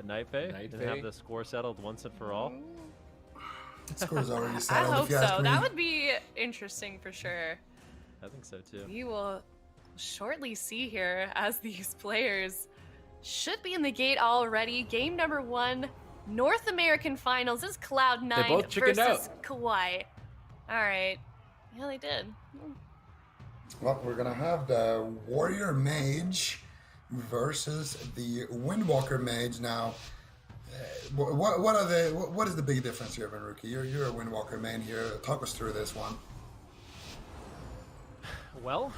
Night Fae and have the score settled once and for all? The score's already I settled. hope If you ask so. me. That would be interesting for sure. I think so too. We will shortly see here as these players should be in the gate already. Game number 1, North American Finals. This is Cloud9 versus Kawhi. All right. Yeah, they did. Well, we're gonna have the Warrior Mage versus the Windwalker Mage now. What is the big difference here, Rookie? You're a Windwalker main here. Talk us through this one. Well,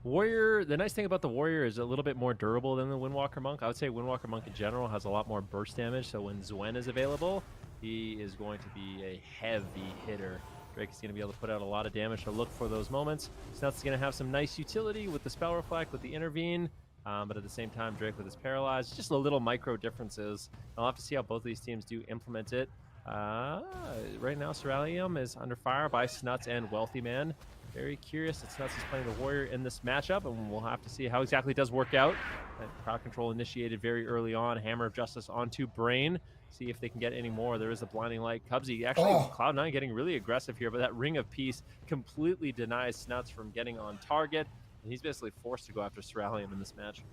Warrior, the nice thing about the Warrior is a little bit more durable than the Windwalker Monk. I would say Windwalker Monk in general has a lot more burst damage, so when Zwen is available, he is going to be a heavy hitter. Drake is going to be able to put out a lot of damage, so look for those moments. Snuts is going to have some nice utility with the Spell Reflect, with the Intervene, but at the same time, Drake with his Paralyze. Just a little micro differences. I'll have to see how both of these teams do implement it. Right now, Ceruleum is under fire by Snuts and Wealthy Man. Very curious that Snuts is playing the Warrior in this matchup, and we'll have to see how exactly it does work out. That crowd control initiated very early on. Hammer of Justice onto Brain. See if they can get any more. There is a Blinding Light. Cubsy, actually, Cloud9 getting really aggressive here, but that Ring of Peace completely denies Snuts from getting on target, and he's basically forced to go after Ceruleum in this match.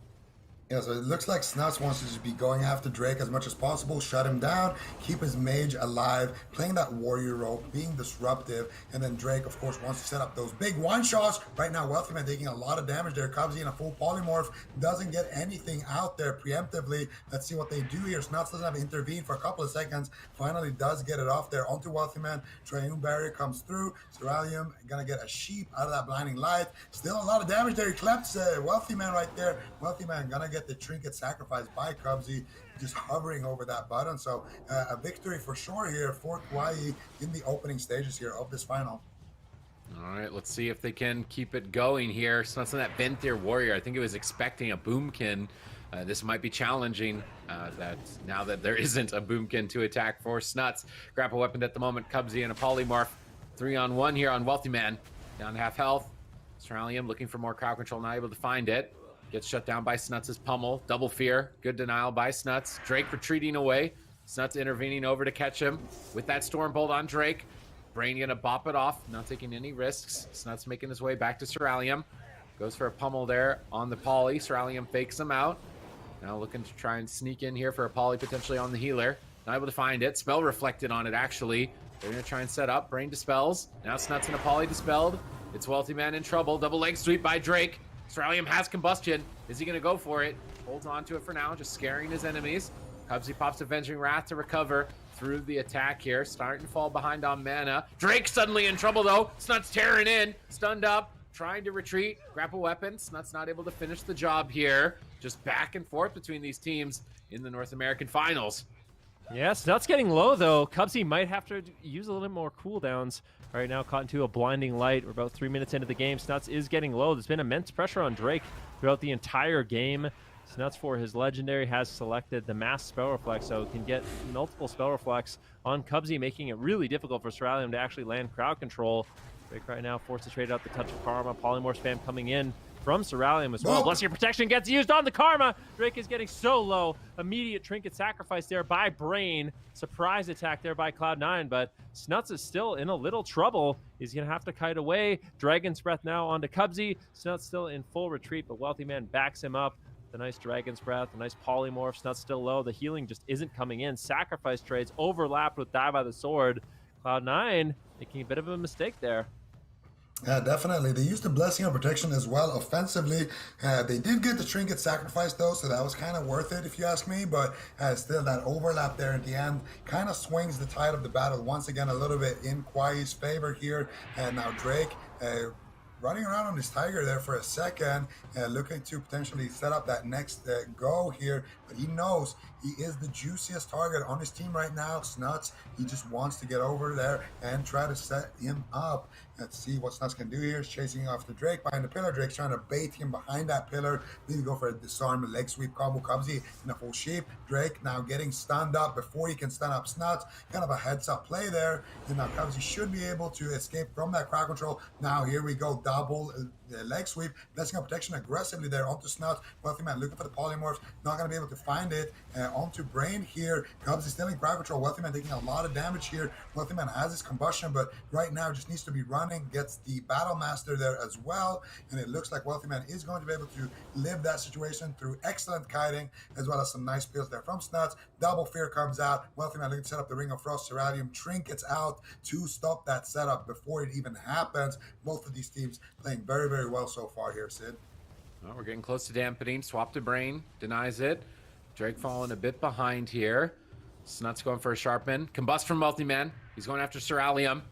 Yeah, so it looks like Snuts wants to just be going after Drake as much as possible, shut him down, keep his mage alive, playing that warrior role, being disruptive, and then Drake, of course, wants to set up those big one-shots. Right now, Wealthy Man taking a lot of damage there. Cubsy in a full polymorph, doesn't get anything out there preemptively. Let's see what they do here. Snuts doesn't have to intervene for a couple of seconds, finally does get it off there onto Wealthy Man. Triune Barrier comes through. Ceruleum gonna get a sheep out of that blinding light. Still a lot of damage there. He claps Wealthy Man right there. Wealthy Man gonna get the trinket sacrificed by Cubsy, just hovering over that button. So a victory for sure here for Kawhi in the opening stages here of this final. All right, let's see if they can keep it going here. Snuts on that Venthyr Warrior. I think it was expecting a Boomkin. This might be challenging now that there isn't a Boomkin to attack for Snuts. Grapple weapon at the moment. Cubsy and a Polymorph. 3-on-1 here on Wealthy Man. Down to half health. Ceruleum looking for more crowd control, not able to find it. Gets shut down by Snuts' pummel. Double fear. Good denial by Snuts. Drake retreating away. Snuts intervening over to catch him with that Stormbolt on Drake. Brain gonna bop it off, not taking any risks. Snuts making his way back to Ceruleum. Goes for a pummel there on the poly. Ceruleum fakes him out. Now looking to try and sneak in here for a poly potentially on the healer. Not able to find it. Spell reflected on it actually. They're gonna try and set up. Brain dispels. Now Snuts and a poly dispelled. It's Wealthy Man in trouble. Double leg sweep by Drake. Ceruleum has combustion. Is he going to go for it? Holds on to it for now, just scaring his enemies. Cubsy pops Avenging Wrath to recover through the attack here. Starting to fall behind on mana. Drake suddenly in trouble though. Snuts tearing in. Stunned up. Trying to retreat. Grapple weapon. Snuts not able to finish the job here. Just back and forth between these teams in the North American Finals. Yeah, Snuts getting low though. Cubsy might have to use a little more cooldowns. Right now, caught into a blinding light. We're about 3 minutes into the game. Snuts is getting low. There's been immense pressure on Drake throughout the entire game. Snuts, for his legendary, has selected the mass spell reflex, so can get multiple spell reflex on Cubsy, making it really difficult for Ceruleum to actually land crowd control. Drake right now forced to trade out the Touch of Karma. Polymorph spam coming in from Ceruleum as well. Bless Your Protection gets used on the Karma. Drake is getting so low. Immediate trinket sacrifice there by Brain. Surprise attack there by Cloud9, but Snuts is still in a little trouble. He's going to have to kite away. Dragon's Breath now onto Cubsy. Snuts still in full retreat, but Wealthy Man backs him up. The nice Dragon's Breath, the nice Polymorph. Snuts still low. The healing just isn't coming in. Sacrifice trades overlapped with Die by the Sword. Cloud9 making a bit of a mistake there. Yeah, definitely. They used the Blessing of Protection as well offensively. They did get the Trinket Sacrifice though, so that was kind of worth it if you ask me, but still that overlap there at the end kind of swings the tide of the battle once again a little bit in Kawhi's favor here. And now Drake running around on this Tiger there for a second, looking to potentially set up that next go here, but he knows he is the juiciest target on his team right now. Snuts, he just wants to get over there and try to set him up. Let's see what Snuts can do here. He's chasing off the Drake behind the pillar. Drake's trying to bait him behind that pillar. Need to go for a disarm, leg sweep combo. Cubsy in a full sheep. Drake now getting stunned up before he can stun up Snuts. Kind of a heads up play there. And now Cubsy should be able to escape from that crowd control. Now here we go. Double leg sweep. Blessing of Protection aggressively there onto Snuts. Wealthy Man looking for the polymorphs. Not going to be able to find it. Onto Brain here. Cubs is still in crowd control. Wealthy Man taking a lot of damage here. Wealthy Man has his combustion, but right now just needs to be running. Gets the Battle Master there as well. And it looks like Wealthy Man is going to be able to live that situation through excellent kiting, as well as some nice pills there from Snuts. Double Fear comes out. Wealthy Man looking to set up the Ring of Frost. Ceralium trinkets out to stop that setup before it even happens. Both of these teams playing very, very well so far here, Sid. Well, we're getting close to Dampening. Swap to Brain. Denies it. Drake falling a bit behind here. Snuts going for a Sharpman. Combust from Wealthy Man. He's going after Ceralium.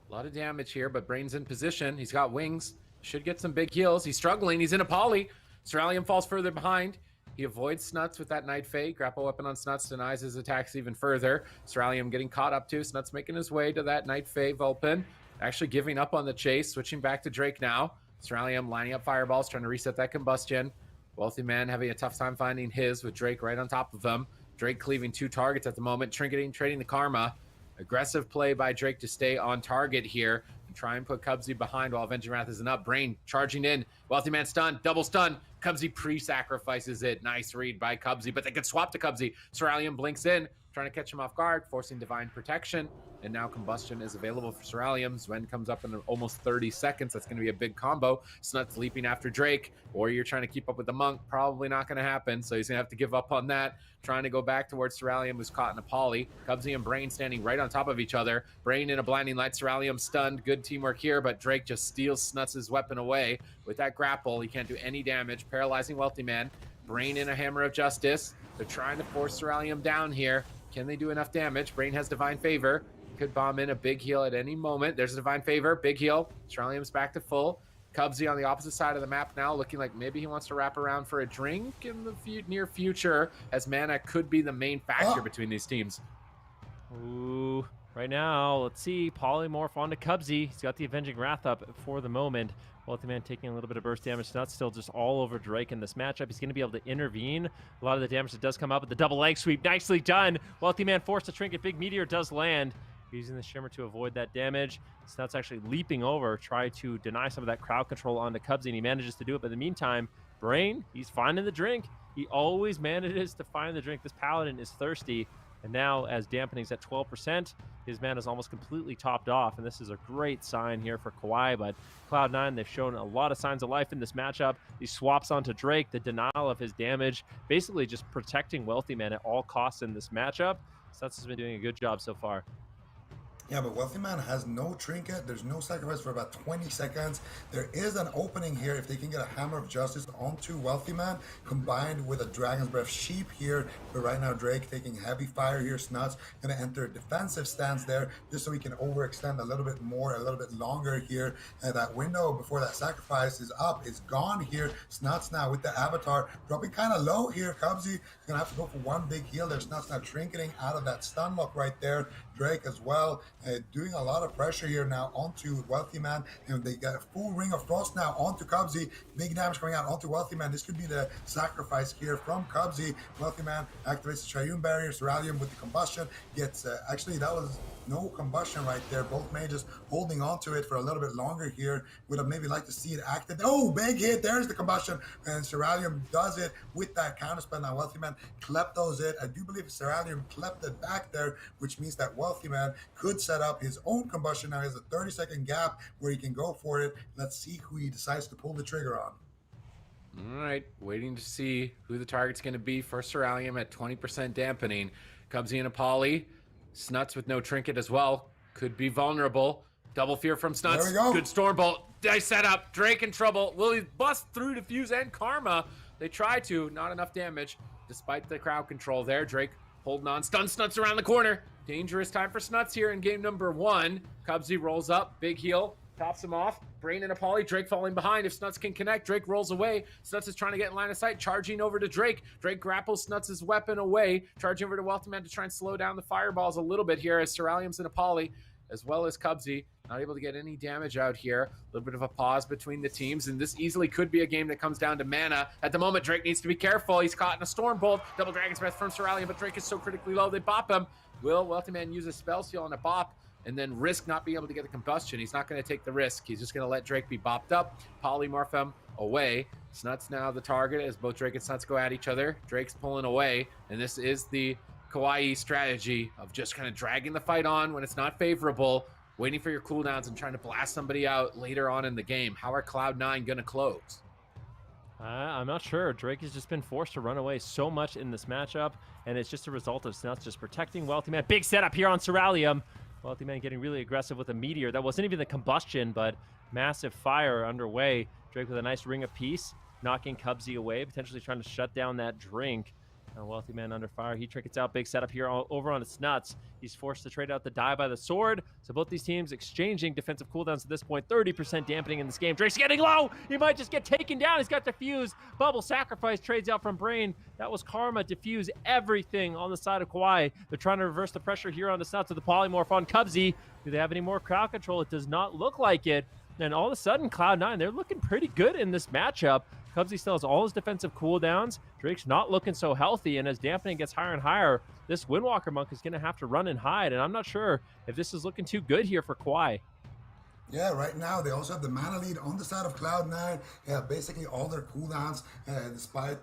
A lot of damage here, but Brain's in position. He's got wings. Should get some big heals. He's struggling. He's in a poly. Ceralium falls further behind. He avoids Snuts with that Night Fae. Grapple weapon on Snuts denies his attacks even further. Ceralium getting caught up too. Snuts making his way to that Night Fae Vulpin. Actually giving up on the chase. Switching back to Drake now. Ceralium lining up fireballs, trying to reset that combustion. Wealthy Man having a tough time finding his with Drake right on top of him. Drake cleaving 2 targets at the moment. Trinketing, trading the Karma. Aggressive play by Drake to stay on target here and try and put Cubsy behind while Avenging Wrath isn't up. Brain charging in. Wealthy Man stunned. Double stun. Cubsy pre-sacrifices it. Nice read by Cubsy, but they can swap to Cubsy. Ceralium blinks in, trying to catch him off guard, forcing Divine Protection. And now Combustion is available for Ceralium. Zwen comes up in almost 30 seconds. That's going to be a big combo. Snuts leaping after Drake. Warrior trying to keep up with the Monk. Probably not going to happen, so he's going to have to give up on that. Trying to go back towards Ceralium, who's caught in a poly. Cubsy and Brain standing right on top of each other. Brain in a blinding light. Ceralium stunned. Good teamwork here, but Drake just steals Snuts' weapon away. With that grapple, he can't do any damage. Paralyzing Wealthy Man. Brain in a Hammer of Justice. They're trying to force Ceralium down here. Can they do enough damage? Brain has Divine Favor. Could bomb in a big heal at any moment. There's a Divine Favor. Big heal. Ceralium's back to full. Cubsy on the opposite side of the map now, looking like maybe he wants to wrap around for a drink in the near future, as mana could be the main factor between these teams. Ooh, right now, let's see. Polymorph onto Cubsy. He's got the Avenging Wrath up for the moment. Wealthy Man taking a little bit of burst damage. Snuts still just all over Drake in this matchup. He's going to be able to intervene. A lot of the damage that does come up with the double leg sweep. Nicely done. Wealthy Man forced to trinket. Big Meteor does land. Using the Shimmer to avoid that damage. Snuts actually leaping over, try to deny some of that crowd control onto Cubsy, and he manages to do it. But in the meantime, Brain, he's finding the drink. He always manages to find the drink. This Paladin is thirsty. And now, as Dampening's at 12%, his mana is almost completely topped off. And this is a great sign here for Kawhi. But Cloud9, they've shown a lot of signs of life in this matchup. He swaps onto Drake, the denial of his damage, basically just protecting Wealthy Man at all costs in this matchup. Snuts has been doing a good job so far. Yeah, but Wealthy Man has no trinket. There's no sacrifice for about 20 seconds. There is an opening here if they can get a Hammer of Justice onto Wealthy Man, combined with a Dragon's Breath Sheep here. But right now, Drake taking heavy fire here. Snuts going to enter a defensive stance there, just so he can overextend a little bit more, a little bit longer here. And that window before that sacrifice is up, is gone here. Snuts now with the Avatar dropping kind of low here. Cubsy is going to have to go for one big heal there. Snuts now trinketing out of that stun lock right there. Drake as well. Doing a lot of pressure here now onto Wealthy Man. And they got a full Ring of Frost now onto Cubsy. Big damage coming out onto Wealthy Man. This could be the sacrifice here from Cubsy. Wealthy Man activates the Triune Barrier. Ceralium with the combustion gets, actually that was no combustion right there. Both mages holding on to it for a little bit longer here. Would have maybe liked to see it active. Oh, big hit. There's the combustion. And Ceralium does it with that counterspell. Now Wealthy Man kleptos it. I do believe Ceralium klept it back there, which means that Wealthy Man could set up his own combustion. Now he has a 30-second gap where he can go for it. Let's see who he decides to pull the trigger on. All right, waiting to see who the target's going to be for Ceralium at 20% dampening. Cubsy and a poly. Snuts with no trinket as well. Could be vulnerable. Double fear from Snuts. There we go. Good Stormbolt. Nice setup. Drake in trouble. Will he bust through Diffuse and Karma? They try to. Not enough damage. Despite the crowd control there. Drake holding on. Stun Snuts around the corner. Dangerous time for Snuts here in game number 1. Cubsy rolls up. Big heal. Tops him off. Brain and a poly. Drake falling behind. If Snuts can connect, Drake rolls away. Snuts is trying to get in line of sight. Charging over to Drake. Drake grapples Snuts' weapon away. Charging over to Wealthy Man to try and slow down the fireballs a little bit here as Ceralium's in a poly, as well as Cubsy. Not able to get any damage out here. A little bit of a pause between the teams, and this easily could be a game that comes down to mana. At the moment, Drake needs to be careful. He's caught in a Stormbolt. Double Dragon's Breath from Ceralium, but Drake is so critically low, they bop him. Will Wealthy Man use a spell seal on a bop? and then risk not being able to get the combustion. He's not going to take the risk. He's just going to let Drake be bopped up, polymorph him away. Snuts now the target as both Drake and Snuts go at each other. Drake's pulling away, and this is the Kawhi strategy of just kind of dragging the fight on when it's not favorable, waiting for your cooldowns and trying to blast somebody out later on in the game. How are Cloud9 going to close? I'm not sure. Drake has just been forced to run away so much in this matchup, and it's just a result of Snuts just protecting Wealthy Man. Big setup here on Cerealium. Wealthy Man getting really aggressive with a meteor. That wasn't even the combustion, but massive fire underway. Drake with a nice ring of peace, knocking Cubsy away, potentially trying to shut down that drink. Wealthy Man under fire. He trickets out. Big setup here over on Snuts. He's forced to trade out the die by the sword. So both these teams exchanging defensive cooldowns at this point. 30% dampening in this game. Drake's getting low. He might just get taken down. He's got Diffuse. Bubble Sacrifice trades out from Brain. That was Karma. Diffuse everything on the side of Kawhi. They're trying to reverse the pressure here on the Snuts with the polymorph on Cubsy. Do they have any more crowd control? It does not look like it. And all of a sudden, Cloud9, they're looking pretty good in this matchup. Cubsy still has all his defensive cooldowns. Drake's not looking so healthy, and as dampening gets higher and higher, this Windwalker Monk is going to have to run and hide, and I'm not sure if this is looking too good here for Kawhi. Yeah, right now they also have the mana lead on the side of Cloud9. Basically all their cooldowns, despite,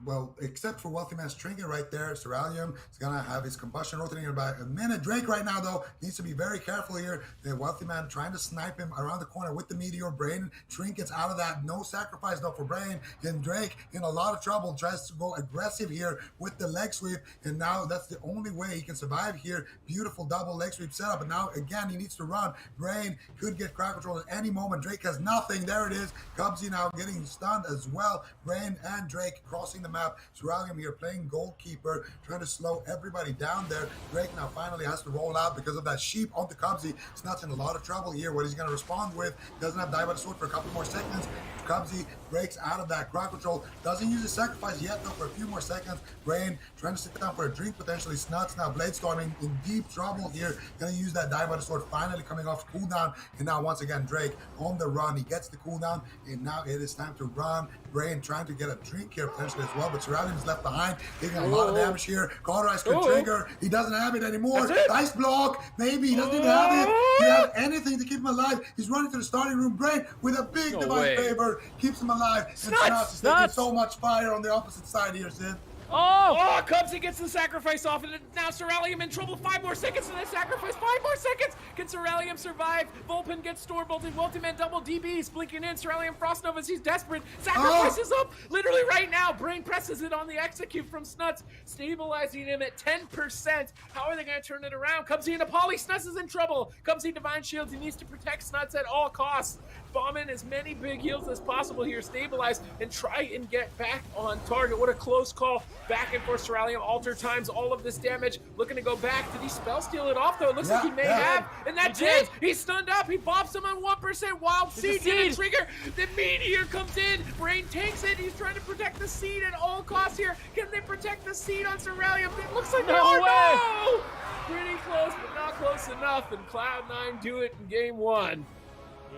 well, except for Wealthy Man's Trinket right there. Cerealium is going to have his combustion rotating in about a minute. Drake right now, though, needs to be very careful here. The Wealthy Man trying to snipe him around the corner with the Meteor. Brain Trinkets out of that. No sacrifice, though, for Brain. And Drake in a lot of trouble, tries to go aggressive here with the leg sweep. And now that's the only way he can survive here. Beautiful double leg sweep setup. But now, again, he needs to run. Brain could get crowd control at any moment. Drake has nothing. There it is. Cubsy now getting stunned as well. Brain and Drake crossing the map. Cerealium here playing goalkeeper, trying to slow everybody down there. Drake now finally has to roll out because of that sheep onto Cubsy. Snuts in a lot of trouble here. What he's going to respond with, doesn't have die by the sword for a couple more seconds. Cubsy breaks out of that crowd control. Doesn't use his sacrifice yet though for a few more seconds. Brain trying to sit down for a drink potentially. Snuts now blade storming in deep trouble here. Gonna use that die by the sword, finally coming off cooldown. And now once again Drake on the run. He gets the cooldown and now it is time to run. Brain trying to get a drink here potentially as well, but Cerealium is left behind, taking a lot of damage here. Cauterize could trigger. He doesn't have it anymore. Ice block, maybe he doesn't even have it. He doesn't have anything to keep him alive. He's running to the starting room. Brain with a big divine favor keeps him alive. And Snuts is taking so much fire on the opposite side here, Sid. Oh, Cubsy gets the sacrifice off, and now Cerealium in trouble. 5 more seconds to the sacrifice. 5 more seconds. Can Cerealium survive? Vulpin gets store bolted. Wealthy Man double DBs blinking in. Cerealium Frost Novas. He's desperate. Sacrifice is up literally right now. Brain presses it on the execute from Snuts, stabilizing him at 10%. How are they going to turn it around? Cubsy and a poly. Snuts is in trouble. Cubsy divine shields. He needs to protect Snuts at all costs. Bomb in as many big heals as possible here. Stabilize and try and get back on target. What a close call. Back and forth, Cerealium alter times all of this damage. Looking to go back. Did he spell steal it off though? It looks like he may have. And that's it. He's stunned up. He bops him on 1%. Wild Seed didn't trigger. The meteor comes in. Brain takes it. He's trying to protect the seed at all costs here. Can they protect the seed on Cerealium? It looks like no. Pretty close, but not close enough. And Cloud9 do it in game 1.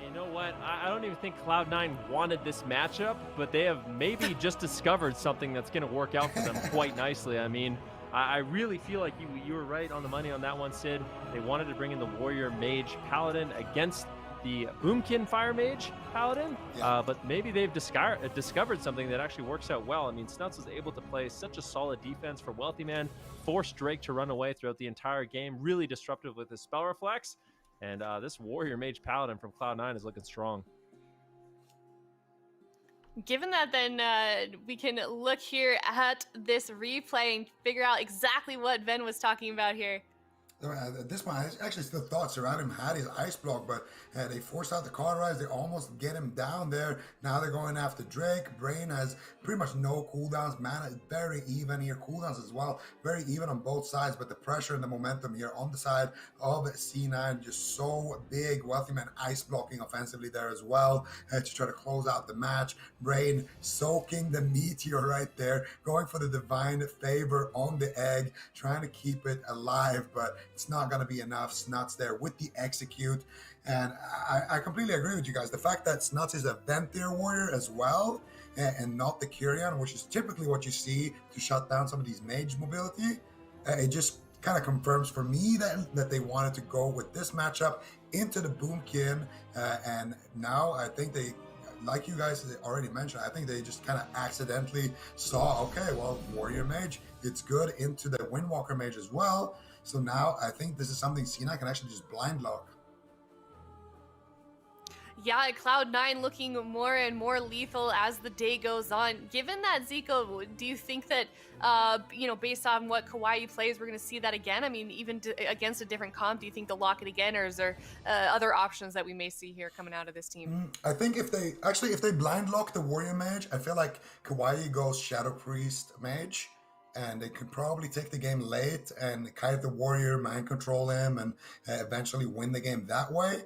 You know what? I don't even think Cloud9 wanted this matchup, but they have maybe just discovered something that's going to work out for them quite nicely. I mean, I really feel like you were right on the money on that one, Sid. They wanted to bring in the Warrior Mage Paladin against the Boomkin Fire Mage Paladin, but maybe they've discovered something that actually works out well. I mean, Snuts was able to play such a solid defense for Wealthy Man, forced Drake to run away throughout the entire game, really disruptive with his spell reflex. And this Warrior Mage Paladin from Cloud9 is looking strong. Given that, then we can look here at this replay and figure out exactly what Ven was talking about here. At this point, I actually still thought Cerealium had his ice block, but they forced out the cauterize. They almost get him down there. Now they're going after Drake. Brain has pretty much no cooldowns. Mana is very even here. Cooldowns as well. Very even on both sides, but the pressure and the momentum here on the side of C9 just so big. Wealthy Man ice blocking offensively there as well to try to close out the match. Brain soaking the meteor right there, going for the divine favor on the egg, trying to keep it alive, but it's not going to be enough. Snuts there with the execute. And I completely agree with you guys. The fact that Snuts is a Venthyr warrior as well, and not the Kyrian, which is typically what you see to shut down some of these mage mobility, it just kind of confirms for me that they wanted to go with this matchup into the Boomkin. And now I think they, like you guys already mentioned, I think they just kind of accidentally saw, okay, well, Warrior Mage, it's good into the Windwalker Mage as well. So now I think this is something C9 can actually just blind lock. Yeah, Cloud9 looking more and more lethal as the day goes on. Given that, Zico, do you think that, based on what Kawhi plays, we're going to see that again? I mean, even against a different comp, do you think they'll lock it again, or is there other options that we may see here coming out of this team? I think if they blind lock the Warrior Mage, I feel like Kawhi goes Shadow Priest Mage, and they could probably take the game late and kite the Warrior, mind control him, and eventually win the game that way.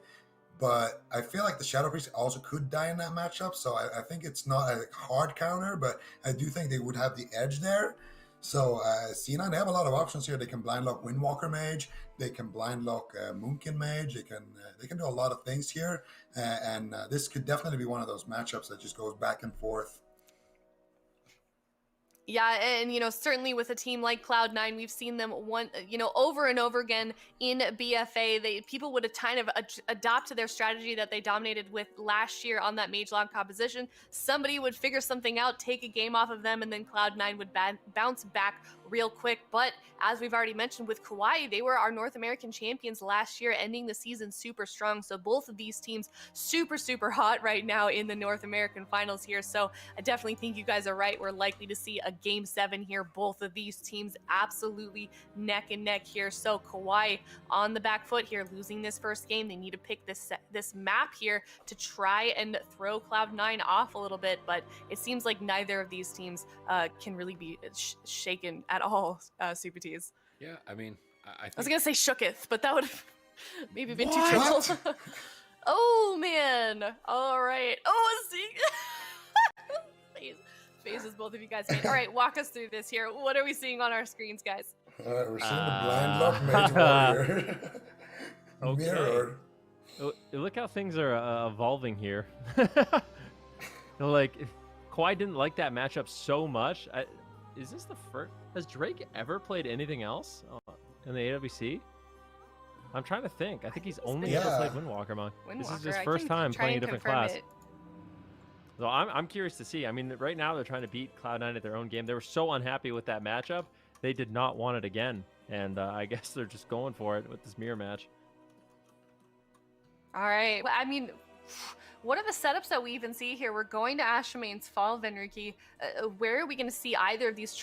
But I feel like the Shadow Priest also could die in that matchup, so I think it's not a hard counter, but I do think they would have the edge there. So C9, they have a lot of options here. They can blind lock Windwalker Mage, they can blind lock Moonkin Mage, they can do a lot of things here, and this could definitely be one of those matchups that just goes back and forth. Yeah, and certainly with a team like Cloud9, we've seen them over and over again in BFA. People would have kind of adopt to their strategy that they dominated with last year on that mage long composition. Somebody would figure something out, take a game off of them, and then Cloud9 would bounce back real quick. But as we've already mentioned with Kawhi, they were our North American champions last year, ending the season super strong. So both of these teams super, super hot right now in the North American finals here. So I definitely think you guys are right. We're likely to see a Game 7 here. Both of these teams absolutely neck and neck here. So Kawhi on the back foot here, losing this first game. They need to pick this map here to try and throw Cloud9 off a little bit. But it seems like neither of these teams can really be shaken at all, Super T's. Yeah, I mean, I was going to say shooketh, but that would have maybe been too trivial. Oh, man. All right. Oh, see? Faces both of you guys made. All right, walk us through this here. What are we seeing on our screens, guys? We're seeing the blind lock Mage Warrior. Okay. Mirrored. Look how things are evolving here. Like, Kawhi didn't like that matchup so much. Is this the first? Has Drake ever played anything else in the AWC? I'm trying to think. I think he's only ever played Windwalker, man. This is his first time playing a different class. So I'm curious to see. I mean, right now they're trying to beat Cloud9 at their own game. They were so unhappy with that matchup. They did not want it again. And I guess they're just going for it with this mirror match. All right. I mean, what are the setups that we even see here? We're going to Ashmane's Fall, Venriki. Where are we going to see either of these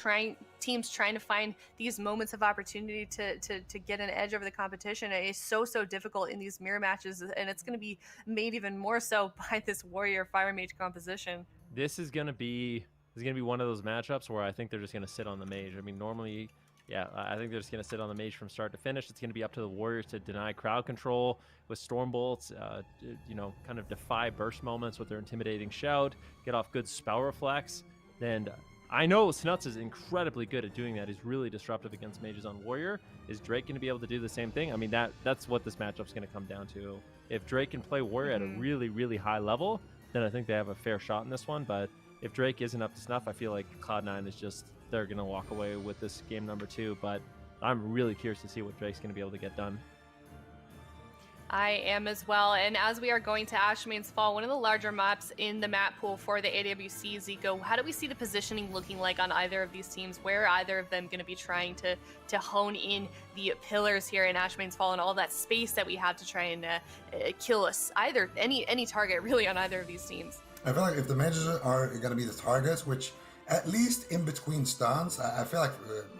teams trying to find these moments of opportunity to get an edge over the competition? It is so difficult in these mirror matches, and it's going to be made even more so by this Warrior Fire Mage composition. This is going to be one of those matchups where I think they're just going to sit on the mage. I mean, normally, yeah, I think they're just going to sit on the mage from start to finish. It's going to be up to the Warriors to deny crowd control with Storm Bolts, kind of defy burst moments with their intimidating shout, get off good spell reflex. And I know Snuts is incredibly good at doing that. He's really disruptive against mages on Warrior. Is Drake going to be able to do the same thing? I mean, that's what this matchup's going to come down to. If Drake can play Warrior at a really, really high level, then I think they have a fair shot in this one. But if Drake isn't up to snuff, I feel like Cloud9 is just, they're going to walk away with this game number 2. But I'm really curious to see what Drake's going to be able to get done. I am as well. And as we are going to Ashmane's Fall, one of the larger maps in the map pool for the AWC, Zico, how do we see the positioning looking like on either of these teams? Where are either of them going to be trying to hone in the pillars here in Ashmane's Fall and all that space that we have to try and kill us? Any target really on either of these teams. I feel like if the mages are going to be the targets, which at least in between stuns, I feel like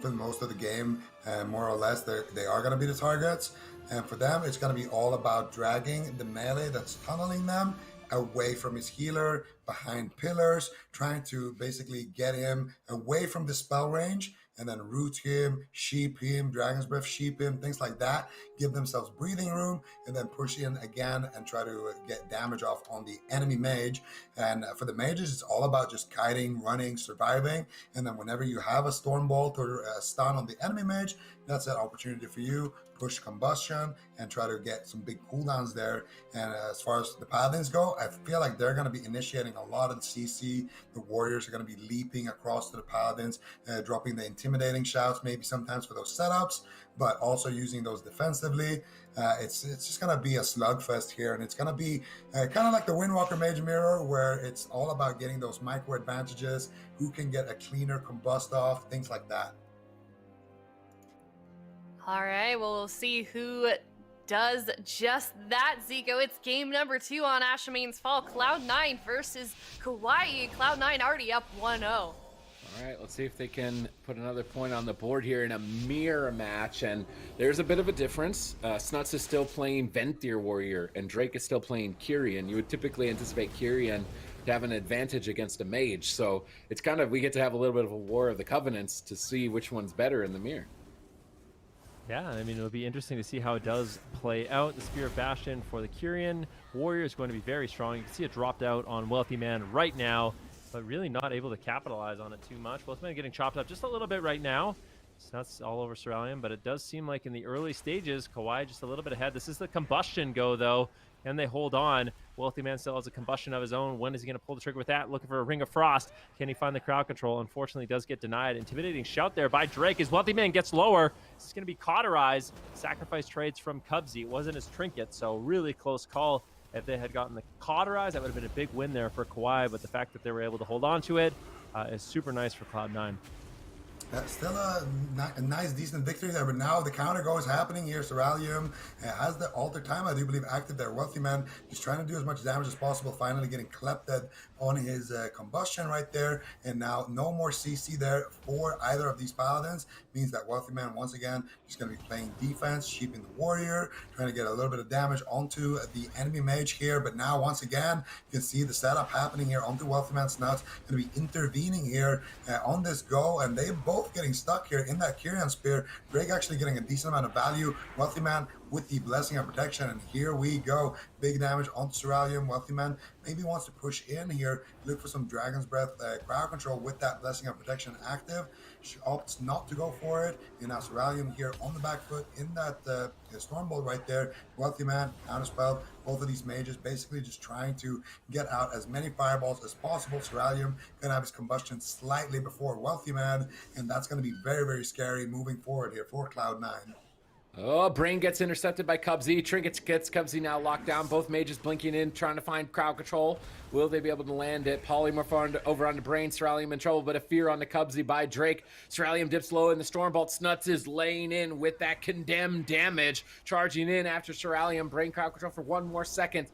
for most of the game, more or less, they are going to be the targets. And for them, it's going to be all about dragging the melee that's tunneling them away from his healer, behind pillars, trying to basically get him away from the spell range, and then root him, sheep him, Dragon's Breath, sheep him, things like that. Give themselves breathing room, and then push in again and try to get damage off on the enemy mage. And for the mages, it's all about just kiting, running, surviving. And then whenever you have a Storm Bolt or a stun on the enemy mage, that's an opportunity for you. Push Combustion and try to get some big cooldowns there. And as far as the Paladins go, I feel like they're going to be initiating a lot of the CC. The warriors are going to be leaping across to the paladins, dropping the intimidating shouts maybe sometimes for those setups, but also using those defensively. It's just going to be a slugfest here, and it's going to be kind of like the Windwalker Mage Mirror, where it's all about getting those micro advantages, who can get a cleaner combust off, things like that. All right, well, we'll see who does just that, Zico. It's game number 2 on Ashamane's Fall. Cloud9 versus Kawhi. Cloud9 already up 1-0. All right, let's see if they can put another point on the board here in a mirror match. And there's a bit of a difference. Snuts is still playing Venthyr Warrior, and Drake is still playing Kyrian. You would typically anticipate Kyrian to have an advantage against a mage. So it's kind of, we get to have a little bit of a war of the covenants to see which one's better in the mirror. Yeah, I mean, it'll be interesting to see how it does play out. The Spear of Bastion for the Kyrian Warrior is going to be very strong. You can see it dropped out on Wealthy Man right now, but really not able to capitalize on it too much. Wealthy Man getting chopped up just a little bit right now. Snuts all over Cerulean, but it does seem like in the early stages, Kawhi just a little bit ahead. This is the combustion go, though. Can they hold on? Wealthy Man still has a combustion of his own. When is he going to pull the trigger with that? Looking for a Ring of Frost. Can he find the crowd control? Unfortunately, does get denied. Intimidating shout there by Drake as Wealthy Man gets lower. This is going to be cauterized. Sacrifice trades from Cubsy. It wasn't his trinket, so really close call. If they had gotten the cauterized, that would have been a big win there for Kawhi, but the fact that they were able to hold on to it is super nice for Cloud9. Still a nice, decent victory there, but now the counter go is happening here. Cerulean has the alter time, I do believe, active there. Wealthy Man just trying to do as much damage as possible, finally getting clept on his combustion right there, and now no more CC there for either of these paladins. Means that Wealthy Man, once again, just going to be playing defense, sheeping the warrior, trying to get a little bit of damage onto the enemy mage here, but now, once again, you can see the setup happening here onto Wealthy Man's Nuts, going to be intervening here on this go, and they both getting stuck here in that Kyrian Spear. Drake actually getting a decent amount of value. Wealthy Man with the Blessing of Protection, and here we go. Big damage onto Cerulean. Wealthy Man maybe wants to push in here, look for some Dragon's Breath crowd control with that Blessing of Protection active. She opts not to go for it, and now Cerulean here on the back foot in that Stormbolt right there. Wealthy Man, counterspell. Both of these mages basically just trying to get out as many fireballs as possible. Cerulean gonna have his combustion slightly before Wealthy Man, and that's gonna be very, very scary moving forward here for Cloud9. Oh, Brain gets intercepted by Cubsy. Trinket gets Cubsy now locked down. Both mages blinking in, trying to find crowd control. Will they be able to land it? Polymorph over onto Brain. Cerulean in trouble, but a fear on the Cubsy by Drake. Cerulean dips low in the Stormbolt. Snuts is laying in with that condemned damage. Charging in after Cerulean. Brain crowd control for one more second.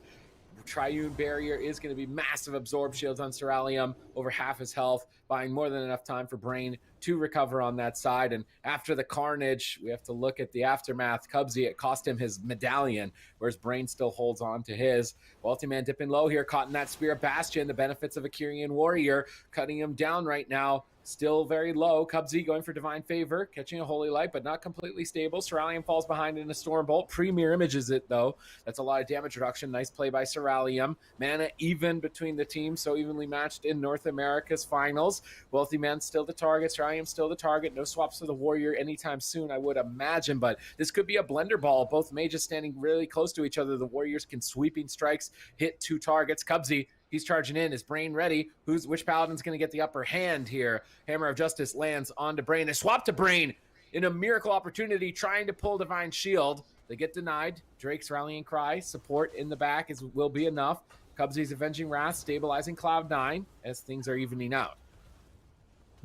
Triune Barrier is going to be massive absorb shields on Cerulean, over half his health, buying more than enough time for Brain to recover on that side. And after the carnage, we have to look at the aftermath. Cubsy, it cost him his medallion, whereas Brain still holds on to his. Wealthy Man dipping low here, caught in that Spear of Bastion, the benefits of a Kyrian Warrior, cutting him down right now. Still very low. Cubsy going for Divine Favor, catching a Holy Light, but not completely stable. Cerulean falls behind in a Stormbolt. Premier images it, though. That's a lot of damage reduction. Nice play by Cerulean. Mana even between the teams, so evenly matched in North America's finals. Wealthy Man still the target. Cerulean still the target. No swaps for the Warrior anytime soon, I would imagine, but this could be a blender ball. Both mages standing really close to each other. The Warriors can sweeping strikes, hit 2 targets. Cubsy, he's charging in. Is Brain ready? Which Paladin's going to get the upper hand here? Hammer of Justice lands onto Brain. A swap to Brain in a miracle opportunity, trying to pull Divine Shield. They get denied. Drake's rallying cry. Support in the back will be enough. Cubsy's Avenging Wrath stabilizing Cloud9 as things are evening out.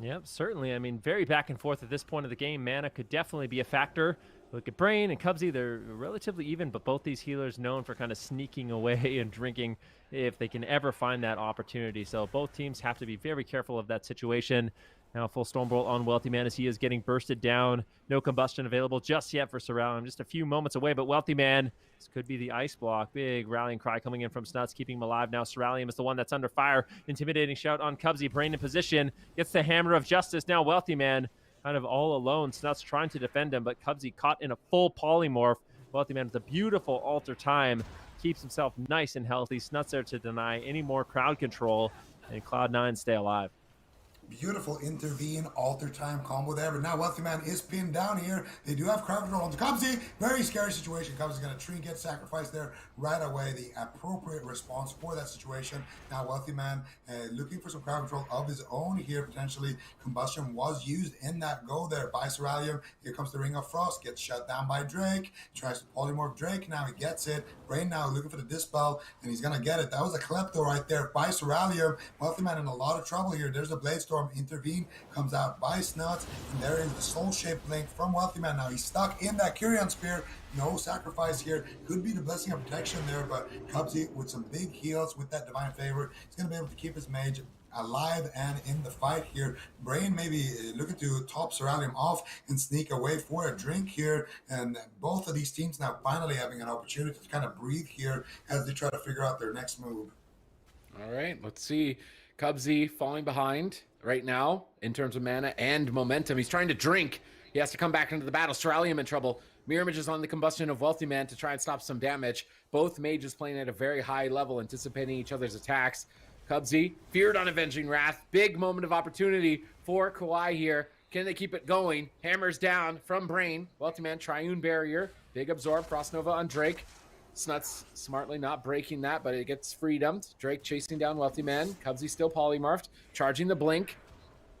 Yep, certainly. I mean, very back and forth at this point of the game. Mana could definitely be a factor. Look at Brain and Cubsy, they're relatively even, but both these healers known for kind of sneaking away and drinking if they can ever find that opportunity. So both teams have to be very careful of that situation. Now full Stormbolt on Wealthy Man as he is getting bursted down. No combustion available just yet for Cerulean. Just a few moments away, but Wealthy Man, this could be the ice block. Big rallying cry coming in from Snuts, keeping him alive. Now Cerulean is the one that's under fire. Intimidating shout on Cubsy. Brain in position. Gets the Hammer of Justice. Now Wealthy Man kind of all alone. Snuts trying to defend him, but Cubsy caught in a full polymorph. Wealthy Man with a beautiful alter time. Keeps himself nice and healthy. Snuts there to deny any more crowd control. And Cloud9 stay alive. Beautiful intervene, alter time combo there. But now Wealthy Man is pinned down here. They do have crowd control on the Cubsy. Very scary situation. Cubsy's going to trinket sacrifice there right away. The appropriate response for that situation. Now Wealthy Man looking for some crowd control of his own here. Potentially combustion was used in that go there by Ceralium. Here comes the Ring of Frost. Gets shut down by Drake. Tries to polymorph Drake. Now he gets it. Brain now looking for the dispel. And he's going to get it. That was a Klepto right there by Ceralium. Wealthy Man in a lot of trouble here. There's a Blade Storm. Intervene comes out by Snuts, and there is the soul-shaped blink from Wealthy Man. Now he's stuck in that Kyrian Spear. No sacrifice here. Could be the blessing of protection there, but Cubsy with some big heals with that divine favor, he's going to be able to keep his mage alive and in the fight here. Brain maybe looking to top Ceralium off and sneak away for a drink here, and both of these teams now finally having an opportunity to kind of breathe here as they try to figure out their next move. All right, let's see. Cubsy falling behind right now in terms of mana and momentum. He's trying to drink. He has to come back into the battle. Ceralium in trouble. Mirror Image is on the combustion of Wealthy Man to try and stop some damage. Both mages playing at a very high level, anticipating each other's attacks. Cubsy feared on Avenging Wrath. Big moment of opportunity for Kawhi here. Can they keep it going? Hammers down from Brain. Wealthy Man, Triune Barrier. Big absorb. Frost Nova on Drake. Snuts smartly not breaking that, but it gets freedomed. Drake chasing down Wealthy Man. Cubsy still polymorphed, charging the blink.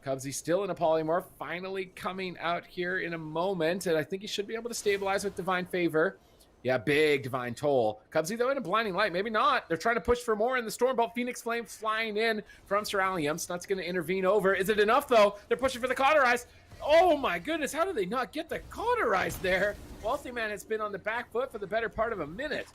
Cubsy still in a polymorph, finally coming out here in a moment, and I think he should be able to stabilize with Divine Favor. Yeah, big Divine Toll. Cubsy, though, in a Blinding Light. Maybe not. They're trying to push for more in the Stormbolt. Phoenix Flame flying in from Ceralium. Snut's going to intervene over. Is it enough, though? They're pushing for the Cauterize. Oh, my goodness. How did they not get the Cauterize there? Wealthy Man has been on the back foot for the better part of a minute.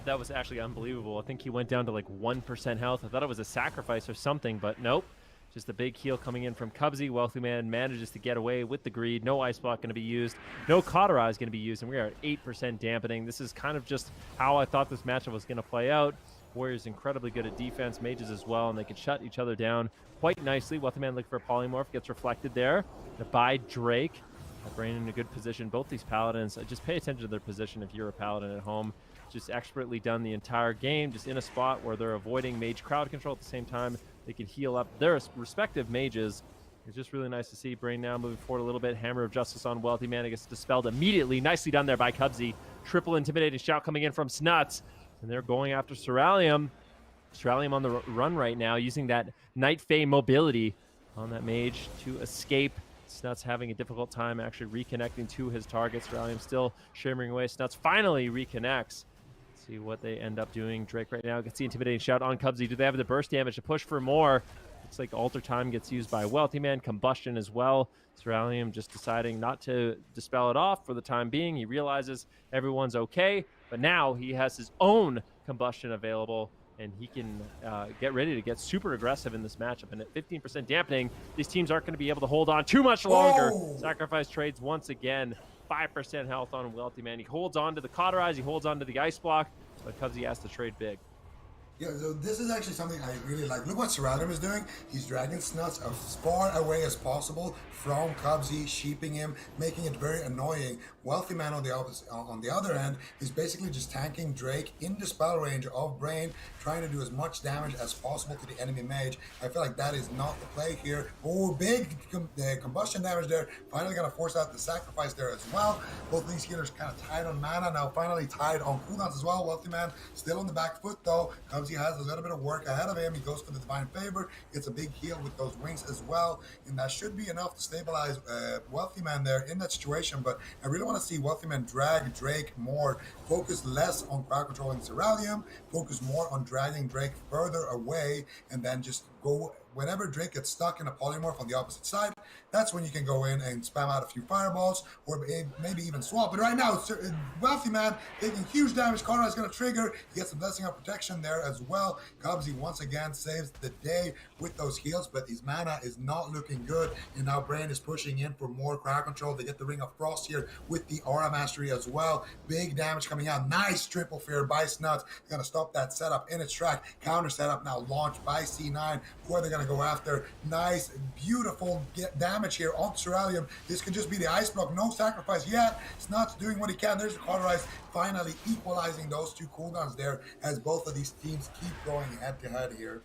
That was actually unbelievable. I think he went down to like 1% health. I thought it was a sacrifice or something, but nope. Just a big heal coming in from Cubsy. Wealthy Man manages to get away with the greed. No Ice Block going to be used. No Cauterize going to be used, and we are at 8% dampening. This is kind of just how I thought this matchup was going to play out. Warriors incredibly good at defense, mages as well, and they can shut each other down quite nicely. Wealthy Man looking for a polymorph, gets reflected there by Drake. Brain in a good position. Both these paladins, just pay attention to their position if you're a paladin at home. Just expertly done the entire game, just in a spot where they're avoiding mage crowd control at the same time. They can heal up their respective mages. It's just really nice to see. Brain now moving forward a little bit. Hammer of Justice on Wealthy Man. It gets dispelled immediately. Nicely done there by Cubsy. Triple intimidating shout coming in from Snuts. And they're going after Ceralium. Ceralium on the run right now, using that Night Fae mobility on that mage to escape. Snuts having a difficult time actually reconnecting to his targets. Ceralium still shimmering away. Snuts finally reconnects. Let's see what they end up doing. Drake right now gets the intimidating shout on Cubsy. Do they have the burst damage to push for more? Looks like Alter Time gets used by Wealthy Man. Combustion as well. Ceralium just deciding not to dispel it off for the time being. He realizes everyone's okay, but now he has his own combustion available, and he can get ready to get super aggressive in this matchup. And at 15% dampening, these teams aren't going to be able to hold on too much longer. Oh. Sacrifice trades once again. 5% health on Wealthy Man. He holds on to the Cauterize. He holds on to the Ice Block, but Cubsy has to trade big. Yeah, so this is actually something I really like. Look what Ceralium is doing. He's dragging Snuts as far away as possible from Cubsy, sheeping him, making it very annoying. Wealthy Man on the other end is basically just tanking Drake in the spell range of Brain, trying to do as much damage as possible to the enemy mage. I feel like that is not the play here. Oh, big combustion damage there. Finally gonna force out the sacrifice there as well. Both these healers kind of tied on mana, now finally tied on cooldowns as well. Wealthy Man still on the back foot though. Cubsy has a little bit of work ahead of him. He goes for the Divine Favor, gets a big heal with those wings as well, and that should be enough to stabilize Wealthy Man there in that situation. But I really want to see Wealthy Man drag Drake more, focus less on crowd controlling Ceralium, focus more on dragging Drake further away, and then just go whenever Drake gets stuck in a polymorph on the opposite side. That's when you can go in and spam out a few fireballs, or maybe even swap. But right now, Wealthy Man taking huge damage. Cauterize is going to trigger. He gets a blessing of protection there as well. Cubsy once again saves the day with those heals, but his mana is not looking good. And now Brain is pushing in for more crowd control. They get the Ring of Frost here with the Aura Mastery as well. Big damage coming out. Nice triple fear by Snuts. Going to stop that setup in its track. Counter setup now launched by C9. Who are they going to go after? Nice, beautiful damage here on Ceralium. This could just be the Ice Block. No sacrifice yet. Snuts doing what he can. There's the Cauterize, finally equalizing those two cooldowns there as both of these teams keep going head to head here.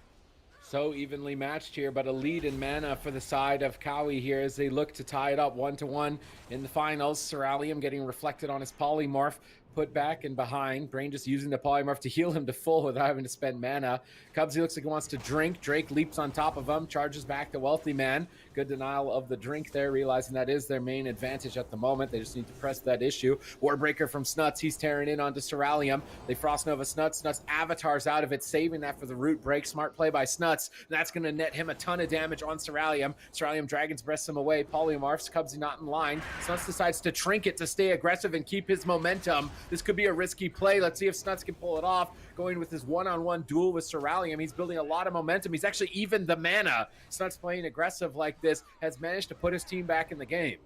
So evenly matched here, but a lead in mana for the side of Kawhi here as they look to tie it up 1-1 in the finals. Ceralium getting reflected on his polymorph, put back and behind. Brain just using the polymorph to heal him to full without having to spend mana. Cubsy looks like he wants to drink. Drake leaps on top of him, charges back the Wealthy Man. Good denial of the drink there, realizing that is their main advantage at the moment. They just need to press that issue. Warbreaker from Snuts, he's tearing in onto Ceralium. They Frost Nova Snuts. Snuts avatars out of it, saving that for the root break. Smart play by Snuts. That's going to net him a ton of damage on Ceralium. Ceralium Dragon's Breath him away. Polymorphs. Cubsy not in line. Snuts decides to trinket to stay aggressive and keep his momentum. This could be a risky play. Let's see if Snuts can pull it off. Going with his one-on-one duel with Ceralium. He's building a lot of momentum. He's actually even the mana. Snuts playing aggressive like this has managed to put his team back in the game.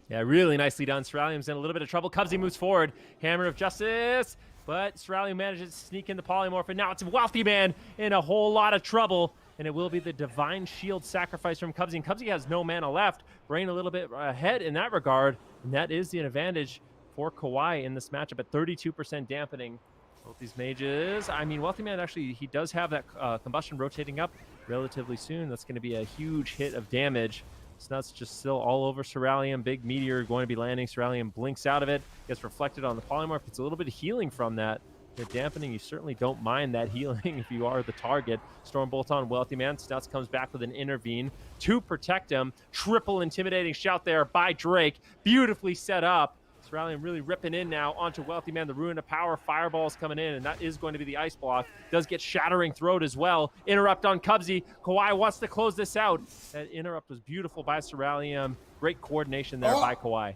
Yeah, really nicely done. Ceralium's in a little bit of trouble. Cubsy moves forward. Hammer of Justice. But Ceralium manages to sneak in the polymorph. And now it's a Wealthy Man in a whole lot of trouble. And it will be the Divine Shield sacrifice from Cubsy. And Cubsy has no mana left. Brain a little bit ahead in that regard. And that is the advantage for Kawhi in this matchup at 32% dampening. Both these mages. I mean, Wealthy Man actually, he does have that combustion rotating up relatively soon. That's going to be a huge hit of damage. Snuts just still all over Ceralium. Big meteor going to be landing. Ceralium blinks out of it. Gets reflected on the polymorph. Gets a little bit of healing from that. The dampening, you certainly don't mind that healing if you are the target. Stormbolt on Wealthy Man. Snuts comes back with an intervene to protect him. Triple intimidating shout there by Drake. Beautifully set up. Ceralium really ripping in now onto Wealthy Man. The Ruin of Power fireballs coming in, and that is going to be the ice block. Does get Shattering Throat as well. Interrupt on Cubsy. Kawhi wants to close this out. That interrupt was beautiful by Ceralium. Great coordination there by Kawhi.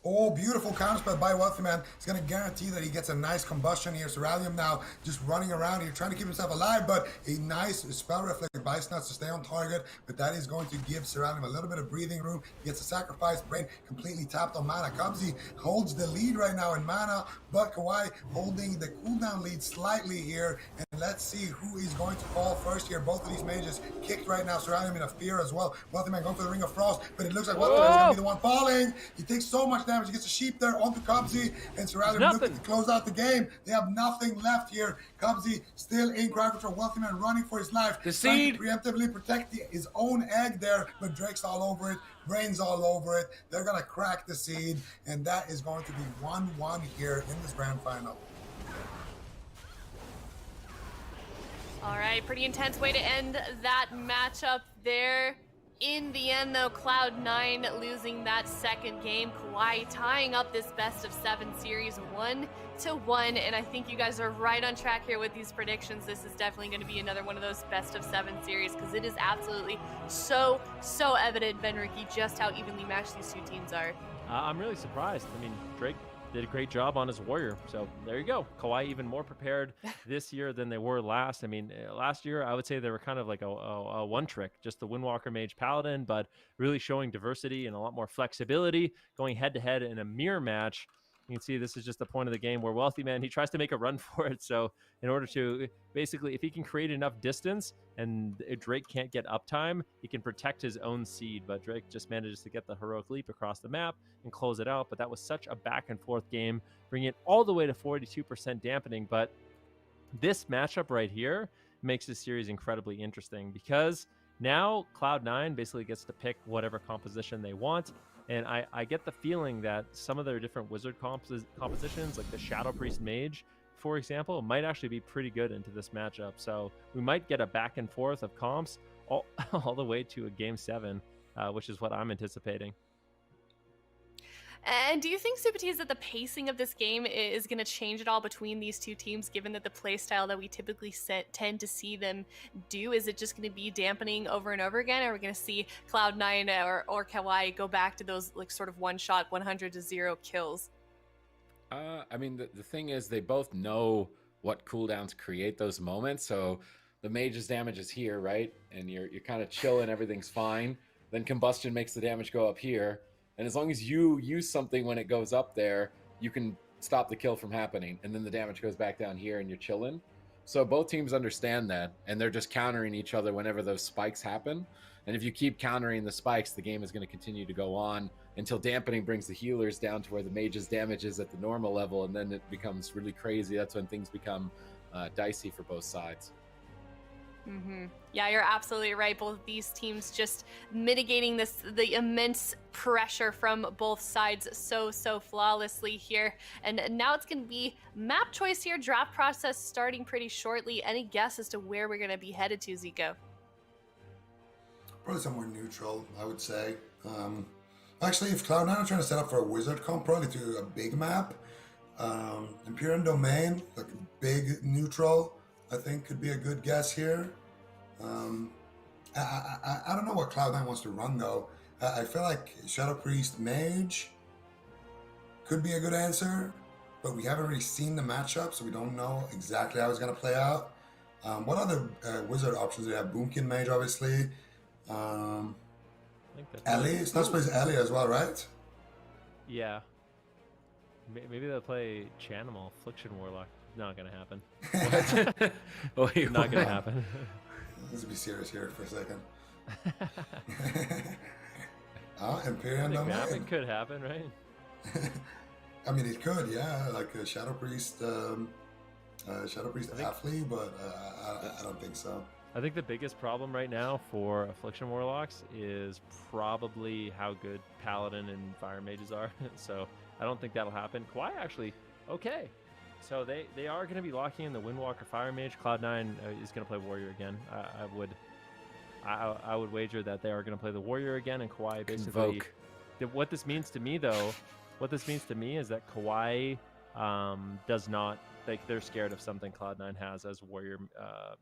Oh, beautiful counterspell by Wealthy Man. It's going to guarantee that he gets a nice combustion here. Ceralium now just running around here, trying to keep himself alive, but a nice spell reflect by Snuts to stay on target. But that is going to give Ceralium a little bit of breathing room. He gets a sacrifice. Brain completely tapped on mana. Cubsy holds the lead right now in mana, but Kawhi holding the cooldown lead slightly here. And let's see who is going to fall first here. Both of these mages kicked right now. Ceralium in a fear as well. Wealthy Man going for the Ring of Frost, but it looks like Wealthy Man is going to be the one falling. He takes so much damage. He gets a sheep there onto Cubsy, and Ceralium looking to close out the game. They have nothing left here. Cubsy still in crowd control. Wealthy Man running for his life. The seed. Trying to preemptively protect his own egg there, but Drake's all over it. Brain's all over it. They're going to crack the seed, and that is going to be 1-1 here in this grand final. All right, pretty intense way to end that matchup there. In the end, though, Cloud9 losing that second game. Kawhi tying up this best-of-7 series 1-1, and I think you guys are right on track here with these predictions. This is definitely going to be another one of those best-of-7 series because it is absolutely so evident, Ben Ricky, just how evenly matched these two teams are. I'm really surprised. I mean, Drake did a great job on his warrior. So there you go. Kawhi even more prepared this year than they were last. I mean, last year, I would say they were kind of like a one trick, just the Windwalker Mage Paladin, but really showing diversity and a lot more flexibility, going head to head in a mirror match. You can see this is just the point of the game where Wealthy Man, he tries to make a run for it. So in order to basically, if he can create enough distance and Drake can't get uptime, he can protect his own seed. But Drake just manages to get the heroic leap across the map and close it out. But that was such a back and forth game, bringing it all the way to 42% dampening. But this matchup right here makes this series incredibly interesting because now Cloud9 basically gets to pick whatever composition they want. And I get the feeling that some of their different wizard compositions, like the Shadow Priest Mage, for example, might actually be pretty good into this matchup. So we might get a back and forth of comps all the way to a Game 7, which is what I'm anticipating. And do you think, Supatees, that the pacing of this game is going to change at all between these two teams, given that the playstyle that we typically tend to see them do? Is it just going to be dampening over and over again? Or are we going to see Cloud9 or Kawhi go back to those like sort of one-shot 100-0 kills? I mean, the thing is they both know what cooldowns create those moments. So the mage's damage is here, right? And you're kind of chilling, everything's fine. Then combustion makes the damage go up here. And as long as you use something when it goes up there, you can stop the kill from happening. And then the damage goes back down here and you're chilling. So both teams understand that. And they're just countering each other whenever those spikes happen. And if you keep countering the spikes, the game is going to continue to go on until dampening brings the healers down to where the mage's damage is at the normal level. And then it becomes really crazy. That's when things become dicey for both sides. Yeah, you're absolutely right. Both of these teams just mitigating the immense pressure from both sides so flawlessly here. And now it's going to be map choice here, draft process starting pretty shortly. Any guess as to where we're going to be headed to, Zico? Probably somewhere neutral, I would say. Actually, if Cloud9 are trying to set up for a wizard comp, probably to a big map. Empyrean Domain, like a big neutral, I think could be a good guess here. I don't know what Cloud9 wants to run though. I feel like Shadow Priest Mage could be a good answer, but we haven't really seen the matchup, so we don't know exactly how it's going to play out. What other wizard options do we have? Boomkin Mage, obviously. I think that's Ellie. Snuts plays Ellie as well, right? Yeah. Maybe they'll play Chanimal, Affliction Warlock. Not gonna happen. Wait, not gonna happen. Let's be serious here for a second. Empyrean Domain. It could happen, right? I mean, it could, yeah. Like a Shadow Priest Athlete, but I don't think so. I think the biggest problem right now for Affliction Warlocks is probably how good Paladin and Fire Mages are. So I don't think that'll happen. Kawhi actually, okay. So they are going to be locking in the Windwalker Fire Mage. Cloud9 is going to play Warrior again. I would wager that they are going to play the Warrior again, and Kawhi basically. What this means to me, though, is that Kawhi does not, like, they're scared of something Cloud9 has as Warrior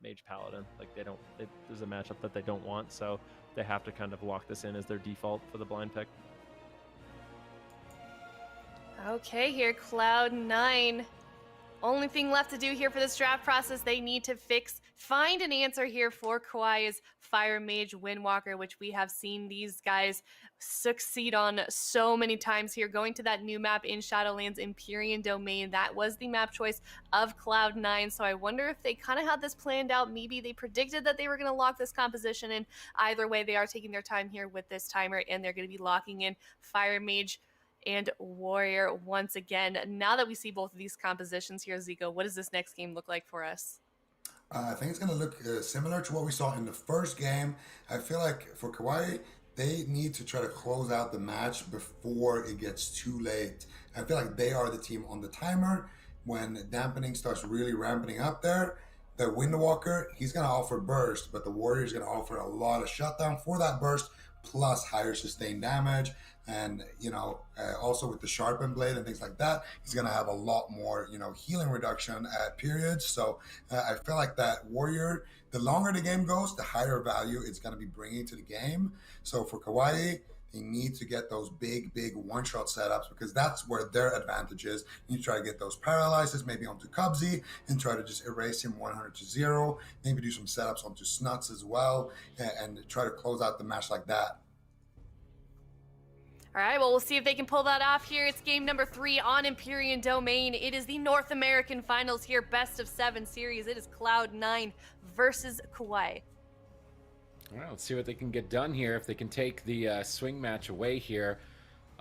Mage Paladin. Like, there's a matchup that they don't want, so they have to kind of lock this in as their default for the blind pick. Okay, here, Cloud9. Only thing left to do here for this draft process, they need to find an answer here for Kawhi's Fire Mage Windwalker, which we have seen these guys succeed on so many times here. Going to that new map in Shadowlands, Empyrean Domain, that was the map choice of Cloud9. So I wonder if they kind of had this planned out. Maybe they predicted that they were going to lock this composition in. Either way, they are taking their time here with this timer, and they're going to be locking in Fire Mage and Warrior once again. Now that we see both of these compositions here, Zico, what does this next game look like for us? I think it's going to look similar to what we saw in the first game. I feel like for Kawhi, they need to try to close out the match before it gets too late. I feel like they are the team on the timer. When Dampening starts really ramping up there, the Windwalker, he's going to offer burst, but the Warrior is going to offer a lot of shutdown for that burst, plus higher sustained damage. And, also with the sharpened blade and things like that, he's going to have a lot more, healing reduction at periods. So I feel like that Warrior, the longer the game goes, the higher value it's going to be bringing to the game. So for Kawhi, they need to get those big one-shot setups, because that's where their advantage is. You try to get those paralyzes maybe onto Cubsy and try to just erase him 100-0. Maybe do some setups onto Snuts as well, and try to close out the match like that. All right, well, we'll see if they can pull that off here. It's game number 3 on Empyrean Domain. It is the North American Finals here, best of 7 series. It is Cloud9 versus Kawhi. All right, let's see what they can get done here. If they can take the swing match away here.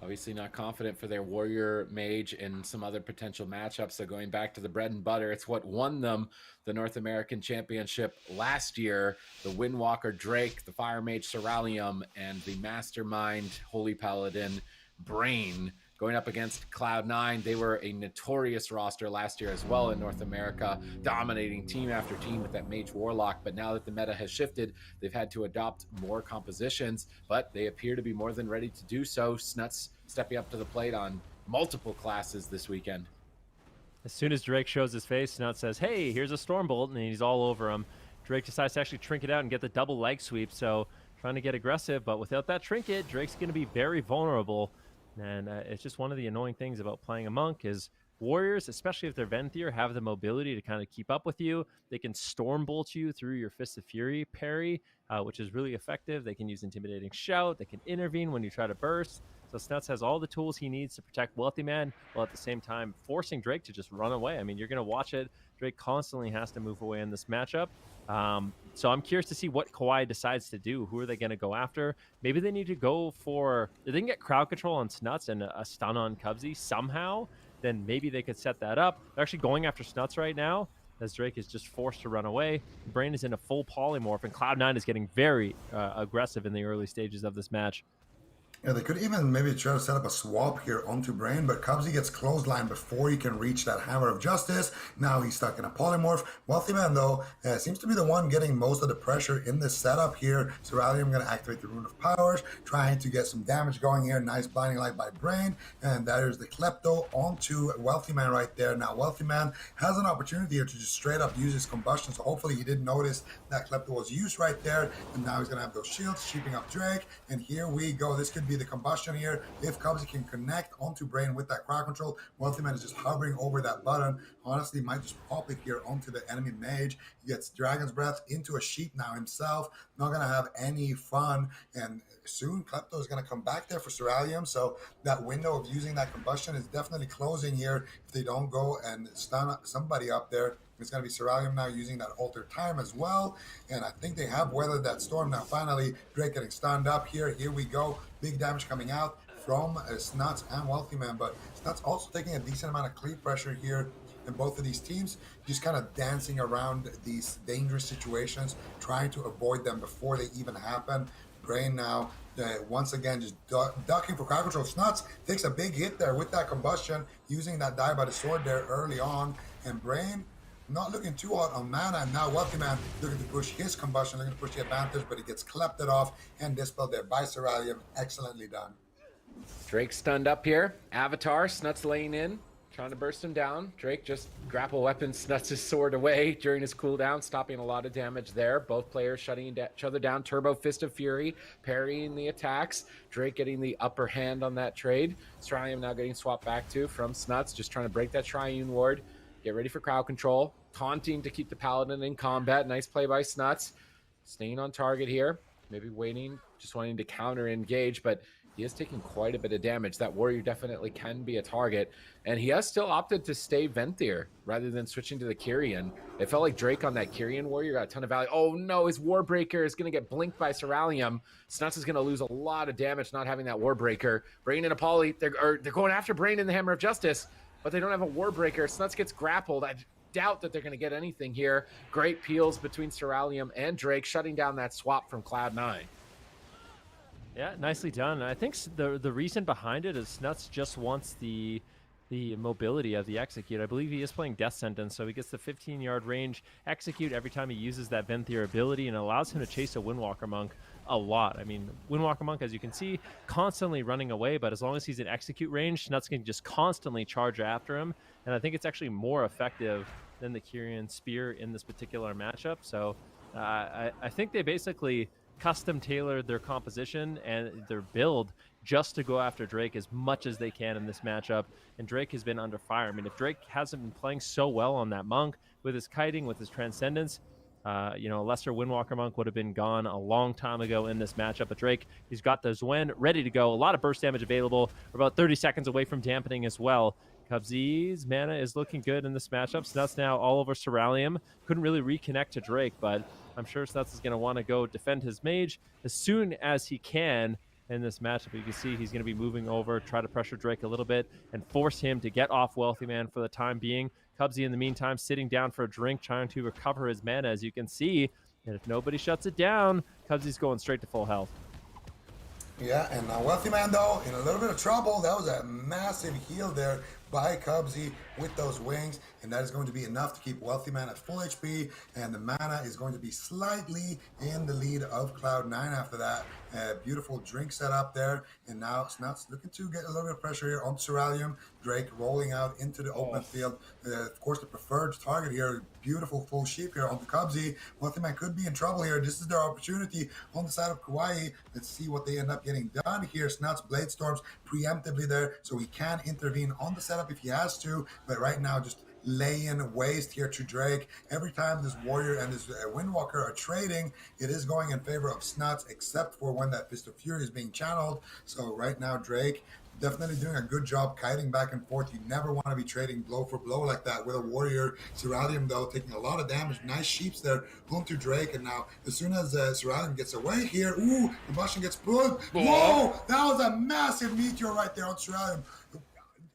Obviously not confident for their Warrior Mage and some other potential matchups. So going back to the bread and butter, it's what won them the North American Championship last year. The Windwalker Drake, the Fire Mage Ceralium, and the Mastermind Holy Paladin Brain going up against Cloud9. They were a notorious roster last year as well in North America, dominating team after team with that Mage Warlock. But now that the meta has shifted, they've had to adopt more compositions, but they appear to be more than ready to do so. Snuts stepping up to the plate on multiple classes this weekend. As soon as Drake shows his face, Snuts says, hey, here's a Stormbolt, and he's all over him. Drake decides to actually trinket out and get the double leg sweep, so trying to get aggressive, but without that trinket, Drake's going to be very vulnerable. And it's just one of the annoying things about playing a monk is warriors, especially if they're Venthyr, have the mobility to kind of keep up with you. They can Stormbolt you through your Fist of Fury parry, which is really effective. They can use Intimidating Shout. They can intervene when you try to burst. So Snuts has all the tools he needs to protect Wealthy Man, while at the same time forcing Drake to just run away. I mean, you're going to watch it. Drake constantly has to move away in this matchup. So I'm curious to see what Kawhi decides to do. Who are they going to go after? Maybe they need to go for... If they can get crowd control on Snuts and a stun on Cubsy somehow, then maybe they could set that up. They're actually going after Snuts right now. as Drake is just forced to run away. Brain is in a full polymorph, and Cloud9 is getting very aggressive in the early stages of this match. Yeah, they could even maybe try to set up a swap here onto Brain, but Cubsy gets clothesline before he can reach that Hammer of Justice. Now he's stuck in a polymorph. Wealthy Man, though, seems to be the one getting most of the pressure in this setup here. Ceralium going to activate the Rune of Powers, trying to get some damage going here. Nice blinding light by Brain, and that is the Klepto onto Wealthy Man right there. Now, Wealthy Man has an opportunity here to just straight up use his combustion, so hopefully he didn't notice that Klepto was used right there, and now he's going to have those shields, keeping up Drake, and here we go. This could be the combustion here. If Cubsy can connect onto Brain with that crowd control, Wealthy Man is just hovering over that button. Honestly, might just pop it here onto the enemy mage. He gets Dragon's Breath into a sheep now himself. Not going to have any fun, and soon Klepto is going to come back there for Ceralium, so that window of using that combustion is definitely closing here if they don't go and stun somebody up there. It's going to be Ceralium now using that altered time as well. And I think they have weathered that storm. Now, finally, Drake getting stunned up here. Here we go. Big damage coming out from Snuts and Wealthy Man. But Snuts also taking a decent amount of cleave pressure here in both of these teams. Just kind of dancing around these dangerous situations, trying to avoid them before they even happen. Brain now, once again, just ducking for crowd control. Snuts takes a big hit there with that combustion, using that die by the sword there early on. And Brain not looking too hot on mana, and now Wealthy Man looking to push his combustion, looking to push the advantage, but he gets clepted off and dispelled there by Ceralium. Excellently done. Drake stunned up here. Avatar, Snuts laying in, trying to burst him down. Drake just grapple weapon Snuts his sword away during his cooldown, stopping a lot of damage there. Both players shutting each other down. Turbo Fist of Fury, parrying the attacks. Drake getting the upper hand on that trade. Ceralium now getting swapped back to from Snuts, just trying to break that Triune Ward. Get ready for crowd control. Taunting to keep the Paladin in combat. Nice play by Snuts. Staying on target here. Maybe waiting, just wanting to counter engage, but he is taking quite a bit of damage. That warrior definitely can be a target. And he has still opted to stay Venthyr rather than switching to the Kyrian. It felt like Drake on that Kyrian warrior got a ton of value. Oh no, his Warbreaker is going to get blinked by Ceralium. Snuts is going to lose a lot of damage not having that Warbreaker. Brain and a Poly, they're going after Brain in the Hammer of Justice, but they don't have a Warbreaker. Snuts gets grappled. I doubt that they're going to get anything here. Great peels between Ceralium and Drake, shutting down that swap from Cloud9. Yeah, nicely done. I think the reason behind it is Snuts just wants the mobility of the execute. I believe he is playing Death Sentence, so he gets the 15-yard range execute every time he uses that Venthyr ability, and allows him to chase a Windwalker Monk a lot. I mean, Windwalker Monk, as you can see, constantly running away, but as long as he's in execute range, Snuts can just constantly charge after him, and I think it's actually more effective than the Kyrian Spear in this particular matchup. So I think they basically custom tailored their composition and their build just to go after Drake as much as they can in this matchup, and Drake has been under fire. I mean, if Drake hasn't been playing so well on that Monk with his kiting, with his Transcendence, a lesser Windwalker Monk would have been gone a long time ago in this matchup. But Drake, he's got the Zwen ready to go. A lot of burst damage available. We're about 30 seconds away from dampening as well. Cubsy's mana is looking good in this matchup. Snuts now all over Ceralium. Couldn't really reconnect to Drake, but I'm sure Snuts is going to want to go defend his mage as soon as he can in this matchup. You can see he's going to be moving over, try to pressure Drake a little bit and force him to get off Wealthy Man for the time being. Cubsy, in the meantime, sitting down for a drink, trying to recover his mana, as you can see. And if nobody shuts it down, Cubsy's going straight to full health. Yeah, and now Wealthy Man, though, in a little bit of trouble. That was a massive heal there by Cubsy with those wings, and that is going to be enough to keep Wealthy Man at full HP, and the mana is going to be slightly in the lead of Cloud9 after that. Beautiful drink setup there, and now Snuts looking to get a little bit of pressure here on Ceralium. Drake rolling out into the open field. Of course, the preferred target here. Beautiful full sheep here on the Cubsy. Wealthy Man could be in trouble here. This is their opportunity on the side of Kawhi. Let's see what they end up getting done here. Snuts Blade Storms preemptively there, so he can intervene on the setup if he has to, but right now just laying waste here to Drake. Every time this warrior and this Windwalker are trading, it is going in favor of Snuts, except for when that Fist of Fury is being channeled. So right now Drake definitely doing a good job kiting back and forth. You never want to be trading blow for blow like that with a warrior. Ceralium, though, taking a lot of damage. Nice sheeps there onto Drake, and now as soon as Ceralium gets away here, ooh, combustion gets pulled. Whoa, that was a massive meteor right there on Ceralium.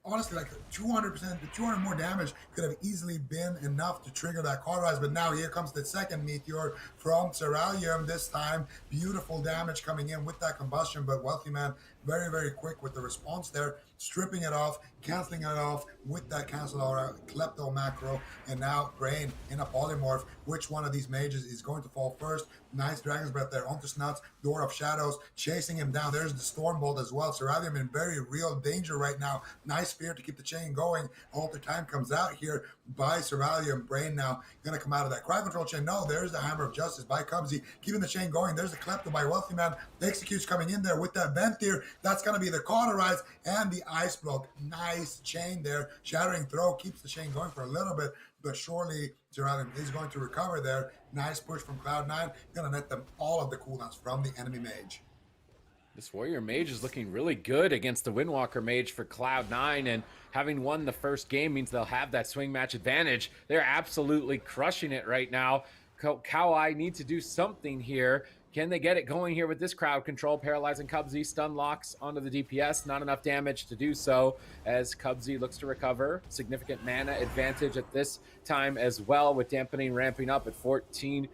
honestly, like 200%, 200 more damage could have easily been enough to trigger that cauterize. But now here comes the second meteor from Ceralium. This time, beautiful damage coming in with that combustion. But Wealthy Man, very, very quick with the response there, stripping it off, canceling it off with that cancel aura, klepto macro, and now Brain in a polymorph. Which one of these mages is going to fall first? Nice Dragon's Breath there onto Snuts, Door of Shadows, chasing him down. There's the Stormbolt as well. Ceralium in very real danger right now. Nice Spear to keep the chain going. Alter Time comes out here by Ceralium. Brain now going to come out of that Cry Control chain. No, there's the Hammer of Justice by Cubsy, keeping the chain going. There's the Klepto by Wealthy Man. Executes coming in there with that Venthyr. That's going to be the Cauterize and the Ice Block. Nice chain there. Shattering Throw keeps the chain going for a little bit, but surely Ceralium is going to recover there. Nice push from Cloud9. Going to net them all of the cooldowns from the enemy mage. This Warrior Mage is looking really good against the Windwalker Mage for Cloud9, and having won the first game means they'll have that swing match advantage. They're absolutely crushing it right now. Kawhi needs to do something here. Can they get it going here with this crowd control? Paralyzing Cubsy, stun locks onto the DPS. Not enough damage to do so as Cubsy looks to recover. Significant mana advantage at this time as well, with Dampening ramping up at 14%.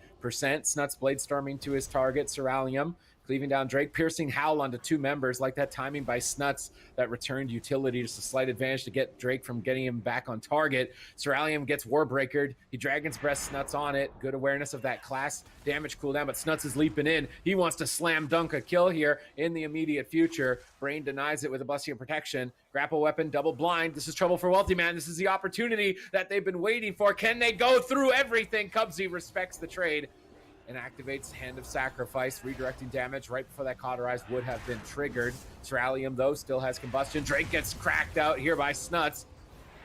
Snuts blade storming to his target, Ceralium. Cleaving down Drake, piercing Howl onto two members, like that timing by Snuts that returned utility, just a slight advantage to get Drake from getting him back on target. Ceralium gets Warbreakered. He Dragon's Breath Snuts on it. Good awareness of that class damage cooldown, but Snuts is leaping in. He wants to slam dunk a kill here in the immediate future. Brain denies it with a Blessing of Protection. Grapple weapon, double blind. This is trouble for Wealthy Man. This is the opportunity that they've been waiting for. Can they go through everything? Cubsy respects the trade and activates Hand of Sacrifice, redirecting damage right before that Cauterize would have been triggered. Ceralium, though, still has combustion. Drake gets cracked out here by Snuts.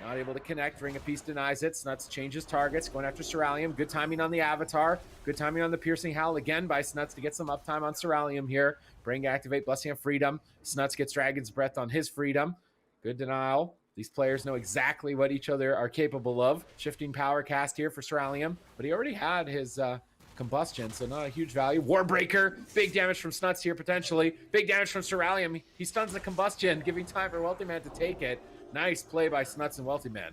Not able to connect. Ring of Peace denies it. Snuts changes targets, going after Ceralium. Good timing on the Avatar. Good timing on the Piercing Howl again by Snuts to get some uptime on Ceralium here. Bring activate Blessing of Freedom. Snuts gets Dragon's Breath on his Freedom. Good denial. These players know exactly what each other are capable of. Shifting power cast here for Ceralium, but he already had his combustion, so not a huge value. Warbreaker, big damage from Snuts here potentially. Big damage from Ceralium. He stuns the combustion, giving time for Wealthy Man to take it. Nice play by Snuts and Wealthy Man.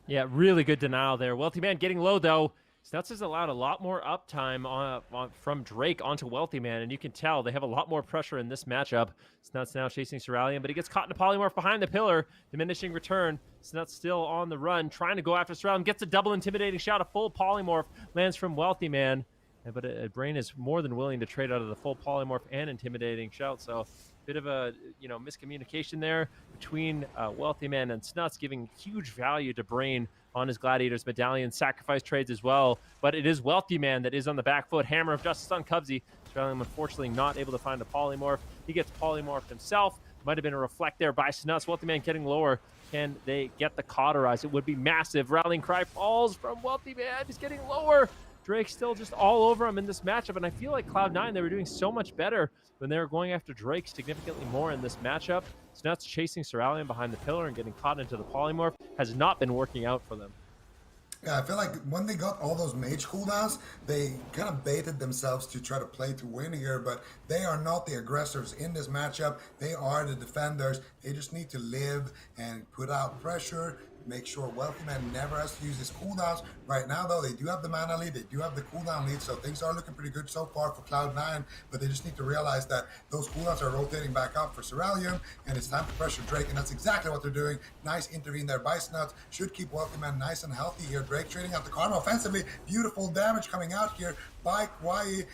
Yeah, really good denial there. Wealthy Man getting low though. Snuts has allowed a lot more uptime from Drake onto Wealthy Man, and you can tell they have a lot more pressure in this matchup. Snuts now chasing Ceralium, but he gets caught in a polymorph behind the pillar. Diminishing return. Snuts still on the run, trying to go after Ceralium. Gets a double intimidating shot, a full polymorph lands from Wealthy Man. But Brain is more than willing to trade out of the full polymorph and intimidating shout. So bit of a miscommunication there between Wealthy Man and Snuts, giving huge value to Brain on his Gladiator's Medallion. Sacrifice trades as well, but it is Wealthy Man that is on the back foot. Hammer of Justice on Cubsy. Ceralium unfortunately not able to find a polymorph. He gets polymorphed himself. Might have been a reflect there by Snuts. Wealthy Man getting lower. Can they get the Cauterize? It would be massive. Rallying Cry falls from Wealthy Man. He's getting lower. Drake still just all over him in this matchup, and I feel like Cloud9, they were doing so much better when they were going after Drake significantly more in this matchup. Snuts chasing Ceralium behind the pillar and getting caught into the polymorph has not been working out for them. Yeah, I feel like when they got all those mage cooldowns, they kind of baited themselves to try to play to win here, but they are not the aggressors in this matchup. They are the defenders. They just need to live and put out pressure, make sure Wealthy Man never has to use his cooldowns. Right now, though, they do have the mana lead, they do have the cooldown lead, so things are looking pretty good so far for Cloud9, but they just need to realize that those cooldowns are rotating back up for Ceralium, and it's time to pressure Drake, and that's exactly what they're doing. Nice intervene there by Snuts. Should keep Wealthy Man nice and healthy here. Drake trading out the Karma offensively. Beautiful damage coming out here by Kawhi.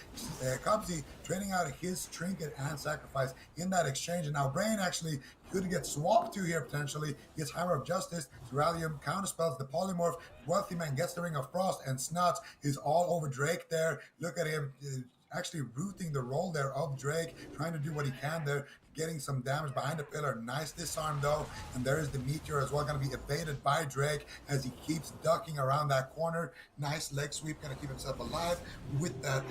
Cubsy trading out his Trinket and Sacrifice in that exchange, and now Brain actually could get swapped to here potentially. Gets Hammer of Justice. Ceralium counterspells the polymorph. Wealthy Man gets the Ring of Frost, and Snuts is all over Drake there. Look at him actually rooting the roll there of Drake, trying to do what he can there, getting some damage behind the pillar. Nice disarm though, and there is the meteor as well, going to be evaded by Drake as he keeps ducking around that corner. Nice leg sweep, going to keep himself alive with that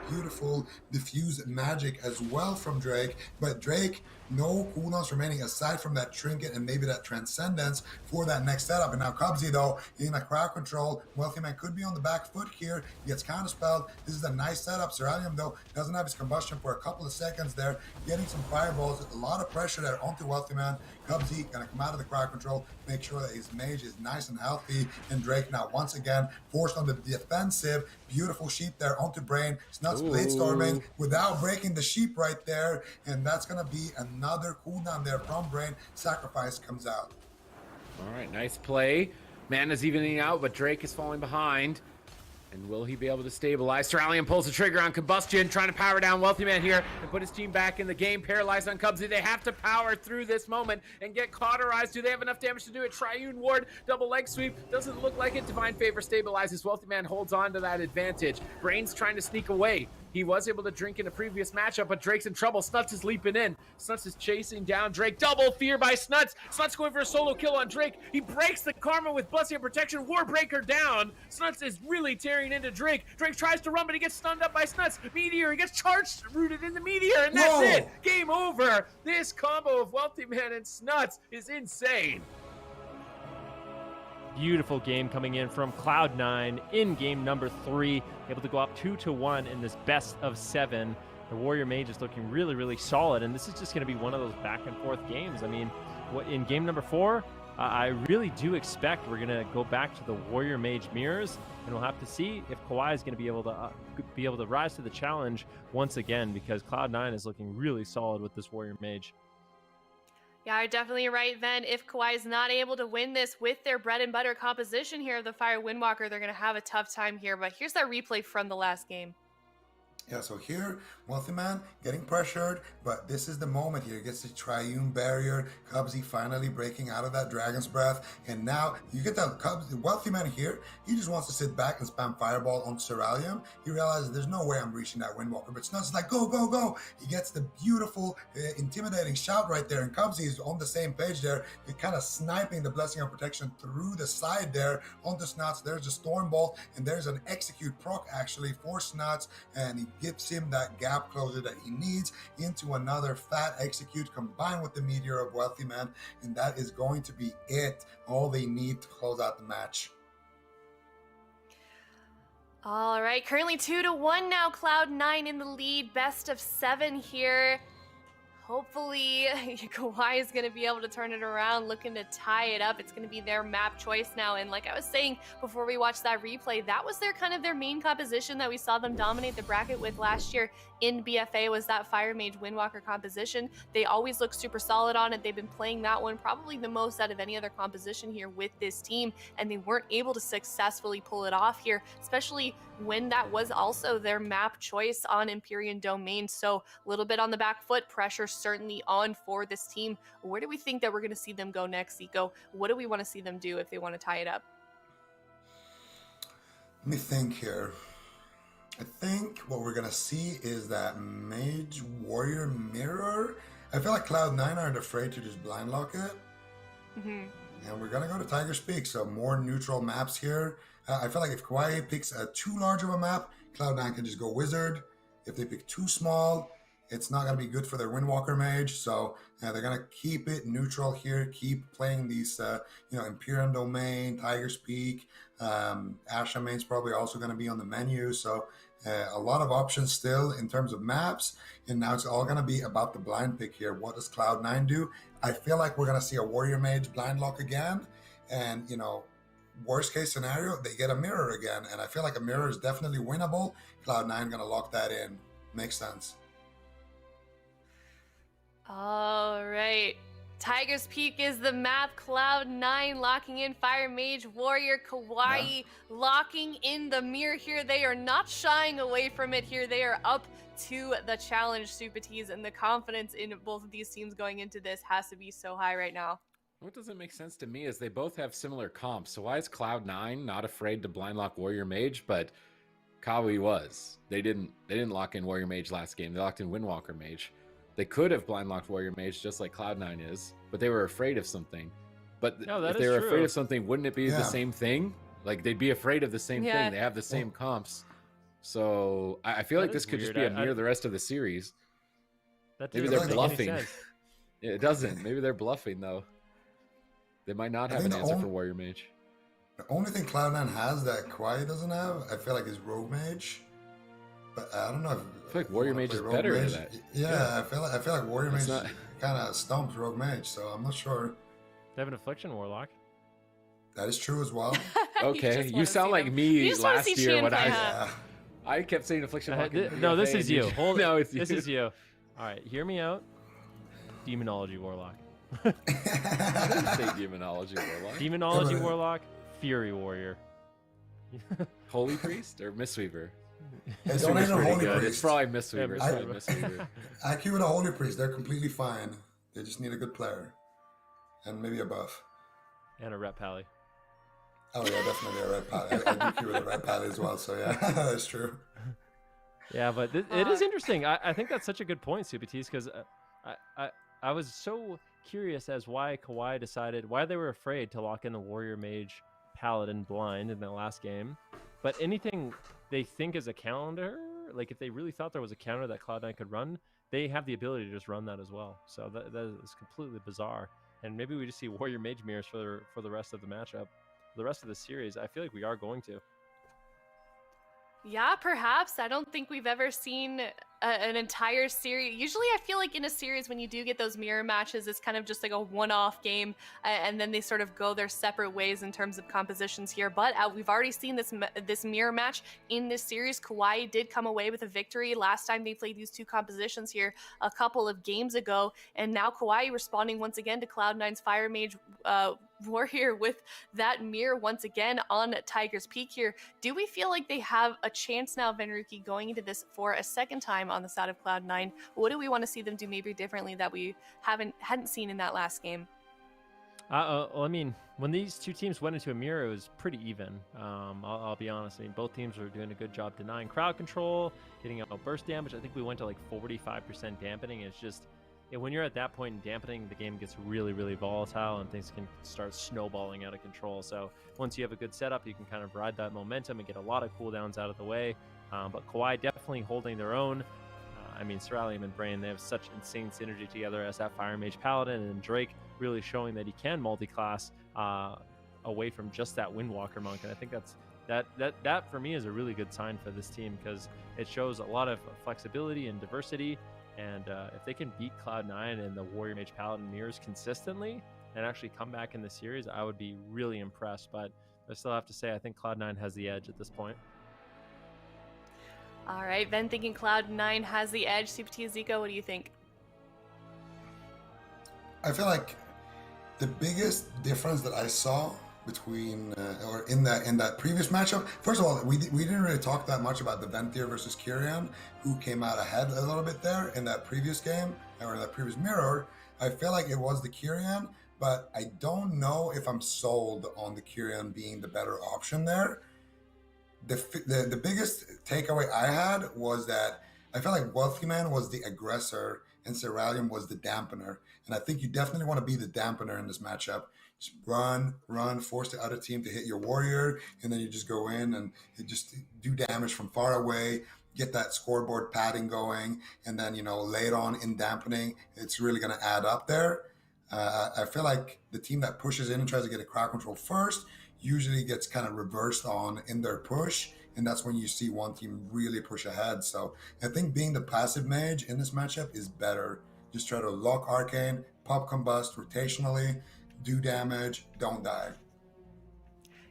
beautiful diffuse magic as well from Drake. But Drake, no cooldowns remaining aside from that Trinket and maybe that Transcendence for that next setup. And now Cubsy though, in a crowd control, Wealthy Man could be on the back foot here. He gets counterspelled. This is a nice setup. Ceralium though doesn't have his combustion for a couple of seconds there, getting some fireball fireballs, a lot of pressure there onto Wealthy Man. Cubsy gonna come out of the crowd control, make sure that his mage is nice and healthy, and Drake now once again forced on the defensive. Beautiful sheep there onto Brain. Snuts blade storming without breaking the sheep right there, and that's gonna be another cooldown there from Brain. Sacrifice comes out. All right, nice play. Mana's evening out, but Drake is falling behind. And will he be able to stabilize? Cerulean pulls the trigger on Combustion, trying to power down Wealthy Man here and put his team back in the game. Paralyzed on Cubsy. They have to power through this moment and get cauterized. Do they have enough damage to do it? Triune Ward, double leg sweep. Doesn't look like it. Divine Favor stabilizes. Wealthy Man holds on to that advantage. Brain's trying to sneak away. He was able to drink in a previous matchup, but Drake's in trouble. Snuts is leaping in. Snuts is chasing down Drake. Double fear by Snuts. Snuts going for a solo kill on Drake. He breaks the Karma with Blessing of Protection. Warbreaker down. Snuts is really tearing into Drake. Drake tries to run, but he gets stunned up by Snuts. Meteor, he gets charged, rooted in the Meteor, and that's it. Game over. This combo of Wealthy Man and Snuts is insane. Beautiful game coming in from Cloud9 in game number 3, able to go up 2-1 in this best of 7. The Warrior Mage is looking really, really solid, and this is just going to be one of those back and forth games. I mean, in game number 4, I really do expect we're going to go back to the Warrior Mage mirrors, and we'll have to see if Kawhi is going to be able to rise to the challenge once again, because Cloud9 is looking really solid with this Warrior Mage. Yeah, you're definitely right, Ven. If Kawhi is not able to win this with their bread and butter composition here of the Fire Windwalker, they're going to have a tough time here. But here's that replay from the last game. Yeah, so here, Wealthy Man getting pressured, but this is the moment here. He gets the Triune Barrier, Cubsy finally breaking out of that Dragon's Breath, and now you get that Wealthy Man here. He just wants to sit back and spam Fireball on Cerulean. He realizes there's no way I'm reaching that Windwalker, but Snuts is like, go, go, go. He gets the beautiful, intimidating shout right there, and Cubsy is on the same page there. He's kind of sniping the Blessing of Protection through the side there onto Snuts. There's a Storm Bolt, and there's an Execute proc actually for Snuts, and he gives him that gap closer that he needs into another fat Execute combined with the Meteor of Wealthy Man, and that is going to be it. All they need to close out the match. All right, currently 2-1 now. Cloud9 in the lead, best of 7 here. Hopefully, Kawhi is going to be able to turn it around, looking to tie it up. It's going to be their map choice now. And like I was saying before we watched that replay, that was their kind of their main composition that we saw them dominate the bracket with last year in BFA, was that Fire Mage Windwalker composition. They always look super solid on it. They've been playing that one probably the most out of any other composition here with this team, and they weren't able to successfully pull it off here, especially when that was also their map choice on Empyrean Domain. So a little bit on the back foot, pressure certainly on for this team. Where do we think that we're going to see them go next, Zico? What do we want to see them do if they want to tie it up? Let me think here. I think what we're going to see is that Mage Warrior Mirror. I feel like Cloud9 aren't afraid to just blind lock it. And we're going to go to Tiger's Peak, so more neutral maps here. I feel like if Kawhi picks too large of a map, Cloud9 can just go Wizard. If they pick too small, it's not going to be good for their Windwalker Mage. So they're going to keep it neutral here, keep playing these, Empyrean Domain, Tiger's Peak. Asha Main's probably also going to be on the menu. So a lot of options still in terms of maps. And now it's all going to be about the blind pick here. What does Cloud9 do? I feel like we're going to see a Warrior Mage blind lock again. And, worst case scenario, they get a mirror again. And I feel like a mirror is definitely winnable. Cloud9 going to lock that in. Makes sense. All right. Tiger's Peak is the map. Cloud9 locking in Fire Mage Warrior. Kawhi locking in the mirror here. They are not shying away from it here. They are up to the challenge, Supatees, and the confidence in both of these teams going into this has to be so high right now. What doesn't make sense to me is they both have similar comps. So why is Cloud9 not afraid to blind lock Warrior Mage, but Kawhi was? They didn't lock in Warrior Mage last game. They locked in Windwalker Mage. They could have blind locked Warrior Mage just like Cloud9 is, but they were afraid of something. But if they were afraid of something, wouldn't it be the same thing? Like, they'd be afraid of the same thing. They have the same comps. So I feel like this could just be a mirror the rest of the series. Maybe they're bluffing. It doesn't. Maybe they're bluffing, though. They might not have an answer for Warrior Mage. The only thing Cloud9 has that Kawhi doesn't have, I feel like, is Rogue Mage. But I don't know. I feel like Warrior Mage is better at that. Yeah, I feel like Warrior Mage kind of stumps Rogue Mage, so I'm not sure. They have an Affliction Warlock. That is true as well. Okay, you sound like me last year when I kept saying Affliction. No, this is you. No, it's you. This is you. All right, hear me out. Demonology Warlock. I didn't say Demonology Warlock. Demonology Warlock, Fury Warrior. Holy Priest or Mistweaver? Hey, don't hate on Holy Priest. It's probably Mistweaver. I queue with a Holy Priest. They're completely fine. They just need a good player. And maybe a buff. And a Ret Pally. Oh yeah, definitely a Red Pally. I do queue with a Red Pally as well, so yeah, that's true. Yeah, but it is interesting. I think that's such a good point, Subitis, because I was so curious as why Kawhi decided, why they were afraid to lock in the Warrior Mage Paladin blind in that last game. But anything they think is a counter, like if they really thought there was a counter that Cloud9 could run, they have the ability to just run that as well. So that is completely bizarre. And maybe we just see Warrior Mage mirrors for the rest of the matchup. The rest of the series, I feel like we are going to. Yeah, perhaps. I don't think we've ever seen an entire series. Usually I feel like in a series when you do get those mirror matches, it's kind of just like a one-off game, and then they sort of go their separate ways in terms of compositions here. But we've already seen this mirror match in this series. Kawhi did come away with a victory last time they played these two compositions here a couple of games ago, and now Kawhi responding once again to Cloud9's Fire Mage Warrior with that mirror once again on Tiger's Peak here. Do we feel like they have a chance now, Venruki, going into this for a second time on the side of Cloud9? What do we want to see them do maybe differently that we hadn't seen in that last game? Well, I mean, when these two teams went into a mirror, it was pretty even. I'll be honest. I mean, both teams were doing a good job denying crowd control, getting out burst damage. I think we went to like 45% dampening. It's just, when you're at that point in dampening, the game gets really, really volatile and things can start snowballing out of control. So once you have a good setup, you can kind of ride that momentum and get a lot of cooldowns out of the way. But Kawhi definitely holding their own. I mean, Ceralium and Brain, they have such insane synergy together as that Fire Mage Paladin, and Drake really showing that he can multi-class away from just that Windwalker Monk. And I think that for me is a really good sign for this team, because it shows a lot of flexibility and diversity. And if they can beat Cloud9 and the Warrior Mage Paladin mirrors consistently and actually come back in the series, I would be really impressed. But I still have to say, I think Cloud9 has the edge at this point. All right, Ben thinking Cloud9 has the edge. CPT Zico, what do you think? I feel like the biggest difference that I saw between or in that previous matchup, first of all, we didn't really talk that much about the Ventier versus Kyrian, who came out ahead a little bit there in that previous game, or in that previous mirror. I feel like it was the Kyrian, but I don't know if I'm sold on the Kyrian being the better option there. The biggest takeaway I had was that I felt like Wealthy Man was the aggressor and Ceralium was the dampener. And I think you definitely want to be the dampener in this matchup. Just run, force the other team to hit your warrior, and then you just go in and you just do damage from far away, get that scoreboard padding going, and then, lay it on in dampening. It's really going to add up there. I feel like the team that pushes in and tries to get a crowd control first usually gets kind of reversed on in their push, and that's when you see one team really push ahead. So I think being the passive mage in this matchup is better. Just try to lock Arcane, pop combust rotationally, do damage, don't die.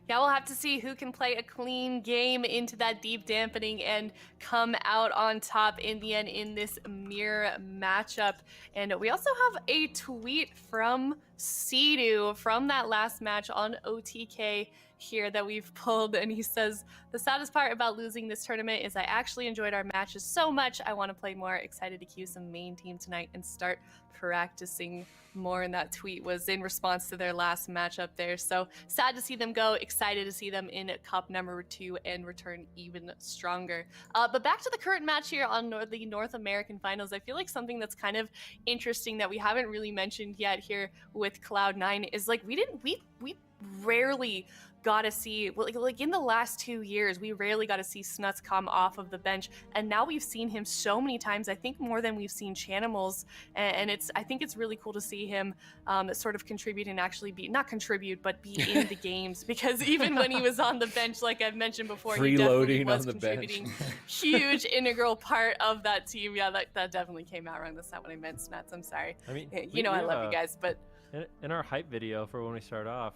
Yeah, we'll have to see who can play a clean game into that deep dampening and come out on top in the end in this mirror matchup. And we also have a tweet from Sidu from that last match on OTK here that we've pulled, and he says, the saddest part about losing this tournament is I actually enjoyed our matches so much. I want to play more. Excited to queue some main team tonight and start practicing more. And that tweet was in response to their last matchup there. So sad to see them go, excited to see them in cup number 2 and return even stronger. But back to the current match here on the North American Finals. I feel like something that's kind of interesting that we haven't really mentioned yet here with Cloud9 is like we rarely got to see, like in the last 2 years, we rarely got to see Snuts come off of the bench, and now we've seen him so many times, I think more than we've seen Chanimals, and I think it's really cool to see him sort of contribute and actually not contribute, but be in the games, because even when he was on the bench, like I've mentioned before, he definitely was contributing. Huge integral part of that team. Yeah, that definitely came out wrong. That's not what I meant, Snuts. I'm sorry. I mean, I love you guys, but in our hype video for when we start off,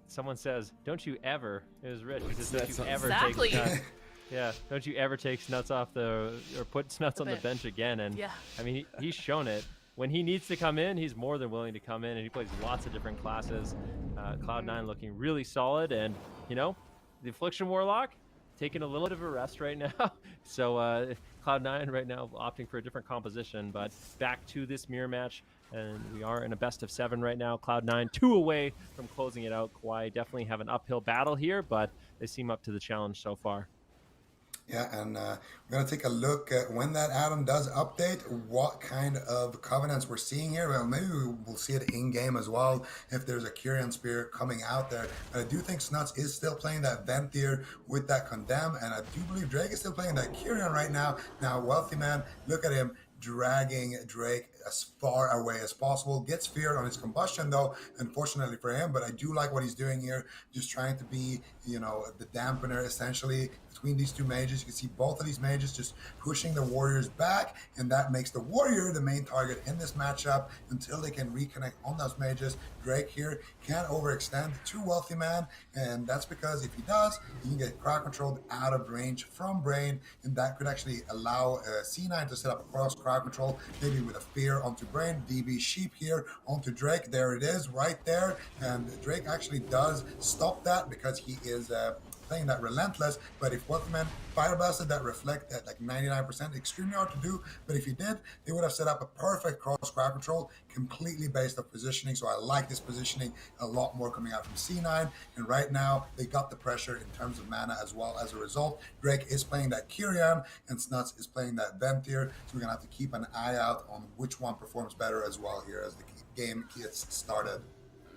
someone says, "Don't you ever?" It was Rich. He says, "Don't you ever exactly. take Snuts?" Yeah, don't you ever take Snuts off or put Snuts on the bench again? And yeah. I mean, he's shown it. When he needs to come in, he's more than willing to come in, and he plays lots of different classes. Cloud9 looking really solid, and the Affliction Warlock taking a little bit of a rest right now. So Cloud9 right now opting for a different composition, but back to this mirror match. And we are in a best of 7 right now. Cloud9 2 away from closing it out. Kawhi definitely have an uphill battle here, but they seem up to the challenge so far. Yeah, and we're going to take a look at when that add-on does update, what kind of covenants we're seeing here. Well, maybe we'll see it in-game as well if there's a Kyrian Spear coming out there. But I do think Snuts is still playing that Venthyr with that Condemn, and I do believe Drake is still playing that Kyrian right now. Now, Wealthy Man, look at him dragging Drake as far away as possible. Gets feared on his combustion though, unfortunately for him, but I do like what he's doing here, just trying to be, the dampener essentially between these two mages. You can see both of these mages just pushing the warriors back, and that makes the warrior the main target in this matchup until they can reconnect on those mages. Drake here can't overextend to Wealthy Man, and that's because if he does, he can get crowd controlled out of range from Brain, and that could actually allow C9 to set up a cross crowd control, maybe with a fear onto Brain. DB Sheep here onto Drake. There it is right there, and Drake actually does stop that because he is playing that Relentless. But if Wealthyman Fire Blasted, that Reflect at like 99%, extremely hard to do, but if he did, they would have set up a perfect cross crowd control completely based on positioning. So I like this positioning a lot more coming out from C9, and right now they got the pressure in terms of mana as well. As a result, Drake is playing that Kyrian and Snuts is playing that Venthyr, so we're gonna have to keep an eye out on which one performs better as well here as the game gets started.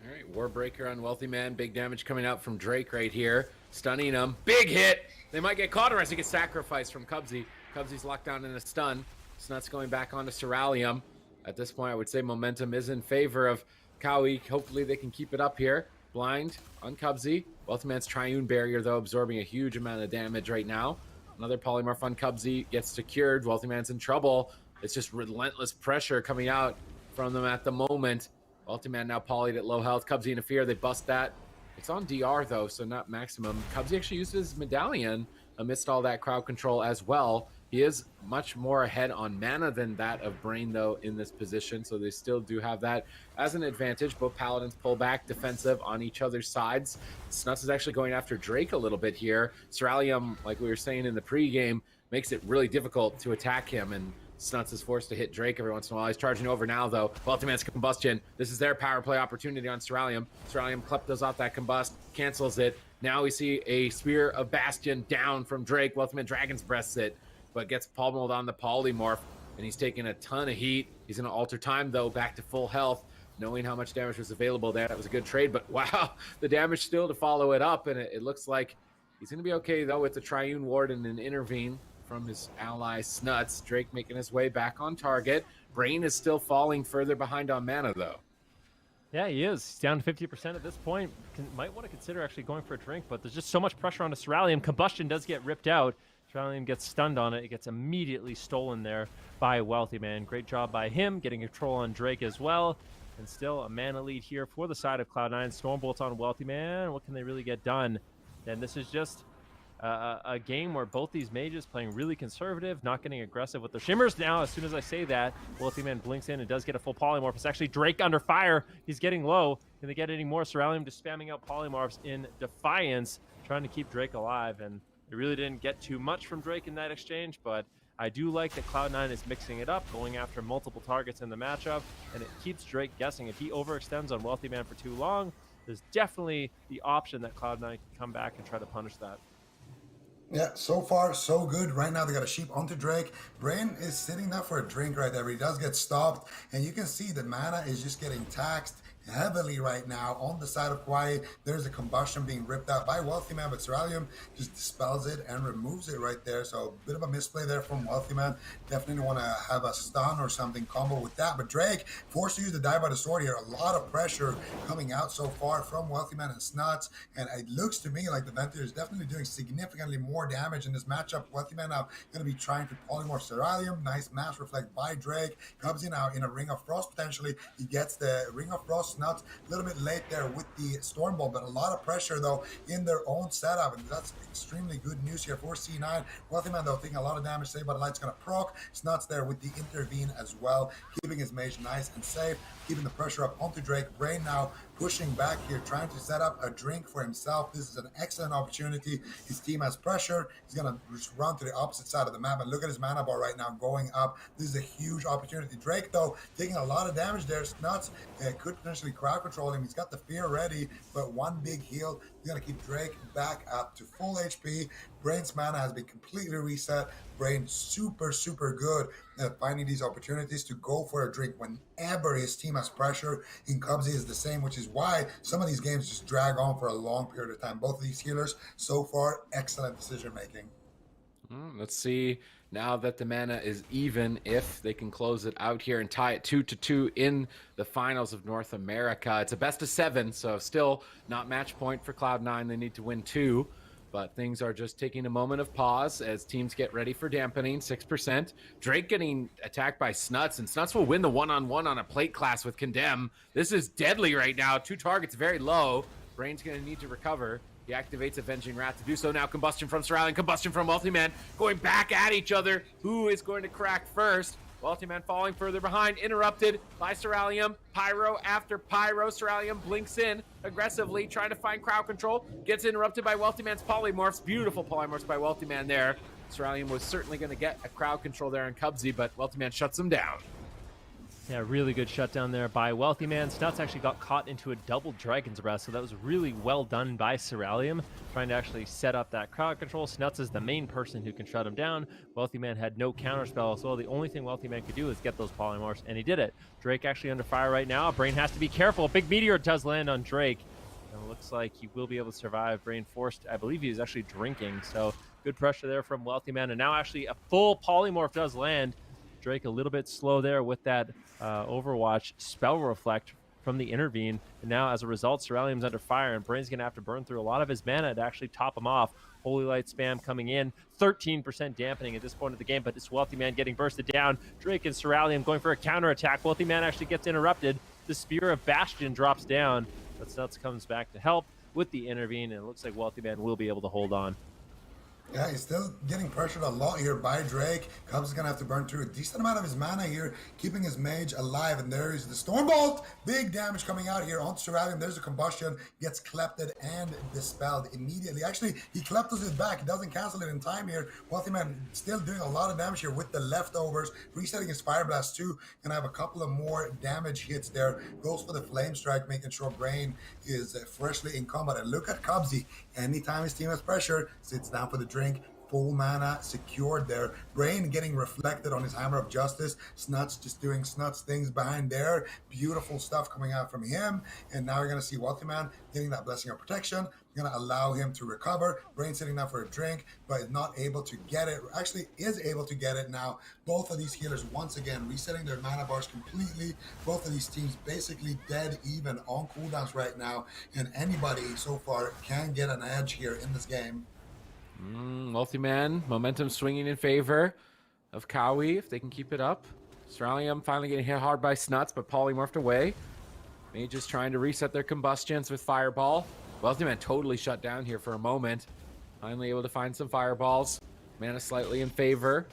All right, Warbreaker on Wealthy Man. Big damage coming out from Drake right here. Stunning him. Big hit. They might get caught, or as he gets sacrificed from Cubsy. Cubsy's locked down in a stun. Snuts going back onto Ceralium. At this point, I would say momentum is in favor of Kawhi. Hopefully they can keep it up here. Blind on Cubsy. Wealthy Man's Triune Barrier, though, absorbing a huge amount of damage right now. Another Polymorph on Cubsy gets secured. Wealthy Man's in trouble. It's just relentless pressure coming out from them at the moment. Wealthy Man now polyed at low health. Cubsy in a fear. They bust that. It's on DR, though, so not maximum. Cubsy actually used his medallion amidst all that crowd control as well. He is much more ahead on mana than that of Brain, though, in this position, so they still do have that as an advantage. Both Paladins pull back defensive on each other's sides. Snuts is actually going after Drake a little bit here. Ceralium, like we were saying in the pregame, makes it really difficult to attack him, and Snuts is forced to hit Drake every once in a while. He's charging over now, though. Wealthy Man's Combustion. This is their power play opportunity on Ceralium. Ceralium kleptos off that Combust, cancels it. Now we see a Spear of Bastion down from Drake. Wealthy Man Dragon's Breaths it, but gets pummeled on the Polymorph, and he's taking a ton of heat. He's going to alter time, though, back to full health, knowing how much damage was available there. That was a good trade, but wow, the damage still to follow it up, and it looks like he's going to be okay, though, with the Triune Ward and an Intervene from his ally Snuts. Drake making his way back on target. Brain is still falling further behind on mana, though. Yeah, he is. He's down to 50% at this point. Might want to consider actually going for a drink, but there's just so much pressure on the Ceralium. Combustion does get ripped out. Ceralium gets stunned on it. It gets immediately stolen there by Wealthy Man. Great job by him, getting control on Drake as well. And still a mana lead here for the side of Cloud9. Stormbolt on Wealthy Man. What can they really get done? And this is just a game where both these mages playing really conservative, not getting aggressive with their shimmers. Now, as soon as I say that, Wealthy Man blinks in and does get a full polymorph. It's actually Drake under fire. He's getting low. Can they get any more? Ceralium just spamming out polymorphs in defiance, trying to keep Drake alive. And they really didn't get too much from Drake in that exchange, but I do like that Cloud9 is mixing it up, going after multiple targets in the matchup, and it keeps Drake guessing. If he overextends on Wealthy Man for too long, there's definitely the option that Cloud9 can come back and try to punish that. Yeah, so far, so good. Right now, they got a sheep onto Drake. Brain is sitting there for a drink right there. He does get stopped, and you can see the mana is just getting taxed. heavily right now on the side of Kawhi. There's a combustion being ripped out by Wealthy Man, but Cerealium just dispels it and removes it right there. So a bit of a misplay there from Wealthy Man. Definitely want to have a stun or something combo with that. But Drake forced to use the dive by the sword here. A lot of pressure coming out so far from Wealthy Man and Snuts. And it looks to me like the Ventier is definitely doing significantly more damage in this matchup. Wealthy Man now going to be trying to polymorph Cerealium. Nice mass reflect by Drake. Comes in now in a Ring of Frost potentially. He gets the Ring of Frost. Snuts a little bit late there with the Storm Bolt, but a lot of pressure though in their own setup, and that's extremely good news here for C9. Wealthy Man though taking a lot of damage. Saved by the Light's going to proc. Snuts there with the intervene as well, keeping his mage nice and safe, keeping the pressure up onto Drake. Brain now pushing back here, trying to set up a drink for himself. This is an excellent opportunity. His team has pressure. He's going to just run to the opposite side of the map, and look at his mana bar right now going up. This is a huge opportunity. Drake, though, taking a lot of damage there. Snuts could potentially crowd control him. He's got the fear ready, but one big heal is going to keep Drake back up to full HP. Brain's mana has been completely reset. Brain super good at finding these opportunities to go for a drink whenever his team has pressure. In Cubsy is the same, which is why some of these games just drag on for a long period of time. Both of these healers so far, excellent decision making. Let's see now that the mana is even, if they can close it out here and tie it 2-2 in the finals of North America. It's a best of 7, so still not match point for Cloud9. They need to win 2. But things are just taking a moment of pause as teams get ready for Dampening. 6%. Drake getting attacked by Snuts, and Snuts will win the one-on-one on a plate class with Condemn. This is deadly right now. 2 targets very low. Brain's going to need to recover. He activates Avenging Wrath to do so now. Combustion from Cerealium, combustion from Wealthy Man, going back at each other. Who is going to crack first? Wealthy Man falling further behind, interrupted by Cerealium. Pyro after Pyro. Cerealium blinks in aggressively, trying to find crowd control. Gets interrupted by Wealthy Man's polymorphs. Beautiful polymorphs by Wealthy Man there. Cerealium was certainly going to get a crowd control there in Cubsy, but Wealthy Man shuts him down. Yeah, really good shutdown there by Wealthy Man. Snuts actually got caught into a double Dragon's Breath, so that was really well done by Cerealium, trying to actually set up that crowd control. Snuts is the main person who can shut him down. Wealthy Man had no counterspell, so the only thing Wealthy Man could do is get those polymorphs, and he did it. Drake actually under fire right now. Brain has to be careful. Big meteor does land on Drake, and it looks like he will be able to survive. Brain forced, I believe he was actually drinking, so good pressure there from Wealthy Man, and now actually a full polymorph does land. Drake a little bit slow there with that Overwatch spell reflect from the intervene, and now as a result Cerealium's under fire, and Brain's gonna have to burn through a lot of his mana to actually top him off. Holy Light spam coming in, 13% dampening at this point of the game, but it's Wealthy Man getting bursted down. Drake and Cerealium going for a counter attack. Wealthy Man actually gets interrupted. The Spear of Bastion drops down, but Snuts comes back to help with the intervene, and it looks like Wealthy Man will be able to hold on. Yeah, he's still getting pressured a lot here by Drake. Cubs is going to have to burn through a decent amount of his mana here, keeping his mage alive. And there is the Storm Bolt. Big damage coming out here on Cerealium. There's a combustion. Gets clepted and dispelled immediately. Actually, he kleptos it back. He doesn't cancel it in time here. Wealthy Man still doing a lot of damage here with the leftovers. Resetting his Fire Blast too. Gonna have a couple of more damage hits there. Goes for the Flame Strike, making sure Brain is freshly in combat. And look at Cubsy. Anytime his team has pressure, sits down for the drink, full mana secured there. Brain getting reflected on his Hammer of Justice. Snuts just doing Snuts things behind there. Beautiful stuff coming out from him. And now you're going to see Wealthy Man getting that Blessing of Protection. Going to allow him to recover. Brain sitting down for a drink, but is not able to get it. Actually is able to get it now. Both of these healers once again resetting their mana bars completely. Both of these teams basically dead even on cooldowns right now. And anybody so far can get an edge here in this game. Wealthy Man, momentum swinging in favor of Kawhi if they can keep it up. Cerealium finally getting hit hard by Snuts, but polymorphed away. Mages trying to reset their combustions with Fireball. Wealthy Man totally shut down here for a moment. Finally able to find some Fireballs. Mana slightly in favor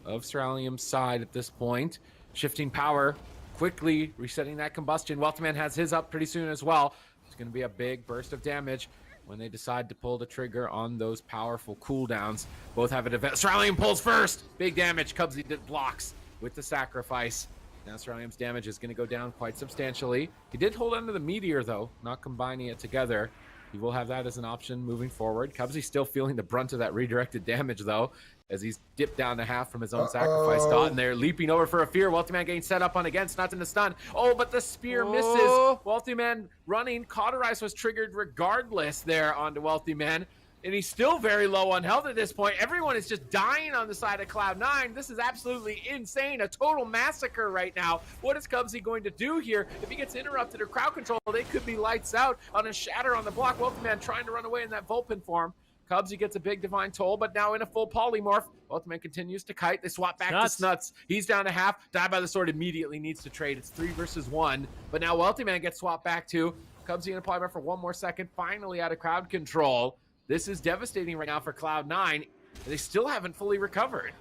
of Cerealium's side at this point. Shifting power, quickly resetting that combustion. Wealthy Man has his up pretty soon as well. It's going to be a big burst of damage when they decide to pull the trigger on those powerful cooldowns. Both have an event. Cerealium pulls first. Big damage. Cubsy blocks with the sacrifice. Now Cerealium's damage is going to go down quite substantially. He did hold onto the meteor, though, not combining it together. he will have that as an option moving forward. Cubsy still feeling the brunt of that redirected damage, though, as he's dipped down to half from his own sacrifice dot, and they're leaping over for a fear. Wealthy Man getting set up on again, Snuts in the stun. Oh, but the spear misses. Wealthy Man running. Cauterize was triggered regardless there onto Wealthy Man, and he's still very low on health at this point. Everyone is just dying on the side of Cloud9. This is absolutely insane. A total massacre right now. What is Cubsy going to do here? If he gets interrupted or crowd control, they could be lights out on a shatter on the block. Wealthy Man trying to run away in that Vulpin form. Cubsy gets a big Divine Toll, but now in a full polymorph. Ultimate continues to kite. They swap back to Snuts. He's down to half. Die by the Sword immediately needs to trade. It's 3 versus 1. But now Wealthy Man gets swapped back to. Cubsy in a polymorph for one more second. Finally out of crowd control. This is devastating right now for Cloud9. They still haven't fully recovered.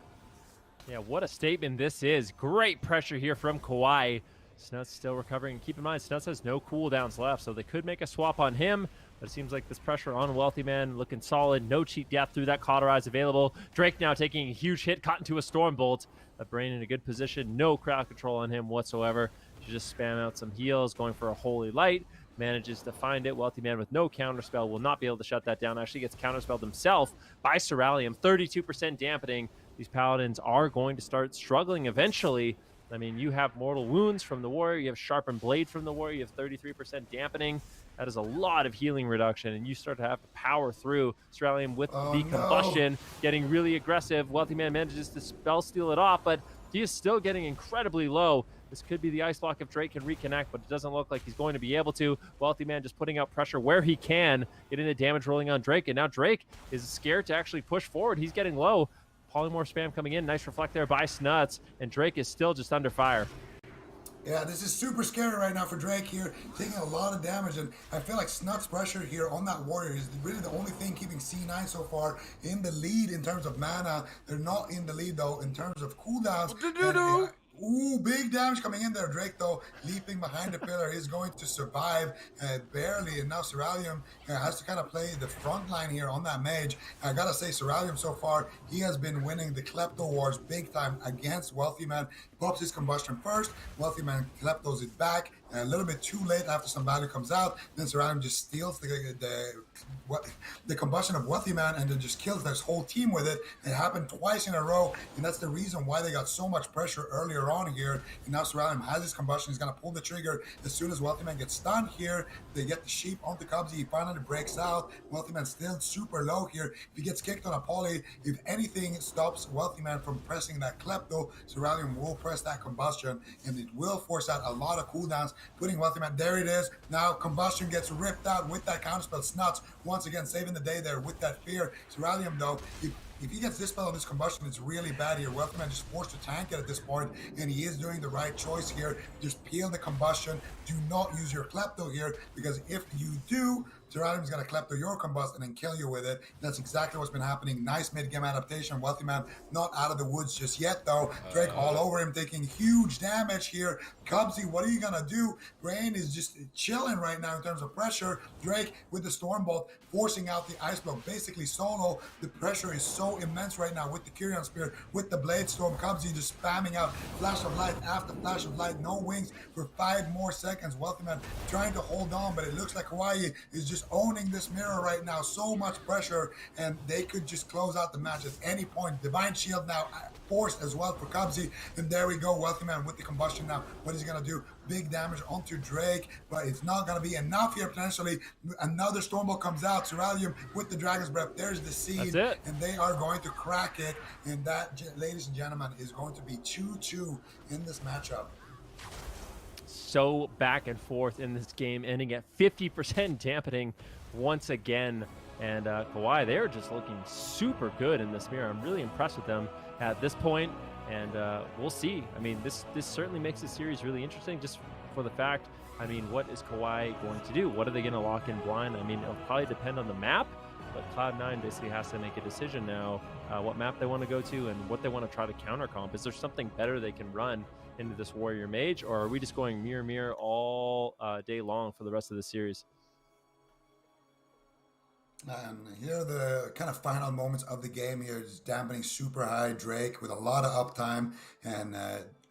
Yeah, what a statement this is. Great pressure here from Kawhi. Snuts still recovering. Keep in mind, Snuts has no cooldowns left, so they could make a swap on him. But it seems like this pressure on Wealthy Man looking solid. No cheap death through that Cauterize available. Drake now taking a huge hit, caught into a Stormbolt. That Brain in a good position. No crowd control on him whatsoever. Should just spam out some heals, going for a Holy Light. Manages to find it. Wealthy Man with no counterspell will not be able to shut that down. Actually gets counterspelled himself by Ceralium. 32% dampening. These Paladins are going to start struggling eventually. I mean, you have Mortal Wounds from the Warrior. You have Sharpened Blade from the Warrior. You have 33% dampening. That is a lot of healing reduction, and you start to have to power through. Ceralium with the combustion, getting really aggressive. Wealthy Man manages to spell steal it off, but he is still getting incredibly low. This could be the Ice Block if Drake can reconnect, but it doesn't look like he's going to be able to. Wealthy Man just putting out pressure where he can, getting the damage rolling on Drake, and now Drake is scared to actually push forward. He's getting low. Polymorph spam coming in. Nice reflect there by Snuts, and Drake is still just under fire. Yeah, this is super scary right now for Drake here, taking a lot of damage, and I feel like Snuts' pressure here on that Warrior is really the only thing keeping C9 so far in the lead in terms of mana. They're not in the lead, though, in terms of cooldowns. Ooh, big damage coming in there. Drake, though, leaping behind the pillar, is going to survive barely. And now Ceralium has to kind of play the front line here on that mage. I gotta say, Ceralium so far, he has been winning the Klepto Wars big time against Wealthy Man. He pops his combustion first. Wealthy Man Kleptos it back. A little bit too late after some value comes out. Then Ceralium just steals the combustion of Wealthy Man and then just kills this whole team with it. It happened twice in a row, and that's the reason why they got so much pressure earlier on here. And now Ceralium has his combustion. He's going to pull the trigger as soon as Wealthy Man gets stunned here. They get the sheep onto Cubsy. He finally breaks out. Wealthy Man still super low here. If he gets kicked on a poly, if anything stops Wealthy Man from pressing that Klepto, Ceralium will press that combustion, and it will force out a lot of cooldowns, putting Wealthy Man, there it is. Now combustion gets ripped out with that counterspell. Snuts once again saving the day there with that fear. Ceralium, though, if he gets dispel on this combustion, it's really bad here. Wealthy Man just forced to tank it at this point, and he is doing the right choice here. Just peel the combustion. Do not use your Klepto here, because if you do, Ceralium is going to Klepto your combust and then kill you with it. That's exactly what's been happening. Nice mid-game adaptation. Wealthy Man not out of the woods just yet, though. Drake all over him, taking huge damage here. Cubsy, what are you going to do? Brain is just chilling right now in terms of pressure. Drake with the Stormbolt forcing out the Ice Block, basically solo. The pressure is so immense right now with the Kyrian Spear, with the Blade Storm. Cubsy just spamming out flash of light after flash of light. No wings for 5 more seconds. Wealthy Man trying to hold on, but it looks like Kawhi is just owning this mirror right now. So much pressure, and they could just close out the match at any point. Divine Shield now forced as well for Cubsy, and there we go. Wealthy Man with the combustion now. What is he gonna do? Big damage onto Drake, but it's not gonna be enough here. Potentially another Stormbolt comes out. Ceralium with the Dragon's Breath. There's the seed, and they are going to crack it, and that, ladies and gentlemen, is going to be 2-2 in this matchup. So back and forth in this game, ending at 50% dampening once again. And Kawhi, they're just looking super good in this mirror. I'm really impressed with them at this point, and we'll see. I mean, this certainly makes the series really interesting, just for the fact, I mean, what is Kawhi going to do? What are they going to lock in blind? I mean, it'll probably depend on the map, but Cloud9 basically has to make a decision now what map they want to go to and what they want to try to counter comp. Is there something better they can run into this Warrior Mage, or are we just going mirror all day long for the rest of the series? And here are the kind of final moments of the game here. Just Dampening super high. Drake with a lot of uptime, and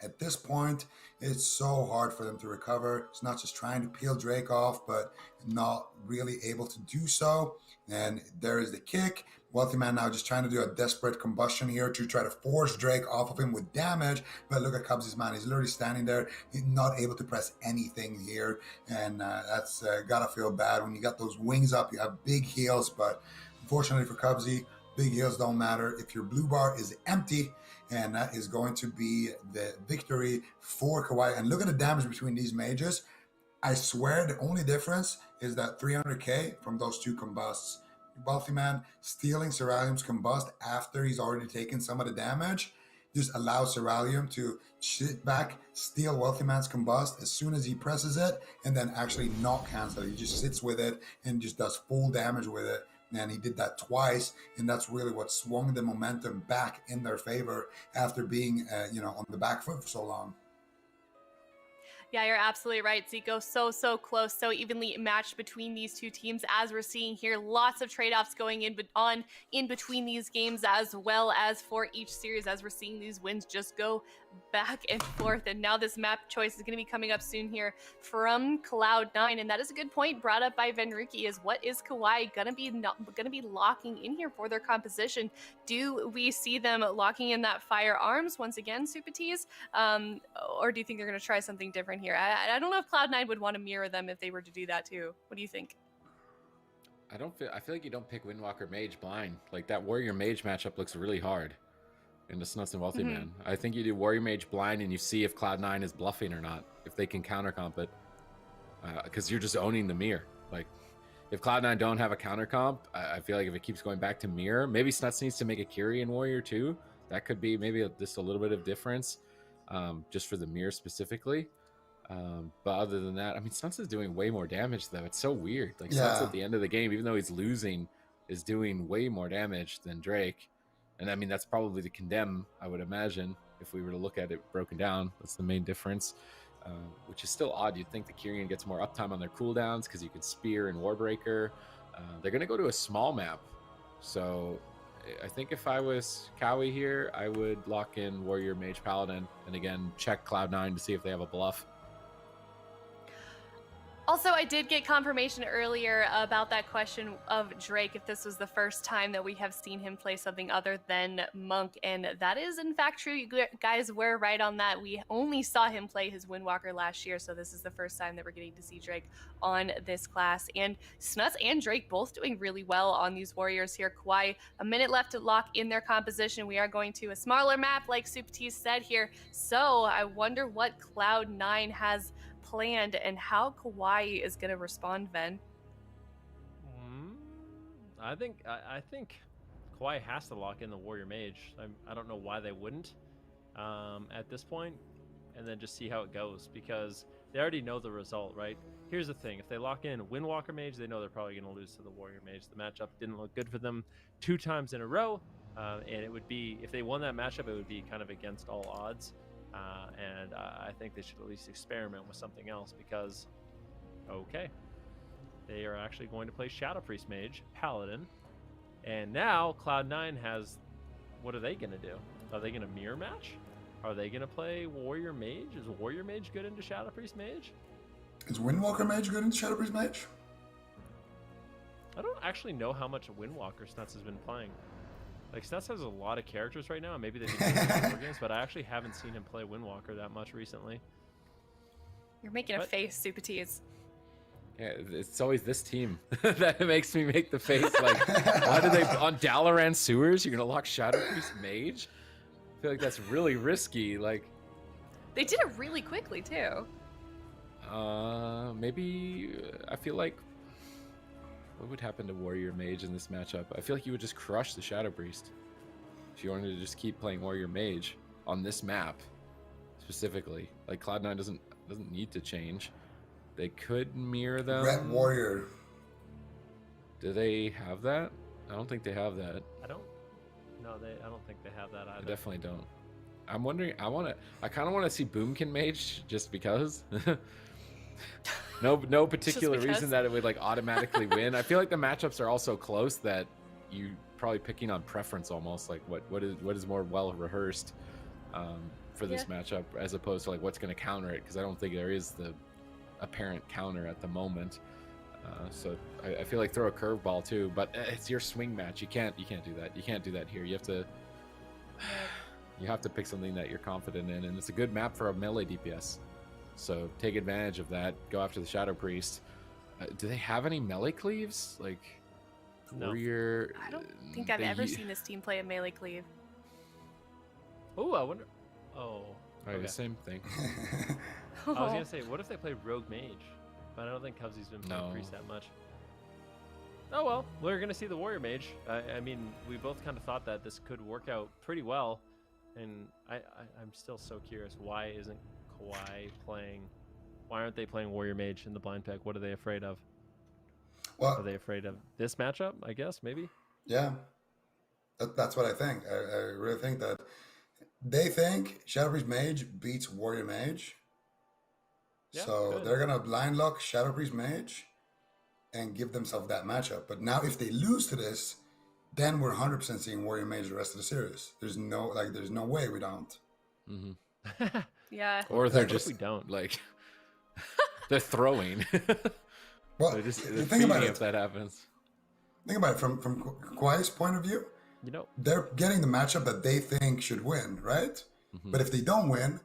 at this point, it's so hard for them to recover. It's not just trying to peel Drake off, but not really able to do so. And there is the kick. Wealthy Man now just trying to do a desperate combustion here to try to force Drake off of him with damage. But look at Cubsy's man. He's literally standing there. He's not able to press anything here. And that's gotta feel bad. When you got those wings up, you have big heals. But unfortunately for Cubsy, big heals don't matter if your blue bar is empty. And that is going to be the victory for Kawhi. And look at the damage between these mages. I swear the only difference is that 300k from those two combusts. Wealthy Man stealing Ceralium's combust after he's already taken some of the damage just allows Ceralium to sit back, steal Wealthy Man's combust as soon as he presses it, and then actually not cancel it. He just sits with it and just does full damage with it. And he did that twice, and that's really what swung the momentum back in their favor after being, on the back foot for so long. Yeah, you're absolutely right, Zico. So close, so evenly matched between these two teams, as we're seeing here. Lots of trade-offs going in between these games, as well as for each series, as we're seeing these wins just go back and forth. And now this map choice is going to be coming up soon here from Cloud9, and that is a good point brought up by Venruki. Is what is Kawhi gonna be locking in here for their composition? Do we see them locking in that firearms once again, Supatees, or do you think they're going to try something different here? I don't know if Cloud9 would want to mirror them if they were to do that too. What do you think? I feel like you don't pick Windwalker Mage blind. Like that Warrior Mage matchup looks really hard in the Snuts and Wealthy Man. I think you do Warrior Mage blind and you see if Cloud9 is bluffing or not, if they can counter comp it, because you're just owning the mirror. Like if Cloud9 don't have a counter comp, I feel like if it keeps going back to mirror, maybe Snuts needs to make a Kyrian Warrior too. That could be maybe just a little bit of difference, just for the mirror specifically. But other than that, I mean, Snuts is doing way more damage though. It's so weird. Like Snuts at the end of the game, even though he's losing, is doing way more damage than Drake. And I mean, that's probably the condemn, I would imagine, if we were to look at it broken down. That's the main difference, which is still odd. You'd think the Kyrian gets more uptime on their cooldowns because you can Spear and Warbreaker. They're going to go to a small map. So I think if I was Kawhi here, I would lock in Warrior Mage Paladin and again, check Cloud9 to see if they have a bluff. Also, I did get confirmation earlier about that question of Drake, if this was the first time that we have seen him play something other than Monk, and that is in fact true. You guys were right on that. We only saw him play his Windwalker last year, so this is the first time that we're getting to see Drake on this class. And Snuts and Drake both doing really well on these Warriors here. Kawhi, a minute left to lock in their composition. We are going to a smaller map, like Supatees said here, so I wonder what Cloud9 has planned and how Kawhi is going to respond, Ven. I think Kawhi has to lock in the Warrior Mage. I don't know why they wouldn't at this point, and then just see how it goes, because they already know the result, right? Here's the thing. If they lock in Windwalker Mage, they know they're probably going to lose to the Warrior Mage. The matchup didn't look good for them 2 times in a row, and it would be, if they won that matchup, it would be kind of against all odds. And I think they should at least experiment with something else, because, okay, they are actually going to play Shadow Priest Mage, Paladin, and now Cloud9 has, what are they going to do? Are they going to mirror match? Are they going to play Warrior Mage? Is Warrior Mage good into Shadow Priest Mage? Is Windwalker Mage good into Shadow Priest Mage? I don't actually know how much Windwalker Snuts has been playing. Like, Snuts has a lot of characters right now, and maybe they've been playing games, but I actually haven't seen him play Windwalker that much recently. You're making a face, Supatees. Yeah, it's always this team that makes me make the face. Like, why do they, on Dalaran Sewers, you're going to lock Shadow Priest Mage? I feel like that's really risky. Like, they did it really quickly, too. Maybe, I feel like, what would happen to Warrior Mage in this matchup? I feel like you would just crush the Shadow Priest if you wanted to just keep playing Warrior Mage on this map specifically. Like, Cloud9 doesn't need to change. They could mirror them. Red Warrior. Do they have that? I don't think they have that. I don't think they have that either. I definitely don't. I'm wondering. I kind of want to see Boomkin Mage just because. No particular reason that it would like automatically win. I feel like the matchups are all so close that you probably picking on preference almost, like what is more well rehearsed for this matchup, as opposed to like what's going to counter it, because I don't think there is the apparent counter at the moment. So I feel like throw a curveball too, but it's your swing match. You can't do that. You can't do that here. You have to pick something that you're confident in, and it's a good map for a melee DPS. So take advantage of that. Go after the Shadow Priest. Do they have any melee cleaves? Like, no. Warrior? I don't think I've ever seen this team play a melee cleave. Oh, I wonder. Oh, okay. The same thing. I was gonna say, what if they play Rogue Mage? But I don't think Cubsy's been playing Priest that much. Oh well, we're gonna see the Warrior Mage. I mean, we both kind of thought that this could work out pretty well, and I'm still so curious. Why isn't Kawhi playing? Why aren't they playing Warrior Mage in the blind pick? What are they afraid of? Well, are they afraid of this matchup? I guess maybe. Yeah, that's what I think. I really think that they think Shadow Priest Mage beats Warrior Mage. Yeah, so good. They're gonna blind lock Shadow Priest Mage and give themselves that matchup. But now, if they lose to this, then we're 100% seeing Warrior Mage the rest of the series. There's no way we don't. Mm-hmm. Yeah. Or they're just we don't like. They're throwing. Well, they're just think about it. If that happens. Think about it from Kawhi's point of view. You know, they're getting the matchup that they think should win, right? Mm-hmm. But if they don't win,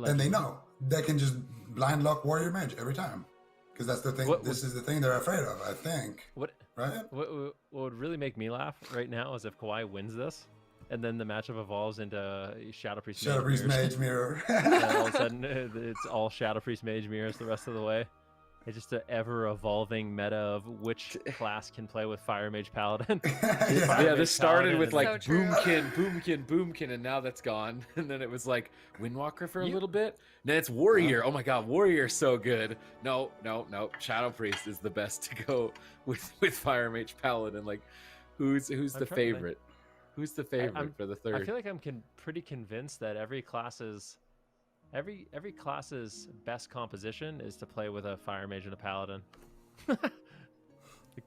then they know they can just blind lock Warrior Mage every time, because that's the thing. This is the thing they're afraid of, I think. Right? What would really make me laugh right now is if Kawhi wins this, and then the matchup evolves into Shadow Priest Mage Mirror. And all of a sudden, it's all Shadow Priest Mage Mirrors the rest of the way. It's just an ever-evolving meta of which class can play with Fire Mage Paladin. This started with like so Boomkin, and now that's gone. And then it was like Windwalker for a little bit. And then it's Warrior. Oh my God, Warrior's so good. No. Shadow Priest is the best to go with Fire Mage Paladin. Like, who's the favorite? Who's the favorite for the third? I feel like I'm pretty convinced that every class's best composition is to play with a Fire Mage and a Paladin. Like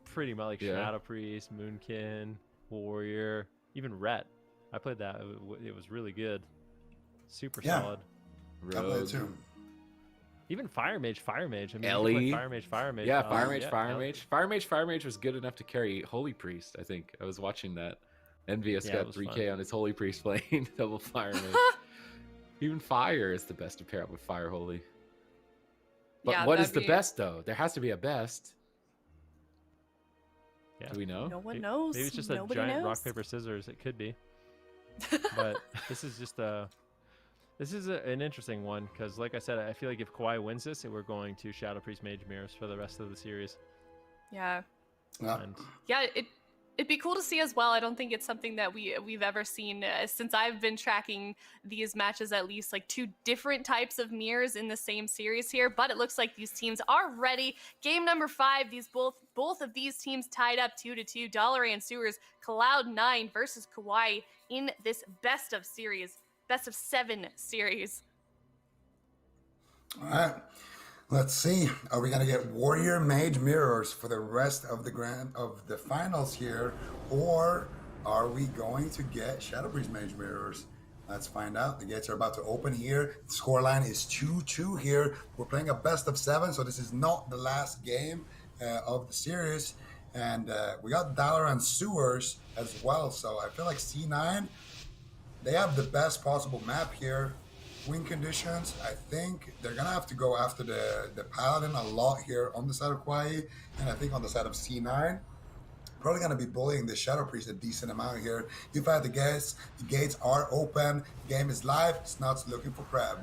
pretty much like Shadow Priest, Moonkin, Warrior, even Rhett. I played that. It was really good. Super solid. I played too. Even Fire Mage. I mean, Ellie. Fire Mage. Yeah, Fire Mage was good enough to carry Holy Priest, I think. I was watching that. Envious got 3K fun on his Holy Priest playing double Fire Mage. Even Fire is the best to pair up with Fire Holy. But what is the best, though? There has to be a best. Yeah. Do we know? No one knows. Maybe it's just a giant rock, paper, scissors. It could be. But this is just an interesting one, because like I said, I feel like if Kawhi wins this, we're going to Shadow Priest Mage Mirrors for the rest of the series. Yeah. And It'd be cool to see as well. I don't think it's something that we've ever seen since I've been tracking these matches, at least like two different types of mirrors in the same series here. But it looks like these teams are ready. Game number 5, both of these teams tied up 2-2. Dollar and Sewers, Cloud9 versus Kawhi in this best of 7 series. All right. Let's see. Are we gonna get Warrior Mage Mirrors for the rest of the finals here, or are we going to get Shadow Priest Mage Mirrors? Let's find out. The gates are about to open here. The scoreline is 2-2 here. We're playing a best of 7, so this is not the last game of the series. And we got Dollar and Sewers as well. So I feel like C9, they have the best possible map here. Win conditions, I think they're gonna have to go after the Paladin a lot here on the side of Kawhi, and I think on the side of C9, probably gonna be bullying the Shadow Priest a decent amount here. If I had to guess, the gates are open, the game is live, Snot's looking for Preb.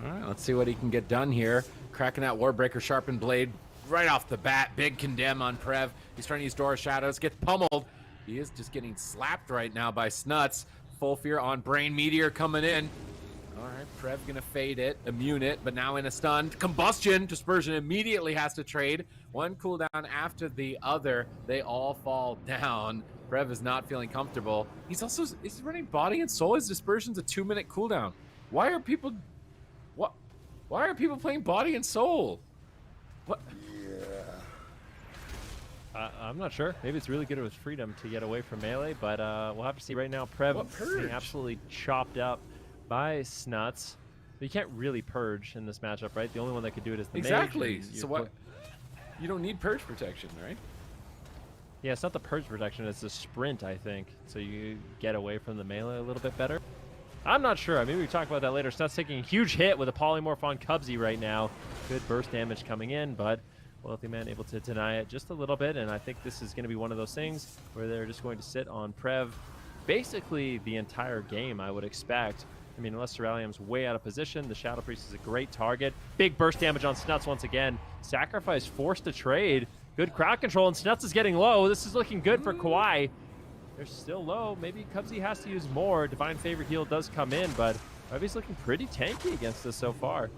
All right, let's see what he can get done here. Cracking that Warbreaker Sharpened Blade right off the bat. Big condemn on Prev. He's trying to use Door of Shadows, gets pummeled. He is just getting slapped right now by Snuts. Full fear on Brain Meteor coming in. All right, Prev gonna fade it, immune it, but now in a stun. Combustion, Dispersion immediately has to trade. One cooldown after the other. They all fall down. Prev is not feeling comfortable. He's running Body and Soul. His Dispersion's a 2-minute cooldown. Why are people playing Body and Soul? What? I'm not sure. Maybe it's really good with freedom to get away from melee, but we'll have to see. Right now, Prev being absolutely chopped up by Snuts. But you can't really purge in this matchup, right? The only one that could do it is the exactly. mage. So what? You don't need purge protection, right? Yeah, it's not the purge protection, it's the sprint, I think. So you get away from the melee a little bit better. I'm not sure. Maybe we talk about that later. Snuts taking a huge hit with a polymorph on Cubsy right now. Good burst damage coming in, but Wealthy Man able to deny it just a little bit, and I think this is going to be one of those things where they're just going to sit on Prev basically the entire game, I would expect. I mean, unless Ceruleum's way out of position, the Shadow Priest is a great target. Big burst damage on Snuts once again. Sacrifice forced to trade. Good crowd control, and Snuts is getting low. This is looking good for Kawhi. They're still low. Maybe Cubsy has to use more. Divine Favor heal does come in, but Revy's looking pretty tanky against us so far.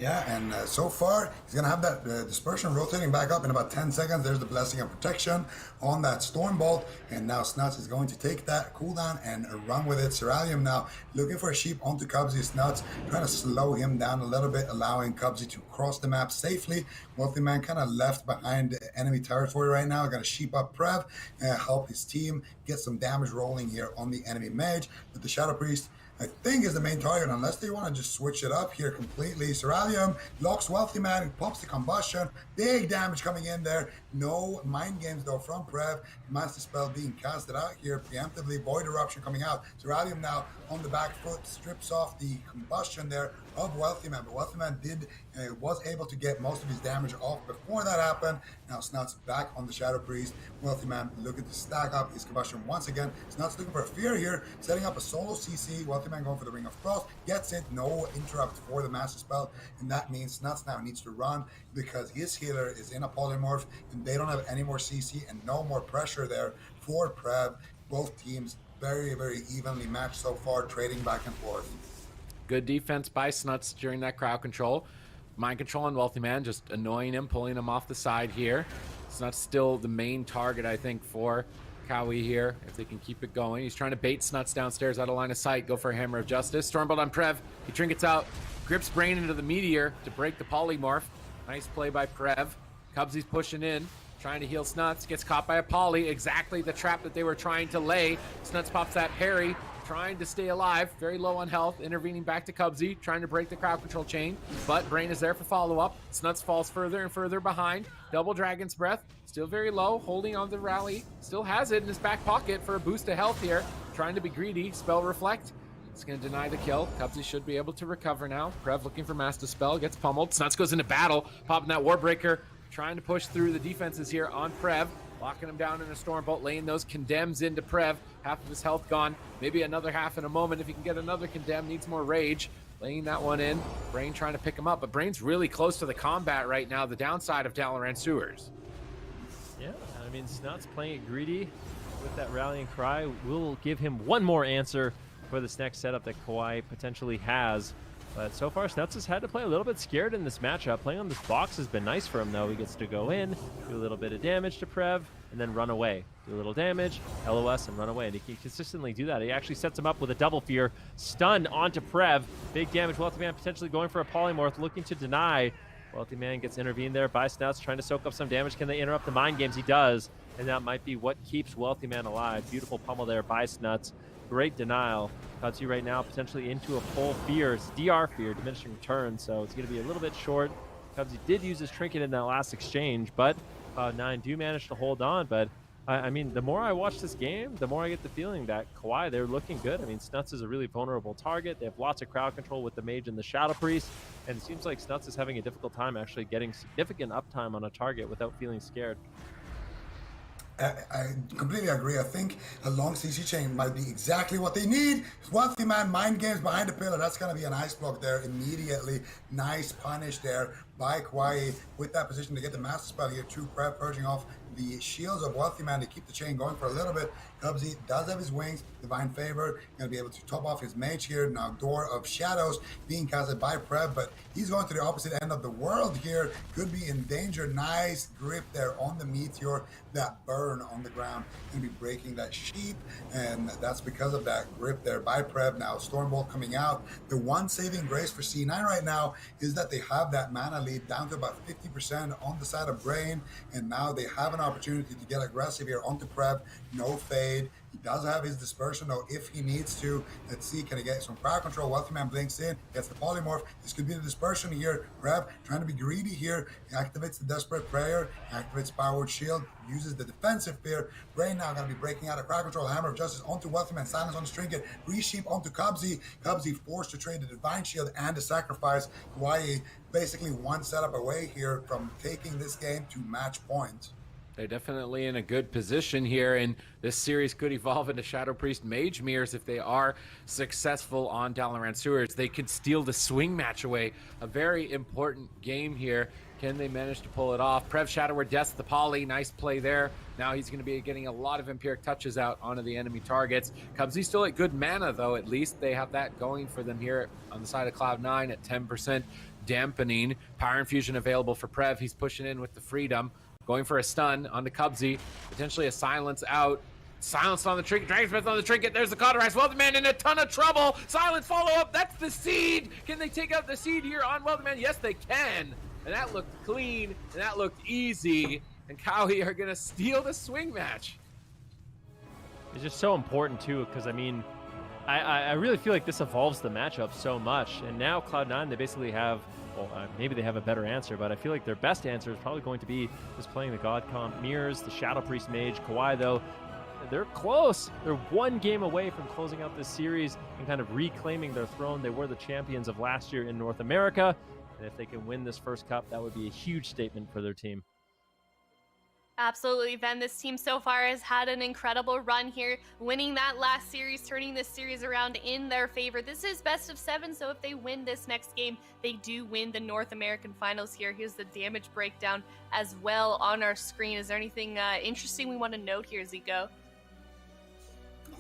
Yeah, and so far, he's going to have that dispersion rotating back up in about 10 seconds. There's the Blessing of Protection on that Stormbolt, and now Snuts is going to take that cooldown and run with it. Ceruleum now looking for a sheep onto Cubsy. Snuts trying to slow him down a little bit, allowing Cubsy to cross the map safely. Wealthy Man kind of left behind enemy territory right now. Got to sheep up Prev, help his team get some damage rolling here on the enemy mage. But the Shadow Priest, I think, is the main target, unless they want to just switch it up here completely. Ceruleum locks Wealthy Man, pops the combustion, big damage coming in there. No mind games though from Prev. Master Spell being casted out here preemptively. Void Eruption coming out. Ceruleum now on the back foot strips off the combustion there of Wealthy Man, but Wealthy Man was able to get most of his damage off before that happened. Now Snuts back on the Shadow Priest. Wealthy Man looking to stack up his combustion once again. Snuts looking for a fear here, setting up a solo CC. Wealthy Man going for the Ring of Frost, gets it, no interrupt for the Master Spell, and that means Snuts now needs to run because his healer is in a polymorph and they don't have any more CC and no more pressure there for Prev. Both teams very, very evenly matched so far, trading back and forth. Good defense by Snuts during that crowd control. Mind control on Wealthy Man, just annoying him, pulling him off the side here. Snuts still the main target, I think, for Kawhi here, if they can keep it going. He's trying to bait Snuts downstairs out of line of sight, go for a Hammer of Justice. Stormbolt on Prev, he trinkets out, grips Brain into the Meteor to break the polymorph. Nice play by Prev. Cubsy's pushing in, trying to heal Snuts, gets caught by a poly, exactly the trap that they were trying to lay. Snuts pops that parry, trying to stay alive, very low on health, intervening back to Cubsy, trying to break the crowd control chain, but Brain is there for follow-up. Snuts falls further and further behind. Double Dragon's Breath, still very low, holding on the rally, still has it in his back pocket for a boost of health here, trying to be greedy. Spell Reflect, it's going to deny the kill. Cubsy should be able to recover now. Prev looking for Master Spell, gets pummeled. Snuts goes into battle, popping that Warbreaker, trying to push through the defenses here on Prev. Locking him down in a Stormbolt, laying those condemns into Prev. Half of his health gone, maybe another half in a moment if he can get another condemn. Needs more rage, laying that one in. Brain trying to pick him up, but Brain's really close to the combat right now, the downside of Dalaran Sewers. Yeah, I mean, Snuts playing it greedy with that rallying cry will give him one more answer for this next setup that Kawhi potentially has. But so far, Snuts has had to play a little bit scared in this matchup. Playing on this box has been nice for him, though. He gets to go in, do a little bit of damage to Prev, and then run away. Do a little damage, LOS, and run away. And he can consistently do that. He actually sets him up with a double fear. Stun onto Prev. Big damage. Wealthy Man potentially going for a polymorph, looking to deny. Wealthy Man gets intervened there by Snuts, trying to soak up some damage. Can they interrupt the mind games? He does. And that might be what keeps Wealthy Man alive. Beautiful pummel there by Snuts. Great denial. Cuts you right now potentially into a full fear. It's DR fear, diminishing return, so it's going to be a little bit short. Cubsy did use his trinket in that last exchange, but Cloud9 do manage to hold on. But I mean, the more I watch this game, the more I get the feeling that Kawhi, they're looking good. I mean, Snuts is a really vulnerable target. They have lots of crowd control with the Mage and the Shadow Priest, and it seems like Snuts is having a difficult time actually getting significant uptime on a target without feeling scared. I completely agree. I think a long CC chain might be exactly what they need. Wealthy Man, mind games behind the pillar. That's going to be an ice block there immediately. Nice punish there by Kawhi with that position to get the Master Spell here. Two Prev purging off the shields of Wealthy Man to keep the chain going for a little bit. Cubsy does have his wings, Divine Favor, going to be able to top off his mage here. Now Door of Shadows being casted by Prev, but he's going to the opposite end of the world here. Could be in danger. Nice grip there on the Meteor. That burn on the ground, going to be breaking that sheep, and that's because of that grip there by Prev. Now Stormbolt coming out. The one saving grace for C9 right now is that they have that mana leak lead down to about 50% on the side of Brain, and now they have an opportunity to get aggressive here onto Prep. No fade. He does have his dispersion though if he needs to. Let's see, can he get some crowd control? Wealthy Man blinks in, gets the polymorph. This could be the dispersion here. Prep trying to be greedy here. He activates the Desperate Prayer, activates Powered Shield, uses the defensive fear. Brain now going to be breaking out a crowd control. Hammer of Justice onto Wealthy Man, silence on the trinket, resheep onto Cubsy. Cubsy forced to trade the Divine Shield and the sacrifice. Kawhi basically one setup away here from taking this game to match point. They're definitely in a good position here, and this series could evolve into Shadow Priest Mage Mirrors if they are successful on Dalaran Sewers. They could steal the swing match away. A very important game here. Can they manage to pull it off? Prev Shadower Death the poly, nice play there. Now he's going to be getting a lot of Empiric touches out onto the enemy targets. Cubsy still at good mana though, at least they have that going for them here on the side of Cloud9 at 10%. Dampening, Power Infusion available for Prev. He's pushing in with the Freedom. Going for a stun on the Cubsy, potentially a silence out. Silence on the trinket, Dragon's Breath on the trinket, there's the Cauterize. Wealthy Man in a ton of trouble. Silence follow-up, that's the seed. Can they take out the seed here on Wealthy Man? Yes, they can. And that looked clean, and that looked easy. And Kawhi are gonna steal the swing match. It's just so important too, because I mean, I really feel like this evolves the matchup so much. And now Cloud9, they basically have, well, maybe they have a better answer, but I feel like their best answer is probably going to be just playing the God Comp Mirrors, the Shadow Priest Mage. Kawhi, though, they're close. They're one game away from closing out this series and kind of reclaiming their throne. They were the champions of last year in North America. And if they can win this first cup, that would be a huge statement for their team. Absolutely, Ben. This team so far has had an incredible run here, winning that last series, turning this series around in their favor. This is best of 7, so if they win this next game, they do win the North American Finals here. Here's the damage breakdown as well on our screen. Is there anything interesting we want to note here, Zico?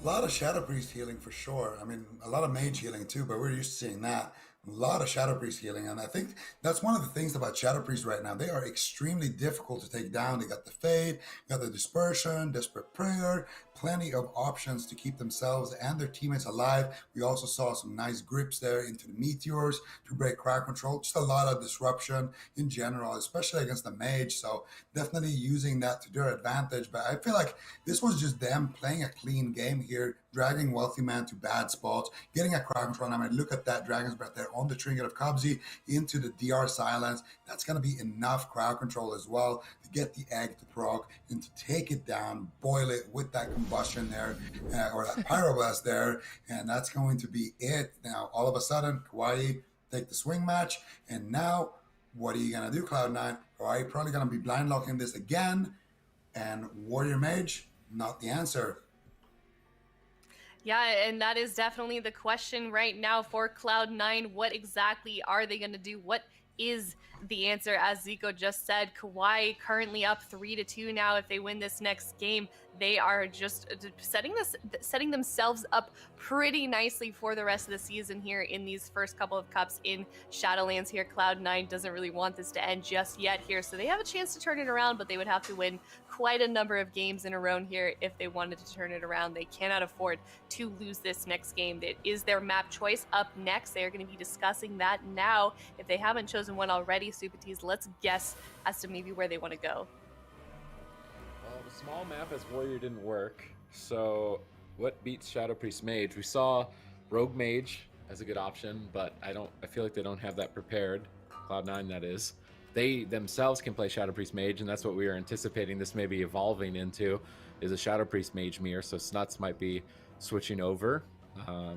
A lot of Shadow Priest healing for sure. I mean, a lot of mage healing too, but we're used to seeing that. A lot of Shadow Priest healing, and I think that's one of the things about Shadow Priest right now. They are extremely difficult to take down. They got the Fade, got the Dispersion, Desperate Prayer, plenty of options to keep themselves and their teammates alive. We also saw some nice grips there into the Meteors to break crowd control. Just a lot of disruption in general, especially against the Mage. So definitely using that to their advantage. But I feel like this was just them playing a clean game here, dragging Wealthy Man to bad spots, getting a crowd control. And I mean, look at that Dragon's Breath there on the trinket of Cubsy into the DR Silence. That's going to be enough crowd control as well to get the egg to proc and to take it down, boil it with that combustion there, or that pyroblast there, and that's going to be it. Now, all of a sudden, Kawhi take the swing match, and now, what are you going to do, Cloud9? Are you probably going to be blind locking this again? And Warrior Mage, not the answer. Yeah, and that is definitely the question right now for Cloud9. What exactly are they going to do? What is the answer? As Zico just said, Kawhi currently up 3-2 now. If they win this next game, they are just setting themselves up pretty nicely for the rest of the season here in these first couple of cups in Shadowlands here. Cloud9 doesn't really want this to end just yet here, so they have a chance to turn it around, but they would have to win quite a number of games in a row here if they wanted to turn it around. They cannot afford to lose this next game. It is their map choice up next. They are going to be discussing that now. If they haven't chosen one already, Supatis, let's guess as to maybe where they want to go. Well, the small map as Warrior didn't work, so what beats Shadow Priest Mage? We saw Rogue Mage as a good option, but I feel like they don't have that prepared. Cloud9, that is. They themselves can play Shadow Priest Mage, and that's what we are anticipating this may be evolving into, is a Shadow Priest Mage mirror, so Snuts might be switching over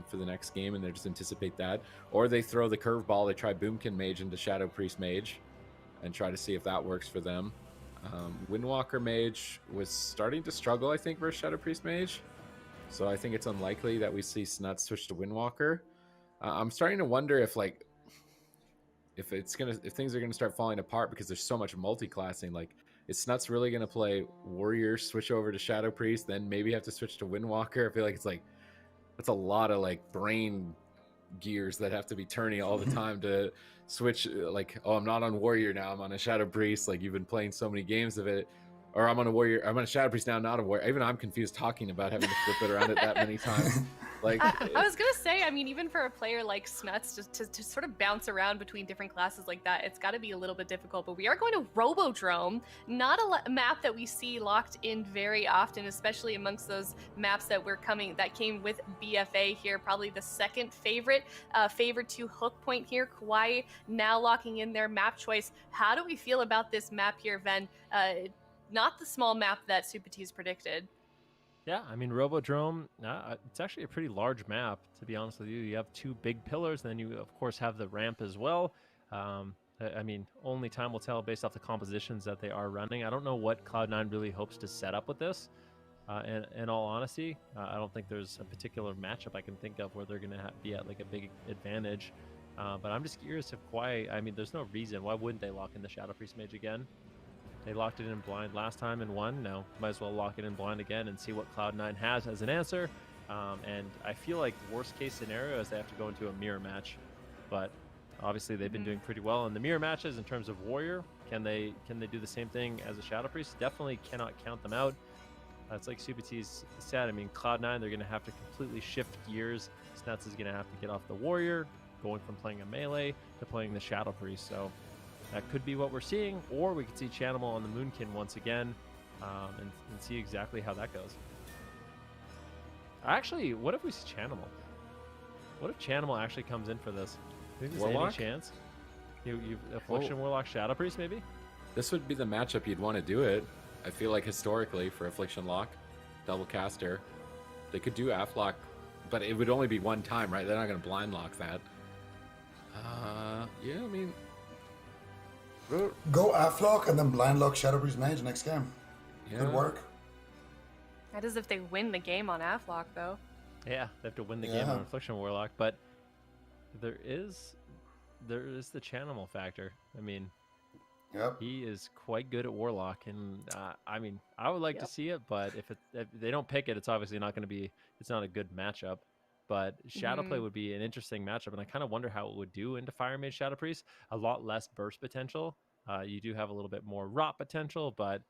for the next game, and they just anticipate that. Or they throw the curveball, they try Boomkin Mage into Shadow Priest Mage, and try to see if that works for them. Windwalker Mage was starting to struggle, I think, versus Shadow Priest Mage. So I think it's unlikely that we see Snuts switch to Windwalker. I'm starting to wonder if things are gonna start falling apart because there's so much multi-classing. Like, is Snuts really gonna play Warrior, switch over to Shadow Priest, then maybe have to switch to Windwalker? I feel like that's a lot of brain gears that have to be turning all the time to switch. Oh, I'm not on Warrior now, I'm on a Shadow Priest. You've been playing so many games of it. Or I'm on a Warrior, I'm on a Shadow Priest now, not a Warrior. Even I'm confused talking about having to flip it around it that many times. Like, I was gonna say, I mean, even for a player like Snuts, just to sort of bounce around between different classes like that, it's got to be a little bit difficult. But we are going to Robodrome, not a map that we see locked in very often, especially amongst those maps that came with BFA here. Probably the second favorite to hook point here. Kawhi now locking in their map choice. How do we feel about this map here, Ven? Not the small map that Supati's predicted. Yeah, I mean, Robodrome, it's actually a pretty large map, to be honest with you. You have 2 big pillars, and then you, of course, have the ramp as well. I mean, only time will tell based off the compositions that they are running. I don't know what Cloud9 really hopes to set up with this. And in all honesty, I don't think there's a particular matchup I can think of where they're going to be at like a big advantage. But I'm just curious if Kawhi, I mean, there's no reason. Why wouldn't they lock in the Shadow Priest Mage again? They locked it in blind last time and won. Now, might as well lock it in blind again and see what Cloud9 has as an answer. And I feel like worst case scenario is they have to go into a mirror match. But obviously they've been doing pretty well in the mirror matches in terms of Warrior. Can they do the same thing as a Shadow Priest? Definitely cannot count them out. It's like Supati's said. I mean, Cloud9, they're going to have to completely shift gears. Snuts is going to have to get off the Warrior, going from playing a melee to playing the Shadow Priest. So that could be what we're seeing, or we could see Chanimal on the Moonkin once again, and see exactly how that goes. Actually, what if we see Chanimal? What if Chanimal actually comes in for this? Do you think there's any chance? You Affliction Warlock Shadow Priest maybe? This would be the matchup you'd want to do it. I feel like historically for Affliction Lock, double caster, they could do Afflock, but it would only be one time, right? They're not going to blind lock that. Yeah, I mean, go Afflock and then blind lock Shadow Priest Mage next game. Yeah. Good work. That is if they win the game on Afflock, though. Yeah, they have to win the game on Affliction Warlock, but there is the Chanimal factor. I mean, he is quite good at Warlock, and I mean, I would like to see it, but if they don't pick it, it's obviously not going to be. It's not a good matchup. But Shadowplay would be an interesting matchup, and I kind of wonder how it would do into Fire Mage Shadow Priest. A lot less burst potential. You do have a little bit more rot potential, but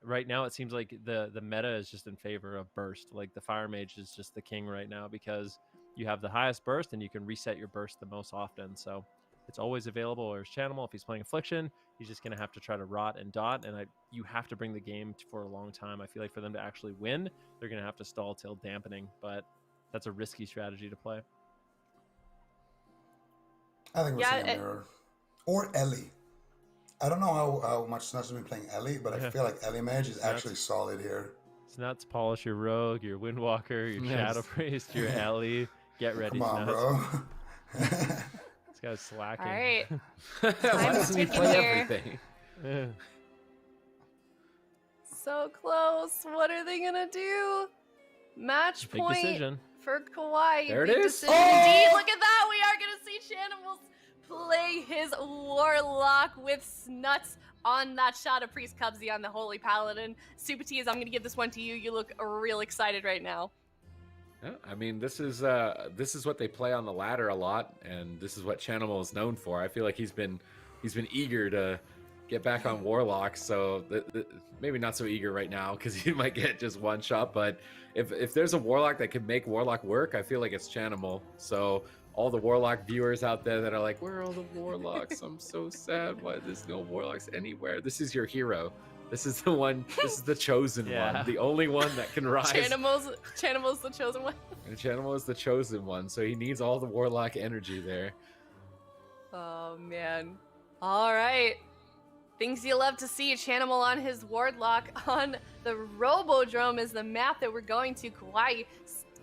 right now it seems like the meta is just in favor of burst. Like the Fire Mage is just the king right now because you have the highest burst and you can reset your burst the most often. So it's always available. Or Chanimal, if he's playing Affliction, he's just going to have to try to rot and dot, and you have to bring the game for a long time. I feel like for them to actually win, they're going to have to stall till Dampening, but that's a risky strategy to play. I think we're seeing a mirror. Or Ellie. I don't know how much Snuts has been playing Ellie, but I feel like Ellie Mage is actually solid here. Snuts, polish your Rogue, your Windwalker, your Shadow Priest, your Ellie. Get ready, Come on, Snuts. bro. This guy's slacking. All right. Why doesn't he play everything? So close. What are they going to do? Match Big point decision for Kawhi. There it Big is. decision indeed. Look at that. We are going to see Chanimal play his Warlock with Snuts on that Shadow Priest Cubsy on the Holy Paladin. Supati's, I'm going to give this one to you. You look real excited right now. Yeah, I mean, this is what they play on the ladder a lot, and this is what Chanimal is known for. I feel like he's been eager to get back on Warlock, so maybe not so eager right now because he might get just one shot. But if there's a Warlock that can make Warlock work, I feel like it's Chanimal. So all the Warlock viewers out there that are like, where are all the Warlocks? I'm so sad. Why there's no Warlocks anywhere? This is your hero. This is the one. This is the chosen one. The only one that can rise. Chanimal's the chosen one. And Chanimal is the chosen one, so he needs all the Warlock energy there. Oh man! All right. Things you love to see. Chanimal on his Wardlock on the Robodrome is the map that we're going to. Kawhi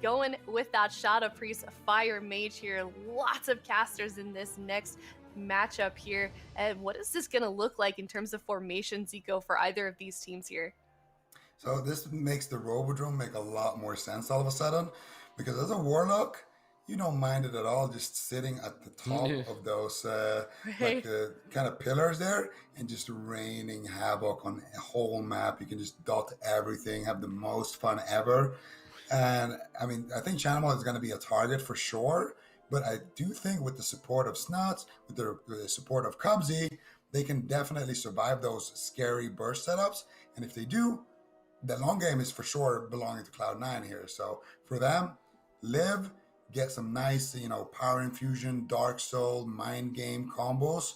going with that Shadow Priest Fire Mage here. Lots of casters in this next matchup here. And what is this going to look like in terms of formations, Zico, for either of these teams here? So this makes the Robodrome make a lot more sense all of a sudden, because as a Warlock, you don't mind it at all just sitting at the top of those like the kind of pillars there and just raining havoc on a whole map. You can just dot everything, have the most fun ever. And I mean, I think Chanimal is going to be a target for sure, but I do think with the support of Snuts, with the support of Cubsy, they can definitely survive those scary burst setups. And if they do, the long game is for sure belonging to Cloud9 here. So for them, live, get some nice, power infusion, dark soul, mind game combos.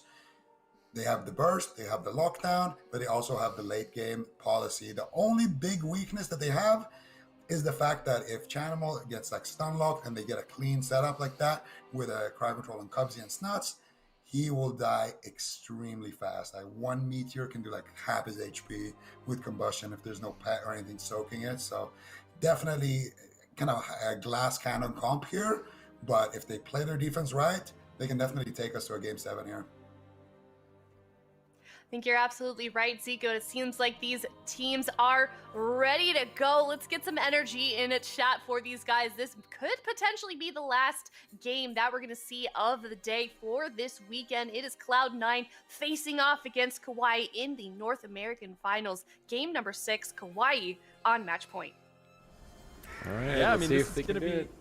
They have the burst, they have the lockdown, but they also have the late game policy. The only big weakness that they have is the fact that if Chanimal gets like stun locked and they get a clean setup like that with a crowd control and Cubsy and Snuts, he will die extremely fast. Like one meteor can do like half his HP with combustion if there's no pet or anything soaking it. So definitely kind of a glass cannon comp here, but if they play their defense right, they can definitely take us to a game 7 here. I think you're absolutely right, Zico. It seems like these teams are ready to go. Let's get some energy in a chat for these guys. This could potentially be the last game that we're going to see of the day for this weekend. It is Cloud9 facing off against Kawhi in the North American Finals. Game number 6, Kawhi on match point. All right, yeah, let's see if they can do it.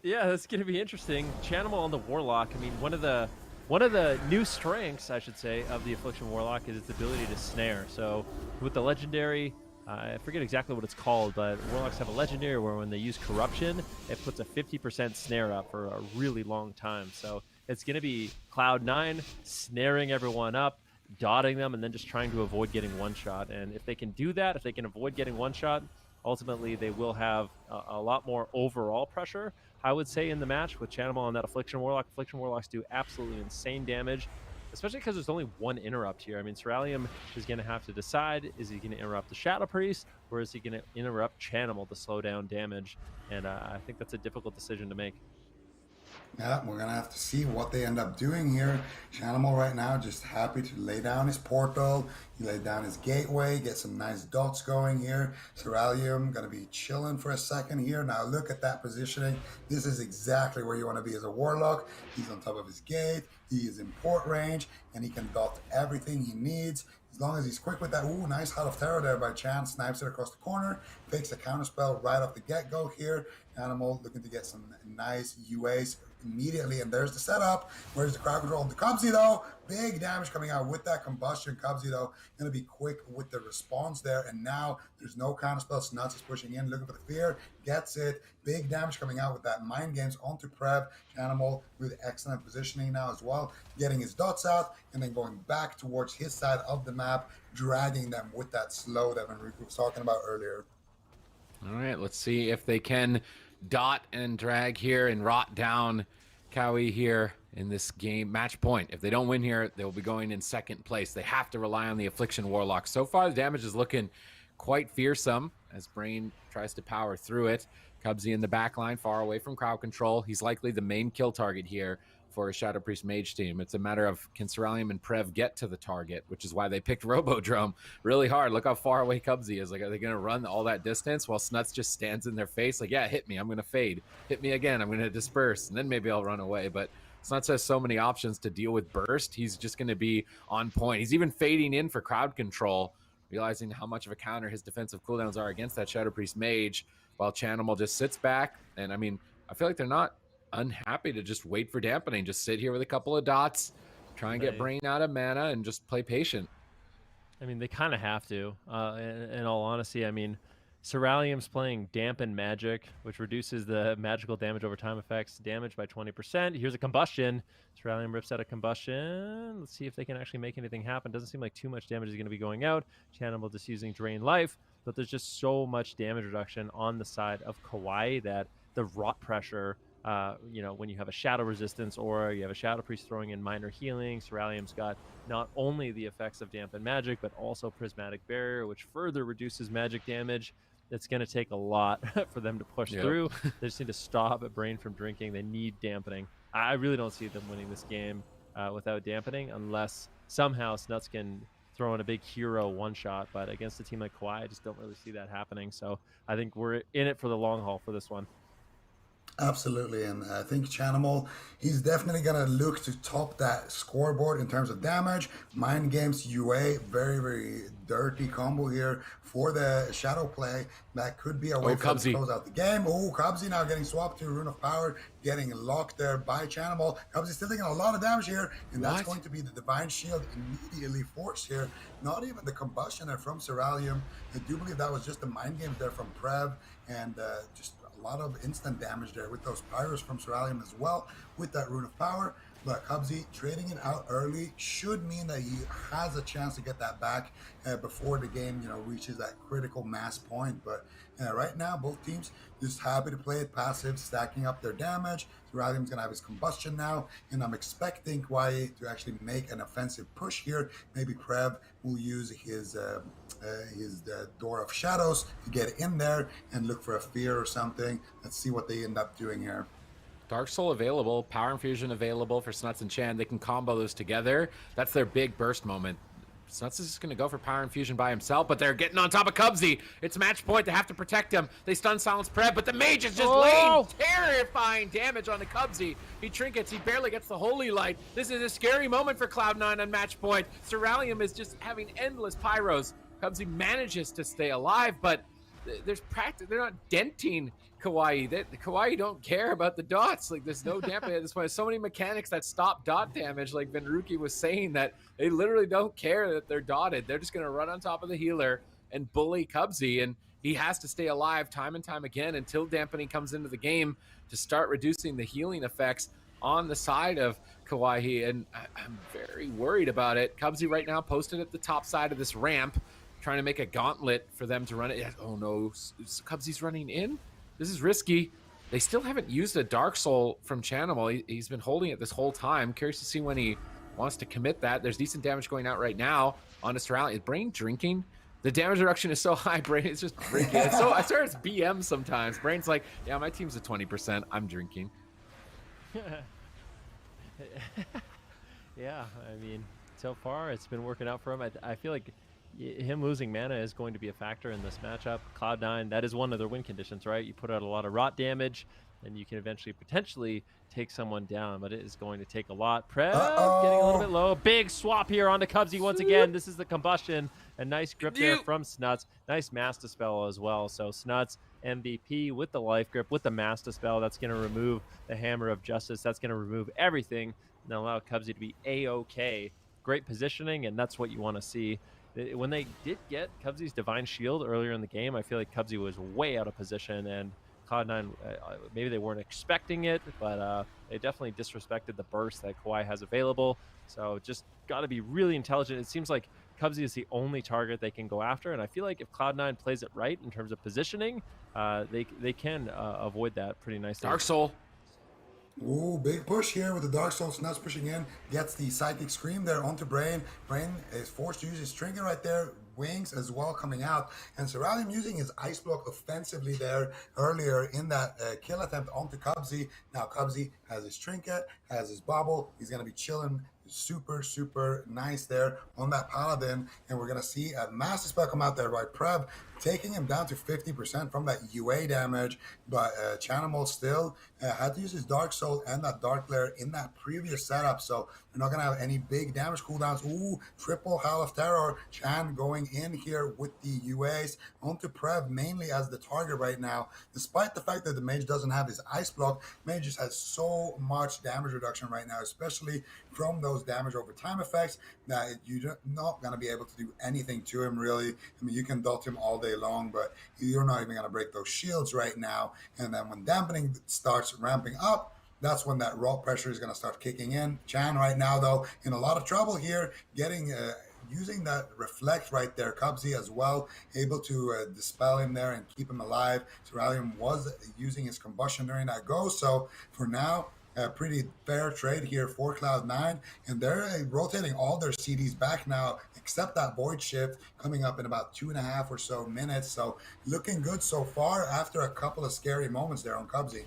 Yeah, that's going to be interesting. Chanimal on the Warlock. I mean, one of the new strengths, I should say, of the Affliction Warlock is its ability to snare. So with the legendary, I forget exactly what it's called, but Warlocks have a legendary where when they use Corruption, it puts a 50% snare up for a really long time. So it's going to be Cloud9 snaring everyone up, dotting them, and then just trying to avoid getting one shot. And if they can do that, if they can avoid getting one shot, ultimately they will have a lot more overall pressure, I would say, in the match with Chanimal on that Affliction Warlock. Affliction Warlocks do absolutely insane damage, especially because there's only one interrupt here. I mean, Ceralium is going to have to decide, is he going to interrupt the Shadow Priest, or is he going to interrupt Chanimal to slow down damage? And I think that's a difficult decision to make. Yeah, we're going to have to see what they end up doing here. Chanimal right now just happy to lay down his portal. He laid down his gateway, get some nice dots going here. Ceralium going to be chilling for a second here. Now look at that positioning. This is exactly where you want to be as a Warlock. He's on top of his gate. He is in port range, and he can dot everything he needs. As long as he's quick with that. Ooh, nice Heart of Terror there by Chance. Snipes it across the corner. Fakes a counterspell right off the get-go here. Animal looking to get some nice UAs immediately, and there's the setup. Where's the crowd control? The Cubsy though, big damage coming out with that combustion. Cubsy though, gonna be quick with the response there, and now there's no counterspell. Snuts is pushing in, looking for the fear, gets it. Big damage coming out with that mind games onto Prev. Animal with excellent positioning now as well, getting his dots out and then going back towards his side of the map, dragging them with that slow that Enrique was talking about earlier. All right, let's see if they can dot and drag here and rot down Kawhi here in this game. Match point. If they don't win here, they'll be going in second place. They have to rely on the Affliction Warlock. So far, the damage is looking quite fearsome as Brain tries to power through it. Cubsy in the back line, far away from crowd control. He's likely the main kill target here for a Shadow Priest Mage team. It's a matter of can Ceralium and Prev get to the target, which is why they picked Robodrome really hard. Look how far away Cubsy is. Like, are they going to run all that distance while Snuts just stands in their face? Like, yeah, hit me. I'm going to fade. Hit me again. I'm going to disperse, and then maybe I'll run away. But Snuts has so many options to deal with burst. He's just going to be on point. He's even fading in for crowd control, realizing how much of a counter his defensive cooldowns are against that Shadow Priest Mage, while Chanimal just sits back. And, I mean, I feel like they're not unhappy to just wait for Dampening, just sit here with a couple of dots, try and get Brain out of mana and just play patient. I mean, they kind of have to, in all honesty. I mean, Ceralium's playing Dampen Magic, which reduces the magical damage over time effects damage by 20%. Here's a Combustion. Ceralium rips out a Combustion. Let's see if they can actually make anything happen. Doesn't seem like too much damage is going to be going out. Chanimal just using Drain Life, but there's just so much damage reduction on the side of Kawhi that the rot pressure, when you have a Shadow Resistance or you have a Shadow Priest throwing in minor healing, Ceralium's got not only the effects of Dampen Magic, but also Prismatic Barrier, which further reduces magic damage. It's going to take a lot for them to push through. They just need to stop a Brain from drinking. They need Dampening. I really don't see them winning this game without Dampening, unless somehow Snuts can throw in a big hero one-shot. But against a team like Kawhi, I just don't really see that happening. So I think we're in it for the long haul for this one. Absolutely, and I think Chanimal, he's definitely going to look to top that scoreboard in terms of damage. Mind Games UA, very, very dirty combo here for the Shadow play. That could be a way for them to close out the game. Oh, Cubsy now getting swapped to Rune of Power, getting locked there by Chanimal. Cubsy still taking a lot of damage here, and that's going to be the Divine Shield immediately forced here. Not even the Combustion there from Ceralium. I do believe that was just the Mind Games there from Prev, and just lot of instant damage there with those pyros from Cerulean as well with that Rune of Power. But Cubsy trading it out early should mean that he has a chance to get that back before the game, reaches that critical mass point. But right now, both teams just happy to play it passive, stacking up their damage. Cerulean's going to have his combustion now, and I'm expecting Kawhi to actually make an offensive push here. Maybe Prev will use his Door of Shadows to get in there and look for a fear or something. Let's see what they end up doing here. Dark Soul available, Power Infusion available for Snuts and Chan. They can combo those together. That's their big burst moment. Snuts is just going to go for Power Infusion by himself, but they're getting on top of Cubsy. It's match point. They have to protect him. They stun Silence Prev, but the Mage is just laying terrifying damage on the Cubsy. He trinkets. He barely gets the Holy Light. This is a scary moment for Cloud9 on match point. Cerulean is just having endless pyros. Cubsy manages to stay alive, but there's practice. They're not denting Kawhi. Kawhi don't care about the dots. Like, there's no dampening at this point. There's so many mechanics that stop dot damage, like Venruki was saying, that they literally don't care that they're dotted. They're just going to run on top of the healer and bully Cubsy, and he has to stay alive time and time again until dampening comes into the game to start reducing the healing effects on the side of Kawhi, and I'm very worried about it. Cubsy right now posted at the top side of this ramp, trying to make a gauntlet for them to run it. Oh no, Cubsy's running in? This is risky. They still haven't used a Dark Soul from Chanimal. He's been holding it this whole time. Curious to see when he wants to commit that. There's decent damage going out right now on Cerulean. Is Brain drinking? The damage reduction is so high, Brain is just drinking. I swear it's BM sometimes. Brain's like, yeah, my team's at 20%. I'm drinking. Yeah, I mean, so far it's been working out for him. I feel like him losing mana is going to be a factor in this matchup. Cloud9, that is one of their win conditions, right? You put out a lot of rot damage, and you can eventually potentially take someone down, but it is going to take a lot. Prev getting a little bit low. Big swap here onto Cubsy once again. This is the combustion. A nice grip there from Snuts. Nice Mass Dispel as well. So Snuts, MVP with the life grip, with the Mass Dispel. That's going to remove the Hammer of Justice. That's going to remove everything and allow Cubsy to be A-OK. Great positioning, and that's what you want to see. When they did get Cubsy's Divine Shield earlier in the game, I feel like Cubsy was way out of position, and Cloud9, maybe they weren't expecting it, but they definitely disrespected the burst that Kawhi has available. So just got to be really intelligent. It seems like Cubsy is the only target they can go after, and I feel like if Cloud9 plays it right in terms of positioning, they can avoid that pretty nicely. Dark Soul. Ooh, big push here with the Dark Soul. Snuts pushing in, gets the Psychic Scream there onto Brain. Brain is forced to use his trinket right there. Wings as well coming out, and Cerulean using his Ice Block offensively there earlier in that kill attempt onto Cubsy. Now Cubsy has his trinket, has his bubble. He's going to be chilling super nice there on that Paladin, and we're going to see a massive spell come out there by Prev, taking him down to 50% from that UA damage, but Chanimal still had to use his Dark Soul and that Dark Glare in that previous setup, so they're not going to have any big damage cooldowns. Ooh, triple Howl of Terror. Chan going in here with the UAs onto Prev mainly as the target right now, despite the fact that the Mage doesn't have his Ice Block. Mage just has so much damage reduction right now, especially from those damage over time effects, that you're not going to be able to do anything to him really. I mean, you can dot him all day long, but you're not even going to break those shields right now. And then when Dampening starts ramping up, that's when that raw pressure is going to start kicking in. Chan right now, though, in a lot of trouble here, getting using that Reflect right there. Cubsy as well, able to dispel him there and keep him alive. Cerulean was using his combustion during that go, so for now, a pretty fair trade here for Cloud9, and they're rotating all their CDs back now, except that Void Shift coming up in about 2.5 or so minutes. So looking good so far after a couple of scary moments there on Cubsy.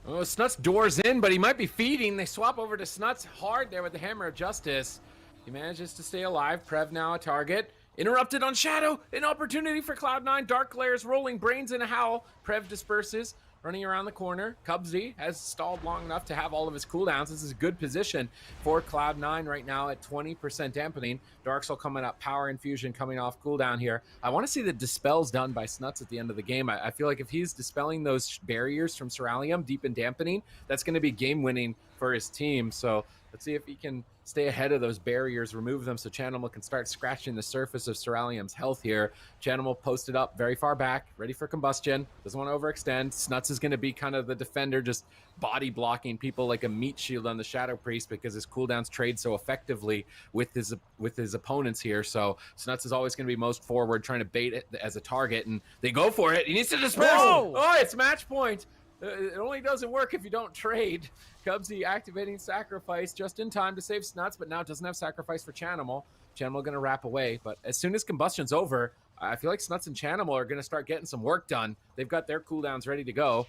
Oh, Snuts doors in, but he might be feeding. They swap over to Snuts hard there with the Hammer of Justice. He manages to stay alive. Prev now a target. Interrupted on Shadow. An opportunity for Cloud9. Dark Glares rolling. Brains in a howl. Prev disperses. Running around the corner. Cubsy has stalled long enough to have all of his cooldowns. This is a good position for Cloud9 right now at 20% dampening. Dark Soul coming up. Power Infusion coming off cooldown here. I want to see the dispels done by Snuts at the end of the game. I feel like if he's dispelling those barriers from Cerulean deep in dampening, that's going to be game winning for his team. So Let's see if he can stay ahead of those barriers, remove them so Chanimal can start scratching the surface of Ceralium's health here. Chanimal posted up very far back, ready for combustion. Doesn't want to overextend. Snuts is going to be kind of the defender, just body blocking people like a meat shield on the Shadow Priest because his cooldowns trade so effectively with his opponents here. So Snuts is always going to be most forward, trying to bait it as a target, and they go for it. He needs to disperse. Oh, it's match point. It only doesn't work if you don't trade. Cubsy activating Sacrifice just in time to save Snuts, but now doesn't have Sacrifice for Chanimal. Chanimal going to wrap away, but as soon as Combustion's over, I feel like Snuts and Chanimal are going to start getting some work done. They've got their cooldowns ready to go.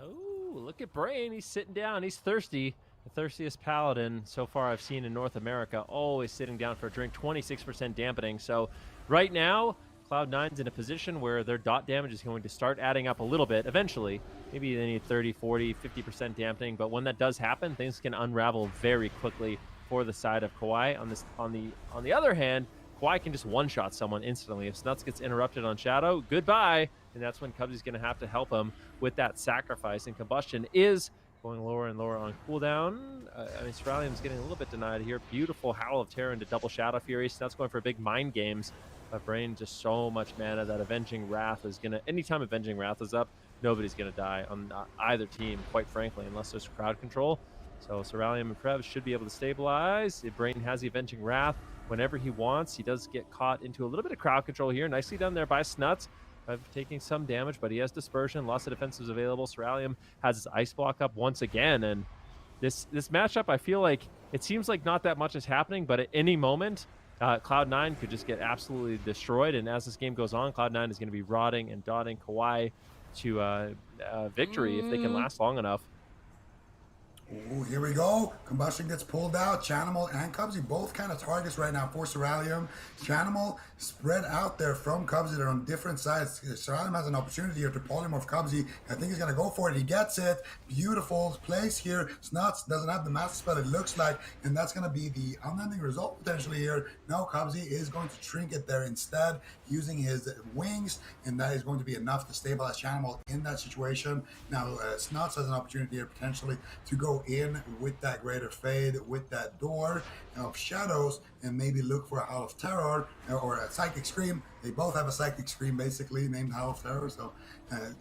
Oh, look at Brain. He's sitting down. He's thirsty. The thirstiest Paladin so far I've seen in North America, always sitting down for a drink, 26% dampening. So right now, Cloud9's in a position where their dot damage is going to start adding up a little bit eventually. Maybe they need 30, 40, 50% dampening, but when that does happen, things can unravel very quickly for the side of Kawhi. On the other hand, Kawhi can just one-shot someone instantly. If Snuts gets interrupted on Shadow, goodbye, and that's when Cubsy's going to have to help him with that Sacrifice, and Combustion is going lower and lower on cooldown. I mean, Ceralium's getting a little bit denied here. Beautiful Howl of Terror into double Shadow Fury. Snuts going for big mind games. But Brain just so much mana that Avenging Wrath is going to... Anytime Avenging Wrath is up, nobody's going to die on either team, quite frankly, unless there's crowd control. So Ceralium and Prev should be able to stabilize. If Brain has the Avenging Wrath whenever he wants, he does get caught into a little bit of crowd control here. Nicely done there by Snuts. Taking some damage, but he has Dispersion. Lots of defensives available. Ceralium has his Ice Block up once again, and this matchup, I feel like it seems like not that much is happening, but at any moment, Cloud9 could just get absolutely destroyed, and as this game goes on, Cloud9 is going to be rotting and dotting Kawhi to victory if they can last long enough. Ooh, here we go. Combustion gets pulled out. Chanimal and Cubsy both kind of targets right now for Ceralium. Chanimal spread out there from Cubsy. They're on different sides. Ceralium has an opportunity here to polymorph Cubsy. I think he's going to go for it. He gets it. Beautiful place here. Snuts doesn't have the master spell, it looks like, and that's going to be the unending result potentially here. No, Cubsy is going to trinket there instead using his wings, and that is going to be enough to stabilize Chanimal in that situation. Now, Snuts has an opportunity here potentially to go in with that Greater Fade, with that Door of Shadows, and maybe look for a Howl of Terror or a Psychic Scream. They both have a Psychic Scream basically named Howl of Terror, so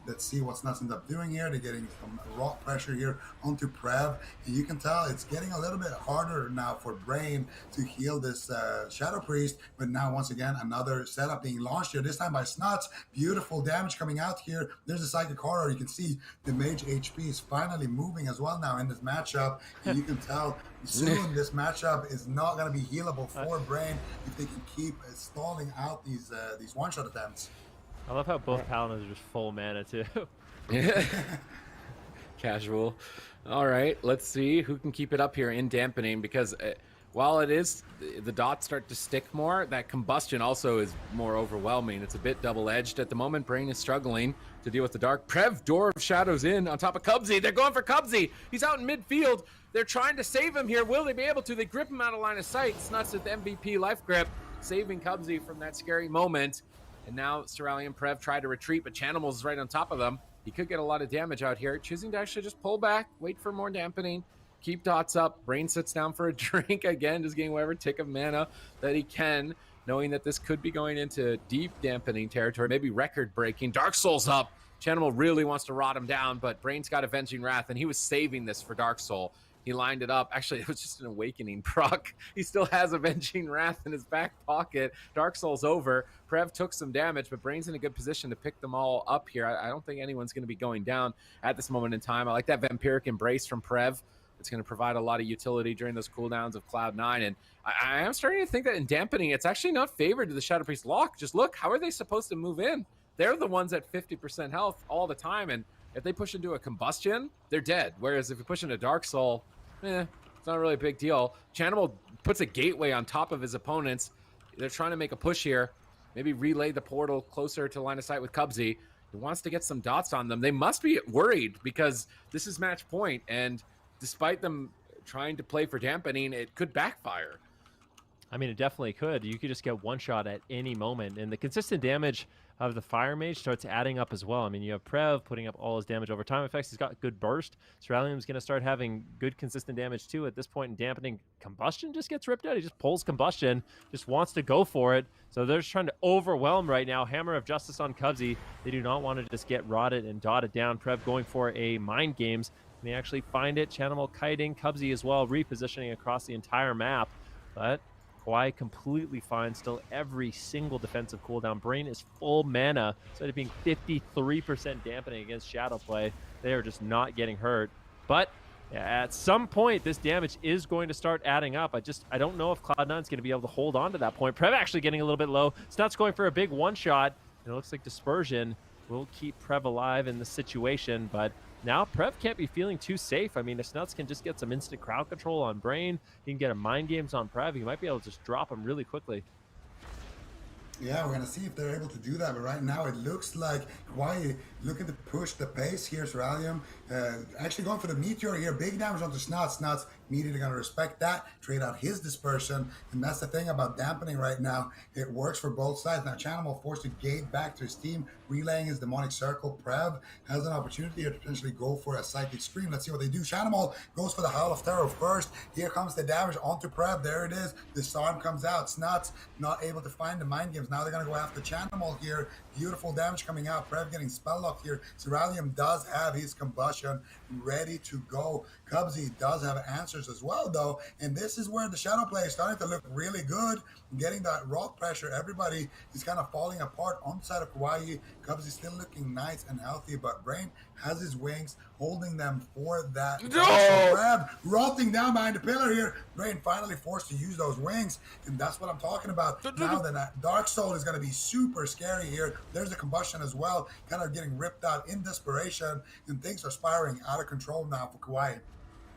let's see what Snuts ends up doing here. They're getting some raw pressure here onto Prev, and you can tell it's getting a little bit harder now for Brain to heal this Shadow Priest, but now once again another setup being launched here, this time by Snuts. Beautiful damage coming out here. There's a Psychic Horror. You can see the Mage HP is finally moving as well now in this matchup, and you can tell soon this matchup is not going to be healable for Brain if they can keep stalling out these one-shot attempts. I love how both Paladins are just full mana too. Casual. All right, let's see who can keep it up here in Dampening, because while it is, the dots start to stick more, that Combustion also is more overwhelming. It's a bit double-edged at the moment. Brain is struggling to deal with the dark. Prev, Door of Shadows in on top of Cubsy. They're going for Cubsy. He's out in midfield. They're trying to save him here. Will they be able to? They grip him out of line of sight. Snuts with the MVP life grip, saving Cubsy from that scary moment. And now Ceralium and Prev try to retreat, but Chanimal's is right on top of them. He could get a lot of damage out here, choosing to actually just pull back, wait for more dampening, keep dots up. Brain sits down for a drink again, just getting whatever tick of mana that he can, knowing that this could be going into deep dampening territory, maybe record-breaking. Dark Soul's up. Chanimal really wants to rot him down, but Brain's got Avenging Wrath, and he was saving this for Dark Soul. He lined it up. Actually, it was just an Awakening proc. He still has Avenging Wrath in his back pocket. Dark Soul's over. Prev took some damage, but Brain's in a good position to pick them all up here. I don't think anyone's going to be going down at this moment in time. I like that Vampiric Embrace from Prev. It's going to provide a lot of utility during those cooldowns of Cloud9. And I am starting to think that in Dampening, it's actually not favored to the Shadow Priest lock. Just look, how are they supposed to move in? They're the ones at 50% health all the time, and if they push into a Combustion, they're dead. Whereas if you push into Dark Soul, it's not really a big deal. Chanimal puts a gateway on top of his opponents. They're trying to make a push here. Maybe relay the portal closer to line of sight with Cubsy. He wants to get some dots on them. They must be worried because this is match point, and despite them trying to play for Dampening, it could backfire. I mean, it definitely could. You could just get one shot at any moment, and the consistent damage of the Fire Mage starts adding up as well. I mean, you have Prev putting up all his damage over time effects. He's got good burst. Ceruleum's going to start having good consistent damage too. At this point in Dampening, Combustion just gets ripped out. He just pulls Combustion, just wants to go for it. So they're just trying to overwhelm right now. Hammer of Justice on Cubsy. They do not want to just get rotted and dotted down. Prev going for a Mind Games. And they actually find it. Chanimal kiting Cubsy as well, repositioning across the entire map. But Kawhi completely fine, still every single defensive cooldown. Brain is full mana, so it being 53% dampening against Shadow Play. They are just not getting hurt. But at some point, this damage is going to start adding up. I don't know if Cloud9 is going to be able to hold on to that point. Prev actually getting a little bit low. Snuts going for a big one-shot, and it looks like Dispersion will keep Prev alive in the situation, but now Prev can't be feeling too safe. I mean, if Snuts can just get some instant crowd control on Brain, he can get a Mind Games on Prev, he might be able to just drop him really quickly. Yeah, we're going to see if they're able to do that, but right now it looks like Kawhi looking to push the pace here. Ceruleum actually going for the Meteor here. Big damage onto Snuts. Snuts immediately going to respect that, trade out his Dispersion, and that's the thing about Dampening right now. It works for both sides. Now Chanimal forced to gate back to his team, relaying his Demonic Circle. Prev has an opportunity here to potentially go for a Psychic Scream. Let's see what they do. Chanimal goes for the Howl of Terror first. Here comes the damage onto Prev. There it is. Disarm comes out. Snuts not able to find the Mind Games. Now they're going to go after Chanimal here. Beautiful damage coming out. Prev getting spell locked here. Ceruleum does have his Combustion ready to go. Cubsy does have answers as well, though. And this is where the Shadow Play is starting to look really good. Getting that rock pressure. Everybody is kind of falling apart on the side of Kawhi. Cubsy still looking nice and healthy, but Brain has his wings holding them for that. Prev rotting down behind the pillar here. Brain finally forced to use those wings, and that's what I'm talking about. Now that Dark Soul is going to be super scary here. There's a Combustion as well, kind of getting ripped out in desperation, and things are spiraling out of control now for Kawhi.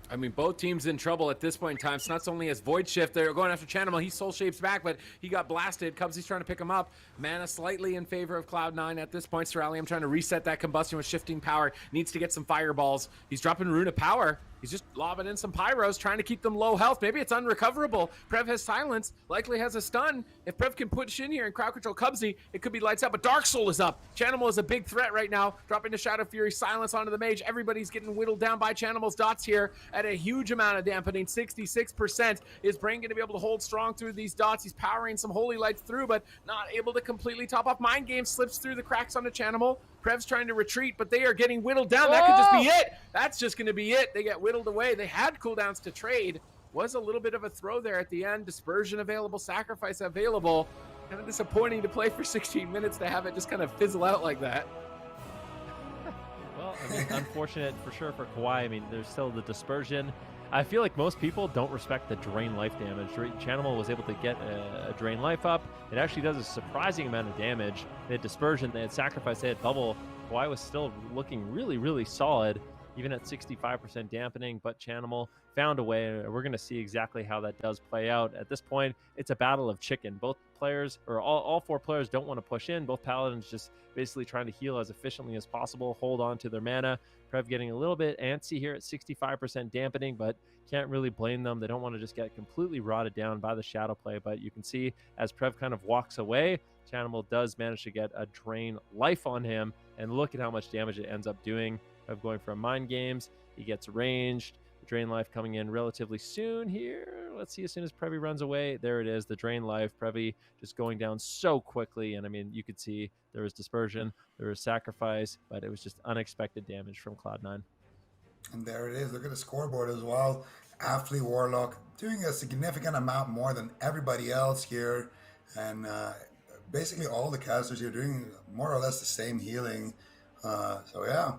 I mean, both teams in trouble at this point in time. Snuts only has Void Shift. They're going after Chanimal. He soul shapes back, but he got blasted. Cubsy's trying to pick him up. Mana slightly in favor of Cloud9 at this point. Ceruleum trying to reset that Combustion with shifting power. Needs to get some fireballs. He's dropping Rune of Power. He's just lobbing in some pyros, trying to keep them low health. Maybe it's unrecoverable. Prev has silence, likely has a stun. If Prev can push in here and crowd control Cubsy, it could be lights out, but Dark Soul is up. Chanimal is a big threat right now, dropping to Shadow Fury, silence onto the Mage. Everybody's getting whittled down by Chanimal's dots here at a huge amount of dampening. 66%. Is Brain going to be able to hold strong through these dots? He's powering some Holy Lights through, but not able to completely top off. Mind Game slips through the cracks onto Chanimal. Prev's trying to retreat, but they are getting whittled down. That could just be it. That's just going to be it. They get whittled away. They had cooldowns to trade. Was a little bit of a throw there at the end. Dispersion available, sacrifice available. Kind of disappointing to play for 16 minutes to have it just kind of fizzle out like that. Well, I mean, unfortunate for sure for Kawhi. I mean, there's still the Dispersion. I feel like most people don't respect the drain life damage. Chanimal was able to get a drain life up. It actually does a surprising amount of damage. They had Dispersion, they had Sacrifice, they had Bubble. Kawhi was still looking really, really solid, even at 65% dampening, but Chanimal found a way. We're going to see exactly how that does play out. At this point, it's a battle of chicken. Both players, or all four players, don't want to push in. Both Paladins just basically trying to heal as efficiently as possible, hold on to their mana. Prev getting a little bit antsy here at 65% dampening, but can't really blame them. They don't want to just get completely rotted down by the Shadow Play, but you can see as Prev kind of walks away, Chanimal does manage to get a drain life on him, and look at how much damage it ends up doing. Prev going for Mind Games, he gets ranged. Drain life coming in relatively soon here. Let's see, as soon as Previ runs away, there it is, the drain life. Previ just going down so quickly, and I mean, you could see there was Dispersion, there was Sacrifice, but it was just unexpected damage from Cloud9. And there it is. Look at the scoreboard as well. Athlete Warlock doing a significant amount more than everybody else here, and basically all the casters here doing more or less the same healing. So yeah,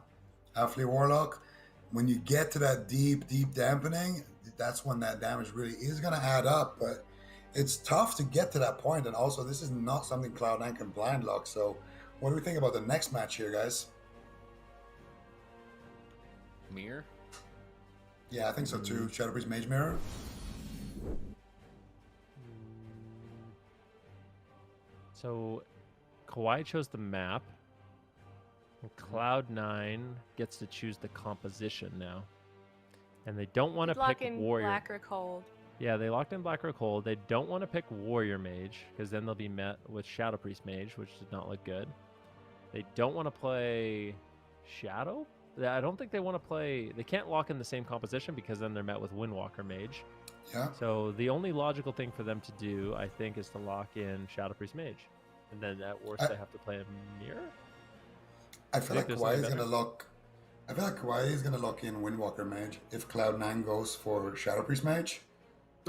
Athlete Warlock. When you get to that deep dampening, that's when that damage really is going to add up. But it's tough to get to that point. And also, this is not something Cloud9 can blind lock. So what do we think about the next match here, guys? Mirror? Yeah, I think so too. Shadow Priest Mage Mirror. So Kawhi chose the map. Cloud9 gets to choose the composition now. And they don't want to pick Warrior. Black or cold. Yeah, they locked in Blackrock Hold. They don't want to pick Warrior Mage, because then they'll be met with Shadow Priest Mage, which did not look good. They don't want to play Shadow? I don't think they want to play... They can't lock in the same composition, because then they're met with Windwalker Mage. Yeah. So the only logical thing for them to do, I think, is to lock in Shadow Priest Mage. And then at worst, they have to play a Mirror? I feel like Kawhi is going to look... I feel like Kawhi is going to lock in Windwalker Mage if Cloud9 goes for Shadow Priest Mage.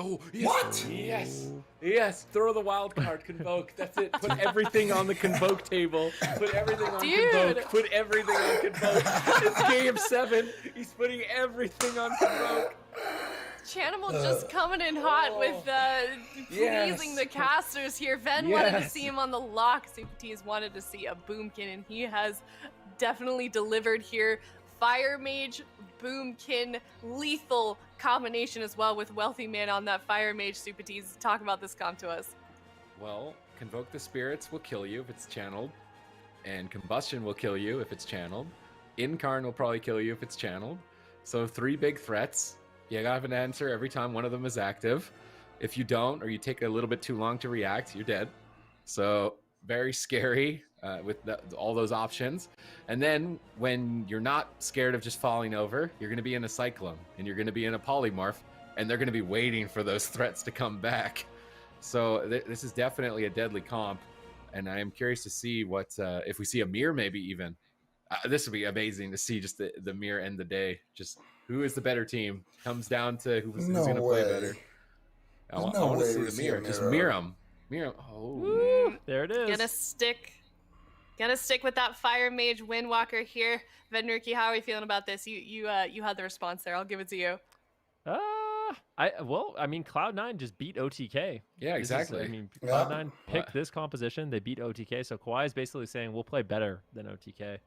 Oh, yes. What? Yes. Throw the wild card. Convoke. That's it. Put everything on the Convoke table. Put everything on Convoke. Put everything on Convoke. It's game 7. He's putting everything on Convoke. Chanimal just coming in hot with pleasing the casters here. Ven wanted to see him on the lock. Super has wanted to see a Boomkin, and he has definitely delivered here. Fire Mage, Boomkin, lethal combination as well with Wealthy Man on that Fire Mage. Super T's talk about this comp to us. Well, Convoke the Spirits will kill you if it's channeled, and Combustion will kill you if it's channeled. Incarn will probably kill you if it's channeled. So 3 big threats. You gotta have an answer every time one of them is active. If you don't, or you take a little bit too long to react, you're dead. So very scary with all those options. And then when you're not scared of just falling over, you're gonna be in a Cyclone, and you're gonna be in a Polymorph, and they're gonna be waiting for those threats to come back. So this is definitely a deadly comp, and I am curious to see what, if we see a mirror maybe even. This would be amazing to see just the mirror end the day. Just who is the better team comes down to who's going to play better. I want to see the mirror. Just mirror them. Mirror. Oh, ooh, there it is. Gonna stick with that Fire Mage Windwalker here. Vednurki, how are we feeling about this? You had the response there. I'll give it to you. I mean, Cloud9 just beat OTK. Yeah, exactly. Cloud9 picked this composition. They beat OTK. So Kawhi is basically saying, we'll play better than OTK.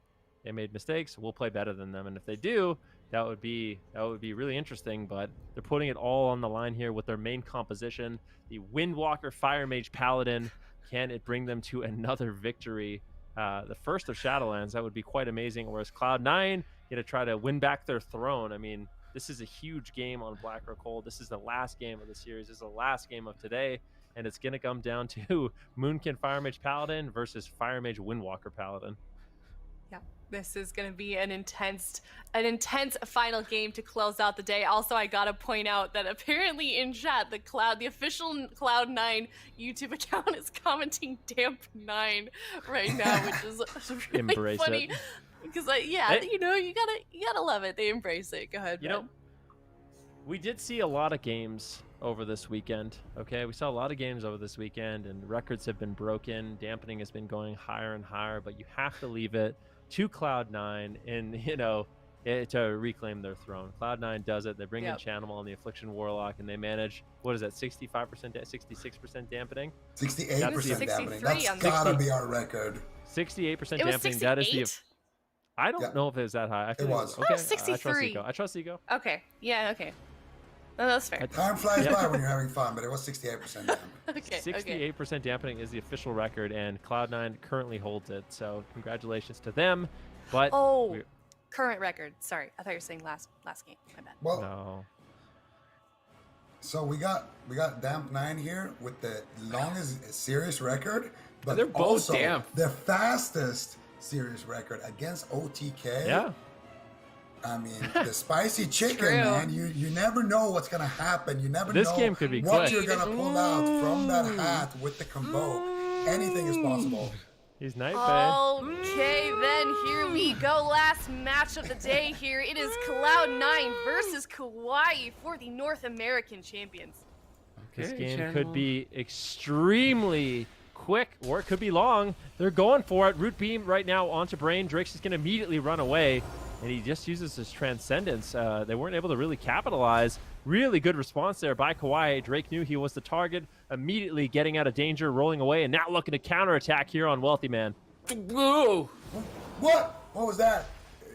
They made mistakes. We'll play better than them. And if they do, that would be really interesting. But they're putting it all on the line here with their main composition, the Windwalker Fire Mage Paladin. Can it bring them to another victory? The first of Shadowlands. That would be quite amazing. Whereas Cloud9 going to try to win back their throne. I mean, this is a huge game on Blackrock Hold. This is the last game of the series. This is the last game of today. And it's going to come down to Moonkin Fire Mage Paladin versus Fire Mage Windwalker Paladin. Yeah, this is going to be an intense final game to close out the day. Also, I got to point out that apparently in chat, the official Cloud9 YouTube account is commenting Damp9 right now, which is really Embrace funny. it. Because you gotta love it. They embrace it. Go ahead, Ben. We did see a lot of games over this weekend. Okay, we saw a lot of games over this weekend, and records have been broken. Dampening has been going higher and higher, but you have to leave it to Cloud9 and to reclaim their throne. Cloud9 does it. They bring in Chanimal and the Affliction Warlock, and they manage, what is that, 65%, 66% dampening? 68% dampening. That's gotta be our record. 68% dampening. That is the. I don't know if it was that high. It was. Okay, 63. I trust Ego. Okay. Yeah. Okay. No, that's fair. Time flies by when you're having fun, but it was 68% dampening. Okay. 68% dampening is the official record, and Cloud9 currently holds it. So congratulations to them. But current record. Sorry, I thought you were saying last game. My bad. Well, no. So we got Damp9 here with the longest series record, but they're both also damp. the fastest series record against OTK. Yeah. I mean, the spicy chicken, man. You never know what's gonna happen. You never this know game could be what quick. you're gonna pull out from that hat with the Convoke. Anything is possible. He's night, babe. Okay, then here we go. Last match of the day here. It is Cloud9 versus Kawhi for the North American champions. Okay, this game could be extremely quick, or it could be long. They're going for it. Root Beam right now onto Brain. Drake's just going to immediately run away, and he just uses his Transcendence. They weren't able to really capitalize. Really good response there by Kawhi. Drake knew he was the target, immediately getting out of danger, rolling away, and now looking to counterattack here on Wealthy Man. Whoa! What? What was that?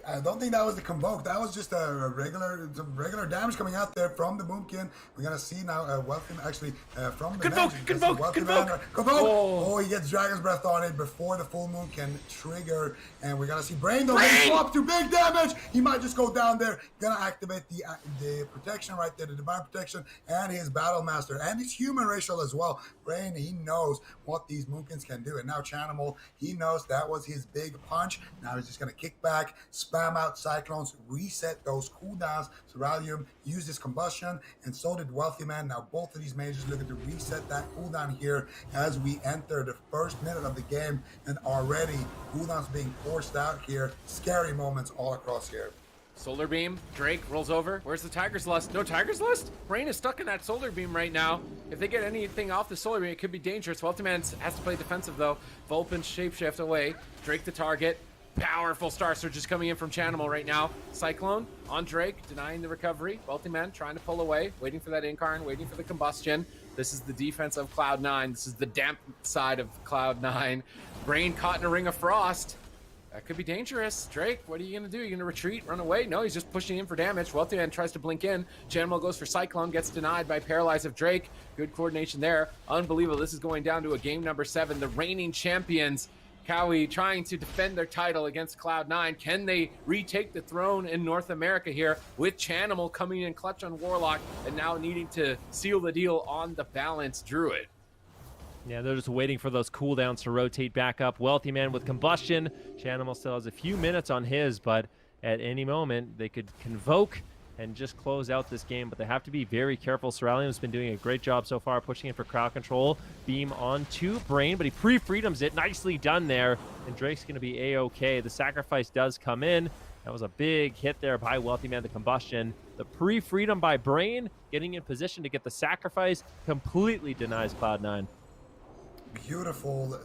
I don't think that was the Convoke. That was just a regular damage coming out there from the Boomkin. We're gonna see now Wealthy actually from the Convoke. Oh, he gets Dragon's Breath on it before the full moon can trigger, and we're gonna see Brain though getting swapped to big damage. He might just go down there. Gonna activate the protection right there, the divine protection, and his battle master and his human racial as well. Brain, he knows what these Moonkins can do, and now Chanimal, he knows that was his big punch. Now he's just gonna kick back, spam out Cyclones, reset those cooldowns. Ceralium used his combustion, and so did Wealthy Man. Now both of these mages looking to reset that cooldown here as we enter the first minute of the game, and already cooldowns being forced out here. Scary moments all across here. Solar Beam, Drake rolls over. Where's the Tiger's Lust? No Tiger's Lust? Brain is stuck in that Solar Beam right now. If they get anything off the Solar Beam, it could be dangerous. Wealthy Man has to play defensive though. Vulpin shapeshift away. Drake the target. Powerful Star Surge is coming in from Chanimal right now. Cyclone on Drake, denying the recovery. Wealthy Man trying to pull away, waiting for that Incarn, waiting for the combustion. This is the defense of Cloud9. This is the damp side of Cloud9. Brain caught in a Ring of Frost. That could be dangerous. Drake, what are you going to do? You're going to retreat, run away? No, he's just pushing in for damage. Wealthy Man tries to blink in. Chanimal goes for Cyclone, gets denied by Paralyze of Drake. Good coordination there. Unbelievable. This is going down to a game number 7. The reigning champions, Kawhi, trying to defend their title against Cloud9. Can they retake the throne in North America here with Chanimal coming in clutch on Warlock and now needing to seal the deal on the Balance Druid? Yeah, they're just waiting for those cooldowns to rotate back up. Wealthy Man with combustion. Chanimal still has a few minutes on his, but at any moment they could convoke and just close out this game, but they have to be very careful. Ceralium's been doing a great job so far, pushing in for crowd control. Beam onto Brain, but he pre-freedoms it. Nicely done there, and Drake's going to be A-okay. The sacrifice does come in. That was a big hit there by Wealthy Man, the combustion. The pre-freedom by Brain, getting in position to get the sacrifice, completely denies Cloud9. Beautiful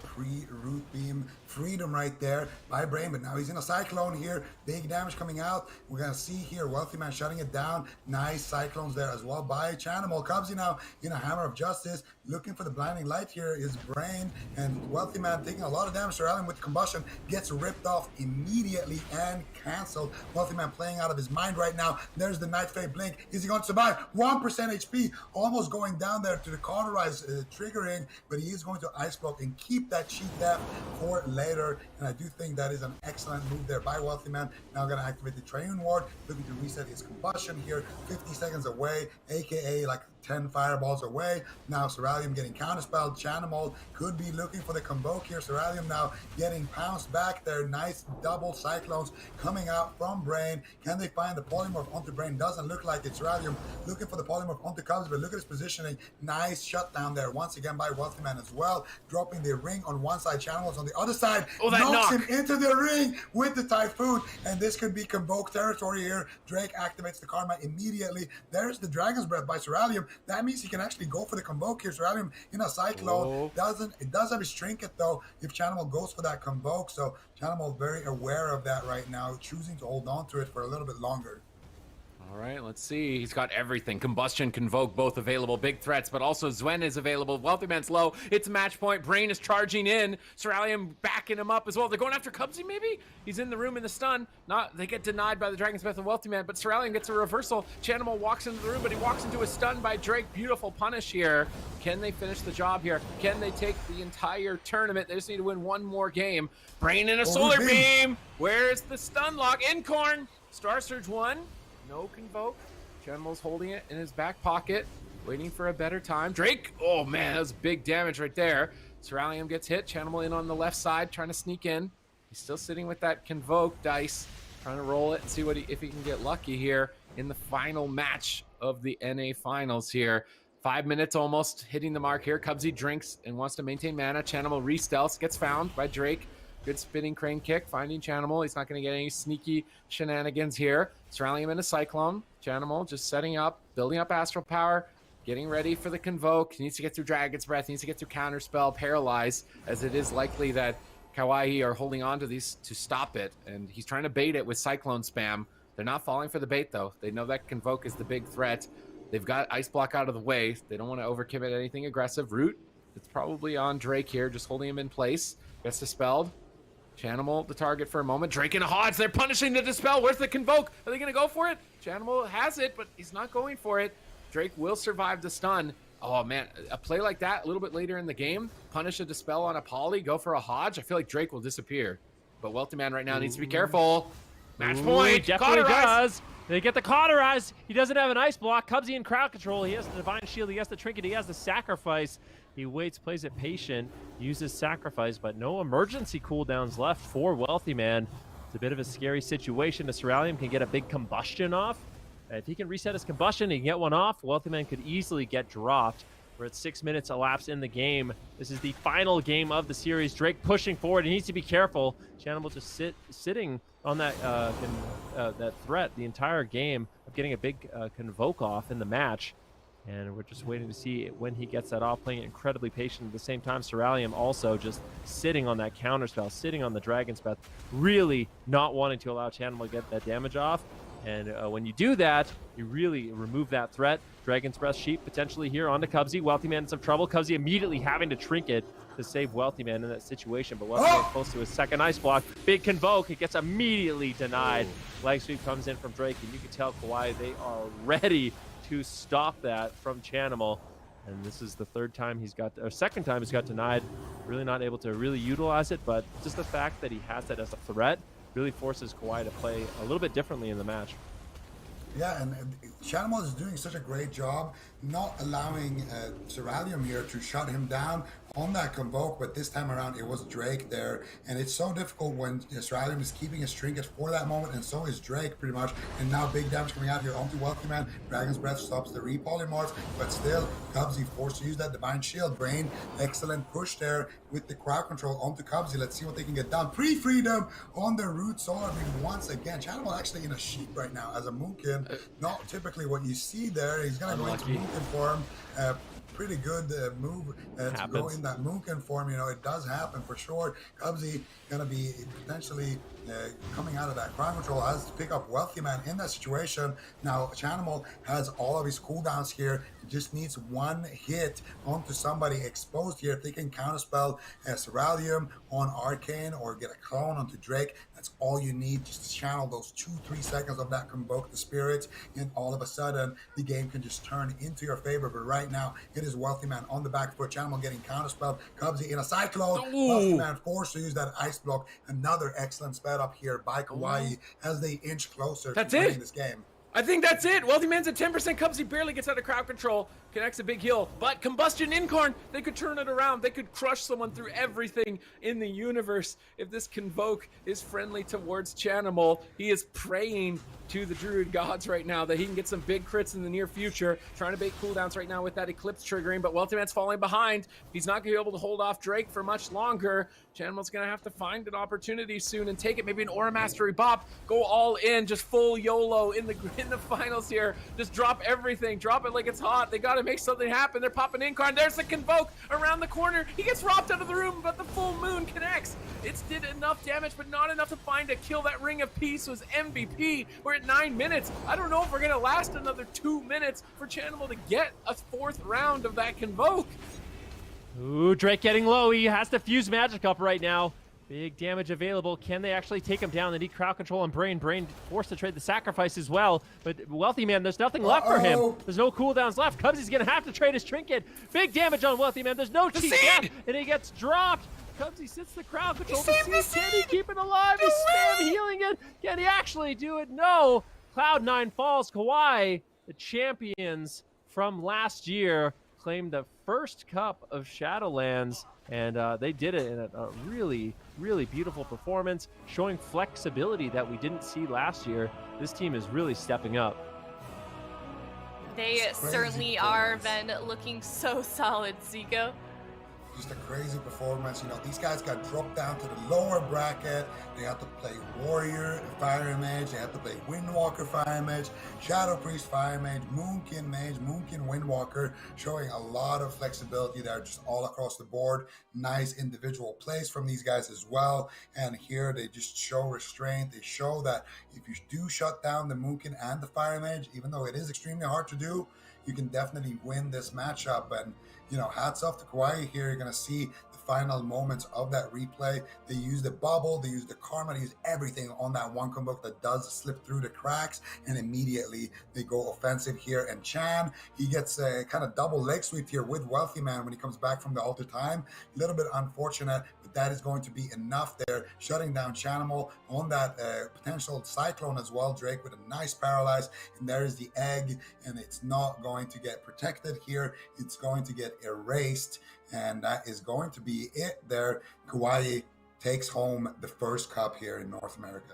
pre-root beam freedom right there by Brain, but now he's in a Cyclone here. Big damage coming out. We're gonna see here Wealthy Man shutting it down. Nice Cyclones there as well by Chanimal. Cubsy now in a Hammer of Justice, looking for the blinding light here is Brain, and Wealthy Man taking a lot of damage. Ceralium with combustion gets ripped off immediately and canceled. Wealthy Man playing out of his mind right now. There's the Night Fade blink. Is he going to survive? 1% HP, almost going down there to the cauterize triggering, but he is going to Ice Block and keep that cheat death for later, and I do think that is an excellent move there by Wealthy Man. Now going to activate the Triune Ward, looking to reset his combustion here, 50 seconds away, aka like 10 fireballs away. Now Ceralium getting counterspelled. Chanimal could be looking for the Convoke here. Ceralium now getting pounced back there. Nice double Cyclones coming out from Brain. Can they find the Polymorph onto Brain? Doesn't look like it. Ceralium looking for the Polymorph onto Cubs, but look at his positioning. Nice shutdown there once again by Wealthy Man as well. Dropping the ring on one side, Chanimal's on the other side. Oh, that knocks knock him into the ring with the Typhoon, and this could be Convoke territory here. Drake activates the Karma immediately. There's the Dragon's Breath by Ceralium. That means he can actually go for the Convoke here. Ceralium in a Cyclone. It does have his Trinket though if Chanimal goes for that Convoke, so Chanimal very aware of that right now, choosing to hold on to it for a little bit longer. All right, let's see. He's got everything. Combustion, Convoke, both available. Big threats, but also Zwen is available. Wealthy Man's low. It's match point. Brain is charging in. Ceralium backing him up as well. They're going after Cubsy, maybe? He's in the room in the stun. They get denied by the Dragon's Breath and Wealthy Man, but Ceralium gets a reversal. Chanimal walks into the room, but he walks into a stun by Drake. Beautiful punish here. Can they finish the job here? Can they take the entire tournament? They just need to win one more game. Brain in a Solar Beam. Where's the stun lock? Incorn. Star Surge 1. No Convoke. Chanimal's holding it in his back pocket, waiting for a better time. Drake! Oh man, that was big damage right there. Ceralium gets hit. Chanimal in on the left side, trying to sneak in. He's still sitting with that Convoke dice, trying to roll it and see if he can get lucky here in the final match of the NA Finals here. 5 minutes almost, hitting the mark here. Cubsy drinks and wants to maintain mana. Chanimal re-stealths, gets found by Drake. Good spinning crane kick, finding Chanimal. He's not going to get any sneaky shenanigans here. Surrounding him in a Cyclone. Chanimal just setting up, building up Astral Power, getting ready for the Convoke. He needs to get through Dragon's Breath. He needs to get through Counterspell, Paralyze, as it is likely that Kawhi are holding on to these to stop it. And he's trying to bait it with Cyclone spam. They're not falling for the bait, though. They know that Convoke is the big threat. They've got Ice Block out of the way. They don't want to overcommit anything aggressive. Root, it's probably on Drake here, just holding him in place. Gets dispelled. Chanimal the target for a moment. Drake and Hodge, they're punishing the Dispel. Where's the Convoke? Are they going to go for it? Chanimal has it, but he's not going for it. Drake will survive the stun. Oh, man, a play like that a little bit later in the game, punish a Dispel on a Poly, go for a Hodge. I feel like Drake will disappear. But Wealthy Man right now needs to be careful. Match point. Definitely does. They get the cauterize. He doesn't have an ice block. Cubsy in crowd control. He has the Divine Shield. He has the Trinket. He has the Sacrifice. He waits, plays it patient, uses Sacrifice, but no emergency cooldowns left for Wealthy Man. It's a bit of a scary situation. The Ceruleum can get a big combustion off. If he can reset his combustion, he can get one off. Wealthy Man could easily get dropped. We're at 6 minutes elapsed in the game. This is the final game of the series. Drake pushing forward. He needs to be careful. Chanimal just sitting on that that threat the entire game of getting a big Convoke off in the match. And we're just waiting to see when he gets that off, playing incredibly patient. At the same time, Ceruleum also just sitting on that counterspell, sitting on the Dragon's Breath, really not wanting to allow Chanimal to get that damage off. And when you do that, you really remove that threat. Dragon's Breath Sheep potentially here onto Cubsy. Wealthy Man in some trouble. Cubsy immediately having to Trinket to save Wealthy Man in that situation. But Wealthy Man close to his second ice block. Big Convoke. It gets immediately denied. Leg sweep comes in from Drake, and you can tell Kawhi, they are ready to stop that from Chanimal. And this is the second time he's got denied. Really not able to really utilize it, but just the fact that he has that as a threat really forces Kawhi to play a little bit differently in the match. Yeah, and Chanimal is doing such a great job not allowing Ceruleum here to shut him down on that Convoke, but this time around it was Drake there, and it's so difficult when Ceruleum is keeping his trinket for that moment, and so is Drake pretty much. And now big damage coming out here onto Wealthy Man. Dragon's Breath stops the repolymorph, but still Cubsy forced to use that Divine Shield. Brain, excellent push there with the crowd control onto Cubsy. Let's see what they can get done. Pre-freedom on the Root Solar Beam once again. Chanimal actually in a sheep right now as a Moonkin. Not typically what you see there. He's gonna go into Moonkin form. Pretty good move to go in that Moonkin form. You know, it does happen for sure. Cubsy gonna be potentially coming out of that crowd control, has to pick up Wealthy Man in that situation. Now Chanimal has all of his cooldowns here. He just needs one hit onto somebody exposed here. If they can counterspell Ceruleum on Arcane or get a clone onto Drake, that's all you need. Just channel those 2-3 seconds of that Convoke the Spirits, and all of a sudden the game can just turn into your favor. But right now it is Wealthy Man on the back foot. Chanimal getting counterspelled. Cubsy in a Cyclone. Wealthy Man forced to use that Ice Block. Another excellent sped up here by Kawhi as they inch closer to winning this game. I think that's it. Wealthy Man's at 10%. Cubsy barely gets out of crowd control. Connects a big heal. But Combustion Incarn, they could turn it around. They could crush someone through everything in the universe. If this Convoke is friendly towards Chanimal, he is praying to the Druid gods right now that he can get some big crits in the near future. Trying to bait cooldowns right now with that Eclipse triggering, but Wealthy Man's falling behind. He's not going to be able to hold off Drake for much longer. Chanimal's going to have to find an opportunity soon and take it. Maybe an Aura Mastery Bop. Go all in, just full YOLO in the finals here. Just drop everything. Drop it like it's hot. They got to make something happen. They're popping Incarn. There's the Convoke around the corner. He gets robbed out of the room, but the full moon connects. It's did enough damage, but not enough to find a kill. That Ring of Peace was MVP. We're at 9 minutes. I don't know if we're going to last another 2 minutes for Chanimal to get a 4th round of that Convoke. Ooh, Drake getting low. He has to fuse Magic up right now. Big damage available. Can they actually take him down? They need crowd control on Brain. Brain forced to trade the Sacrifice as well. But Wealthy Man, there's nothing left for him. There's no cooldowns left. Cubsy's going to have to trade his Trinket. Big damage on Wealthy Man. There's no cheat left, and he gets dropped. Cubsy sits the crowd control. Can he keep it alive? He's spam healing it. Can he actually do it? No. Cloud9 falls. Kawhi, the champions from last year, claimed the first cup of Shadowlands, and they did it in a really, really beautiful performance, showing flexibility that we didn't see last year. This team is really stepping up. They certainly are, Ben, looking so solid, Zico. Just a crazy performance. You know, these guys got dropped down to the lower bracket. They had to play Warrior Fire Mage. They had to play Windwalker Fire Mage, Shadow Priest Fire Mage, Moonkin Mage, Moonkin Windwalker, showing a lot of flexibility there just all across the board. Nice individual plays from these guys as well. And here they just show restraint. They show that if you do shut down the Moonkin and the Fire Mage, even though it is extremely hard to do, you can definitely win this matchup. And you know, hats off to Kawhi here. You're going to see the final moments of that replay. They use the bubble, they use the karma, they use everything on that one combo that does slip through the cracks, and immediately they go offensive here. And Chan, he gets a kind of double leg sweep here with Wealthy Man when he comes back from the alter time. A little bit unfortunate, but that is going to be enough there, shutting down Chanimal on that potential Cyclone as well. Drake with a nice paralyze, and there is the egg, and it's not going to get protected here. It's going to get erased, and that is going to be it there. Kawhi takes home the first cup here in North America.